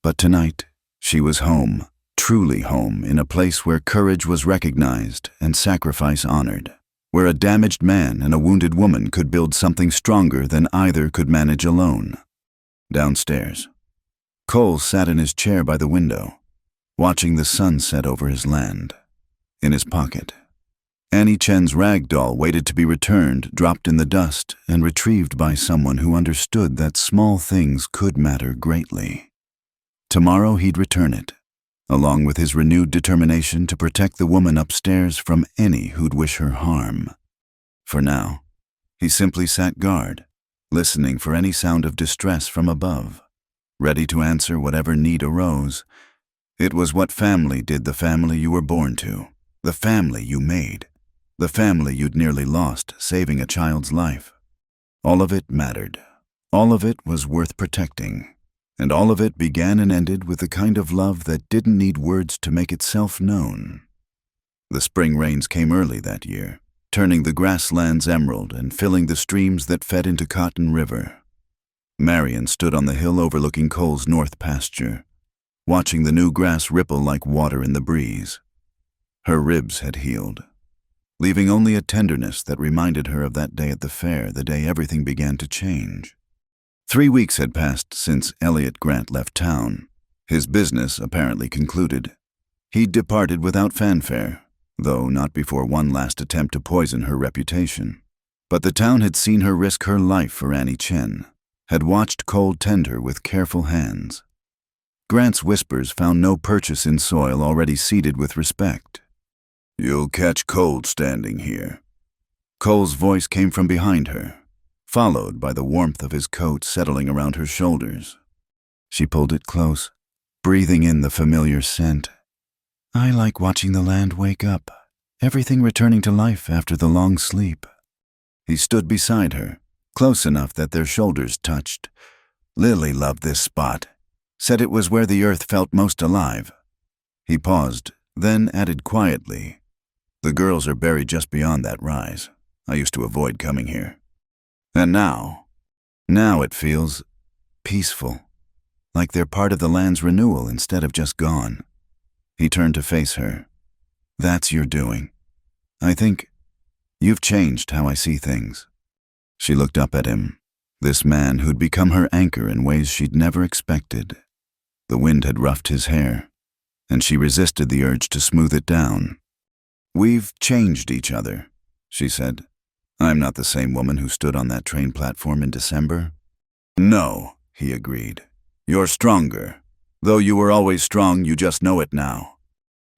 But tonight, she was home, truly home, in a place where courage was recognized and sacrifice honored, where a damaged man and a wounded woman could build something stronger than either could manage alone. Downstairs, Cole sat in his chair by the window, watching the sun set over his land. In his pocket, Annie Chen's rag doll waited to be returned, dropped in the dust, and retrieved by someone who understood that small things could matter greatly. Tomorrow he'd return it, along with his renewed determination to protect the woman upstairs from any who'd wish her harm. For now, he simply sat guard, listening for any sound of distress from above, ready to answer whatever need arose. It was what family did the family you were born to, the family you made, the family you'd nearly lost, saving a child's life. All of it mattered. All of it was worth protecting. And all of it began and ended with the kind of love that didn't need words to make itself known. The spring rains came early that year, turning the grasslands emerald and filling the streams that fed into Cotton River. Marion stood on the hill overlooking Cole's north pasture, watching the new grass ripple like water in the breeze. Her ribs had healed, leaving only a tenderness that reminded her of that day at the fair, the day everything began to change. 3 weeks had passed since Elliot Grant left town, his business apparently concluded. He'd departed without fanfare, though not before one last attempt to poison her reputation. But the town had seen her risk her life for Annie Chen, had watched Cole tend her with careful hands. Grant's whispers found no purchase in soil already seeded with respect. You'll catch cold standing here. Cole's voice came from behind her, followed by the warmth of his coat settling around her shoulders. She pulled it close, breathing in the familiar scent. I like watching the land wake up, everything returning to life after the long sleep. He stood beside her, close enough that their shoulders touched. Lily loved this spot, said it was where the earth felt most alive. He paused, then added quietly, "The girls are buried just beyond that rise. I used to avoid coming here. And now it feels peaceful, like they're part of the land's renewal instead of just gone." He turned to face her. "That's your doing. I think you've changed how I see things." She looked up at him, this man who'd become her anchor in ways she'd never expected. The wind had roughed his hair, and she resisted the urge to smooth it down. "We've changed each other," she said. "I'm not the same woman who stood on that train platform in December." "No," he agreed. "You're stronger. Though you were always strong, you just know it now."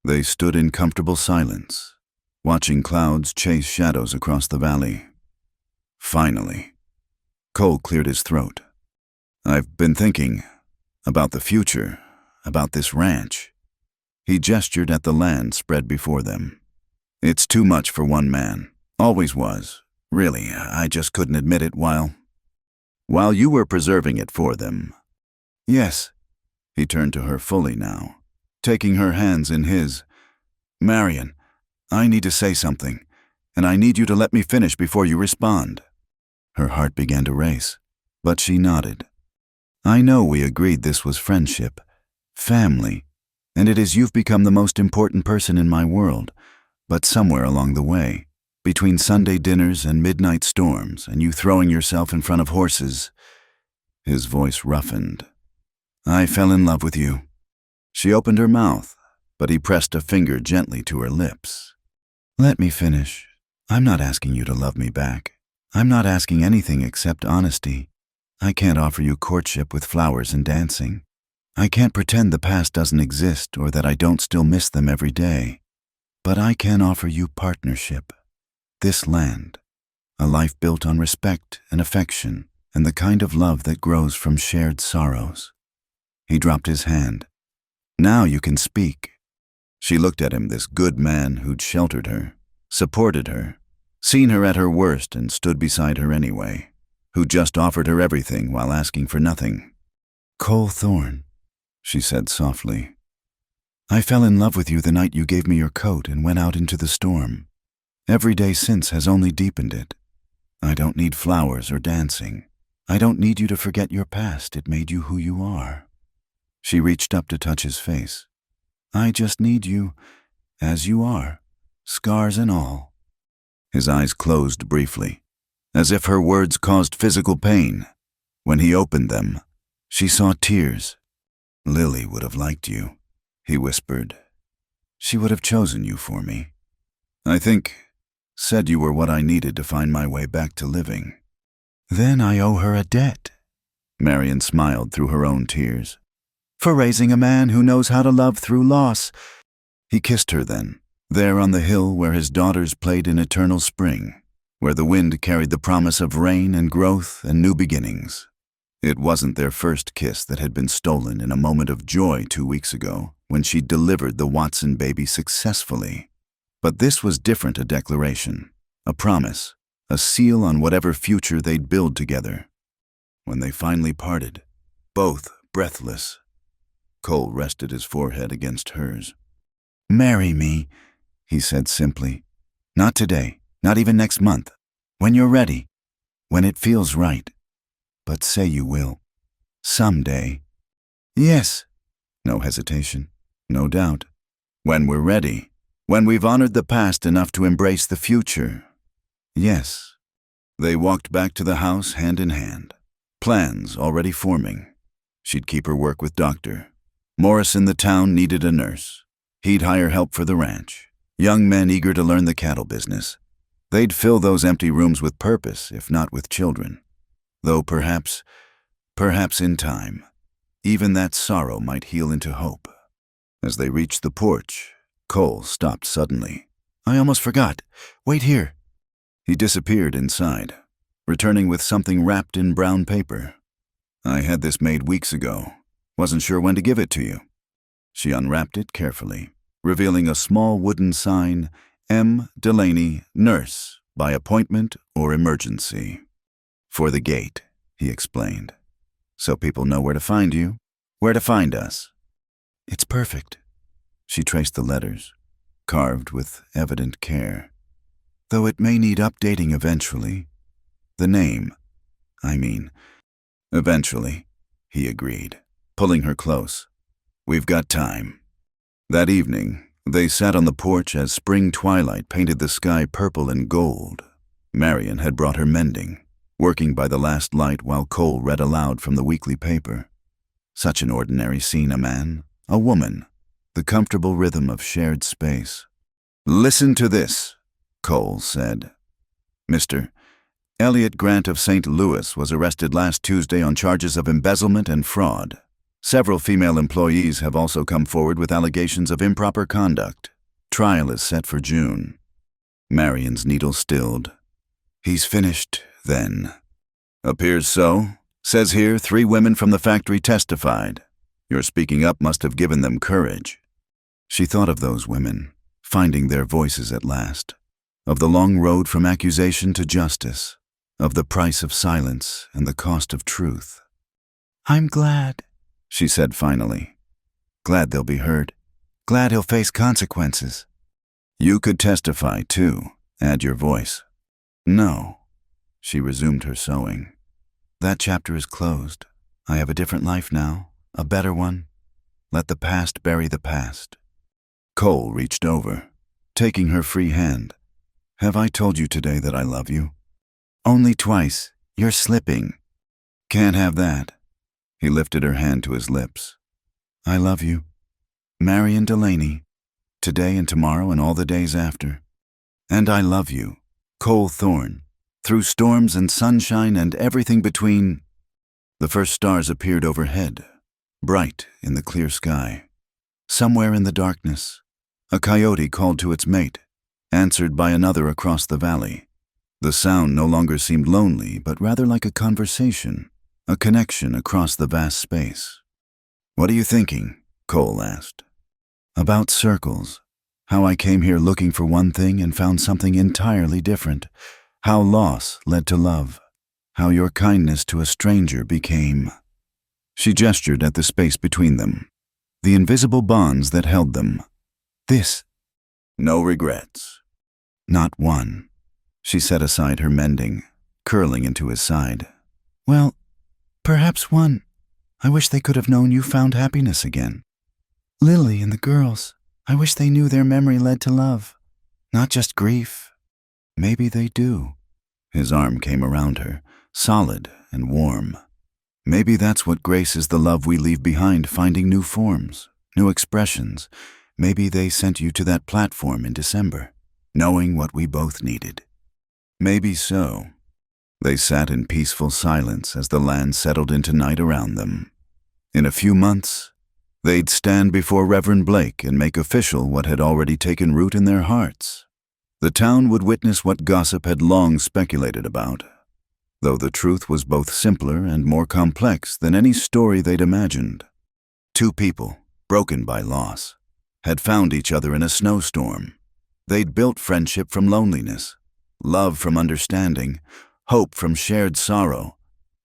They stood in comfortable silence, watching clouds chase shadows across the valley. Finally, Cole cleared his throat. "I've been thinking about the future, about this ranch." He gestured at the land spread before them. "It's too much for one man. Always was. Really, I just couldn't admit it while you were preserving it for them." "Yes." He turned to her fully now, taking her hands in his. "Marion, I need to say something, and I need you to let me finish before you respond." Her heart began to race, but she nodded. "I know we agreed this was friendship, family, and it is you've become the most important person in my world, but somewhere along the way, between Sunday dinners and midnight storms and you throwing yourself in front of horses," his voice roughened, "I fell in love with you." She opened her mouth, but he pressed a finger gently to her lips. "Let me finish. I'm not asking you to love me back. I'm not asking anything except honesty. I can't offer you courtship with flowers and dancing. I can't pretend the past doesn't exist or that I don't still miss them every day. But I can offer you partnership. This land, a life built on respect and affection and the kind of love that grows from shared sorrows." He dropped his hand. "Now you can speak." She looked at him, this good man who'd sheltered her, supported her, seen her at her worst and stood beside her anyway, who just offered her everything while asking for nothing. "Cole Thorne," she said softly, "I fell in love with you the night you gave me your coat and went out into the storm. Every day since has only deepened it. I don't need flowers or dancing. I don't need you to forget your past. It made you who you are." She reached up to touch his face. "I just need you as you are, scars and all." His eyes closed briefly, as if her words caused physical pain. When he opened them, she saw tears. "Lily would have liked you," he whispered. "She would have chosen you for me. I think, said you were what I needed to find my way back to living." "Then I owe her a debt," Marion smiled through her own tears, "for raising a man who knows how to love through loss." He kissed her then, there on the hill where his daughters played in eternal spring, where the wind carried the promise of rain and growth and new beginnings. It wasn't their first kiss that had been stolen in a moment of joy 2 weeks ago, when she delivered the Watson baby successfully. But this was different, a declaration, a promise, a seal on whatever future they'd build together. When they finally parted, both breathless, Cole rested his forehead against hers. "Marry me," he said simply. "Not today, not even next month. When you're ready, when it feels right. But say you will. Someday." "Yes." No hesitation, no doubt. "When we're ready. When we've honored the past enough to embrace the future." "Yes." They walked back to the house hand in hand, plans already forming. She'd keep her work with Doctor. Morris in the town needed a nurse. He'd hire help for the ranch. Young men eager to learn the cattle business. They'd fill those empty rooms with purpose, if not with children. Though perhaps in time, even that sorrow might heal into hope. As they reached the porch, Cole stopped suddenly. "I almost forgot. Wait here." He disappeared inside, returning with something wrapped in brown paper. "I had this made weeks ago. Wasn't sure when to give it to you." She unwrapped it carefully, revealing a small wooden sign, M. Delaney, Nurse, by appointment or emergency. For the gate, he explained. So people know where to find you, where to find us. It's perfect. She traced the letters, carved with evident care. Though it may need updating eventually. The name, eventually, he agreed, pulling her close. We've got time. That evening, they sat on the porch as spring twilight painted the sky purple and gold. Marion had brought her mending, working by the last light while Cole read aloud from the weekly paper. Such an ordinary scene, a man, a woman, the comfortable rhythm of shared space. Listen to this, Cole said. Mr. Elliot Grant of St. Louis was arrested last Tuesday on charges of embezzlement and fraud. Several female employees have also come forward with allegations of improper conduct. Trial is set for June. Marion's needle stilled. He's finished, then. Appears so. Says here 3 women from the factory testified. Your speaking up must have given them courage. She thought of those women, finding their voices at last. Of the long road from accusation to justice. Of the price of silence and the cost of truth. I'm glad, she said finally. Glad they'll be heard. Glad he'll face consequences. You could testify, too. Add your voice. No. She resumed her sewing. That chapter is closed. I have a different life now, a better one. Let the past bury the past. Cole reached over, taking her free hand. Have I told you today that I love you? Only twice. You're slipping. Can't have that. He lifted her hand to his lips. I love you. Marion Delaney. Today and tomorrow and all the days after. And I love you, Cole Thorne. Through storms and sunshine and everything between. The first stars appeared overhead, bright in the clear sky. Somewhere in the darkness, a coyote called to its mate, answered by another across the valley. The sound no longer seemed lonely, but rather like a conversation, a connection across the vast space. What are you thinking? Cole asked. About circles. How I came here looking for one thing and found something entirely different. How loss led to love. How your kindness to a stranger became. She gestured at the space between them, the invisible bonds that held them. This. No regrets. Not one. She set aside her mending, curling into his side. Well, perhaps one. I wish they could have known you found happiness again. Lily and the girls, I wish they knew their memory led to love, not just grief. Maybe they do. His arm came around her, solid and warm. Maybe that's what graces the love we leave behind, finding new forms, new expressions. Maybe they sent you to that platform in December, knowing what we both needed. Maybe so. They sat in peaceful silence as the land settled into night around them. In a few months, they'd stand before Reverend Blake and make official what had already taken root in their hearts. The town would witness what gossip had long speculated about, though the truth was both simpler and more complex than any story they'd imagined. 2 people, broken by loss, had found each other in a snowstorm. They'd built friendship from loneliness, love from understanding, hope from shared sorrow.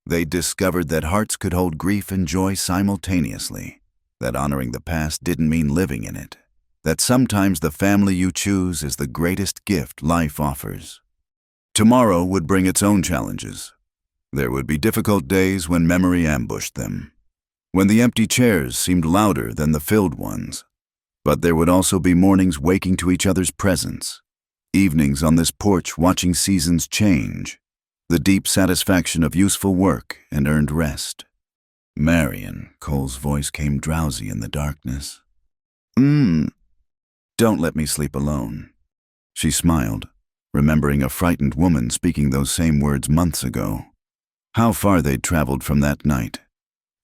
They'd discovered that hearts could hold grief and joy simultaneously, that honoring the past didn't mean living in it, that sometimes the family you choose is the greatest gift life offers. Tomorrow would bring its own challenges. There would be difficult days when memory ambushed them, when the empty chairs seemed louder than the filled ones. But there would also be mornings waking to each other's presence, evenings on this porch watching seasons change, the deep satisfaction of useful work and earned rest. Marion, Cole's voice came drowsy in the darkness. Don't let me sleep alone. She smiled, remembering a frightened woman speaking those same words months ago. How far they'd traveled from that night,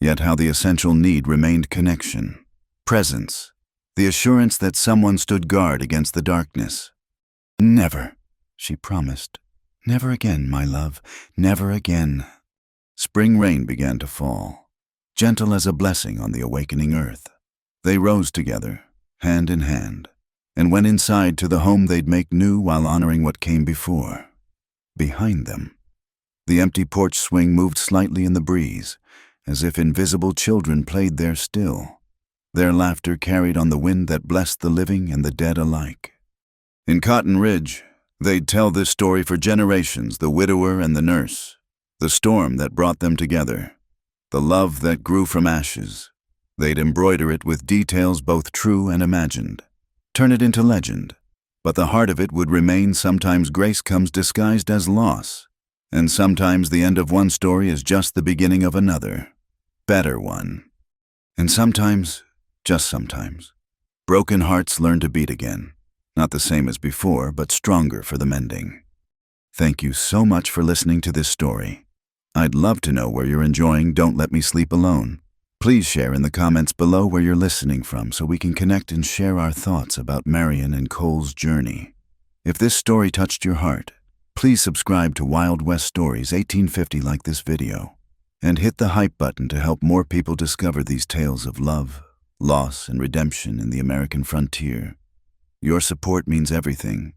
yet how the essential need remained connection, presence, the assurance that someone stood guard against the darkness. Never, she promised. Never again, my love, never again. Spring rain began to fall, gentle as a blessing on the awakening earth. They rose together, hand in hand, and went inside to the home they'd make new while honoring what came before. Behind them, the empty porch swing moved slightly in the breeze, as if invisible children played there still. Their laughter carried on the wind that blessed the living and the dead alike. In Cotton Ridge, they'd tell this story for generations, the widower and the nurse, the storm that brought them together, the love that grew from ashes. They'd embroider it with details both true and imagined, turn it into legend, but the heart of it would remain. Sometimes grace comes disguised as loss, and sometimes the end of one story is just the beginning of another, better one. And sometimes, just sometimes, broken hearts learn to beat again, not the same as before, but stronger for the mending. Thank you so much for listening to this story. I'd love to know where you're enjoying Don't Let Me Sleep Alone. Please share in the comments below where you're listening from so we can connect and share our thoughts about Marion and Cole's journey. If this story touched your heart, please subscribe to Wild West Stories 1850 like this video, and hit the hype button to help more people discover these tales of love, loss, and redemption in the American frontier. Your support means everything,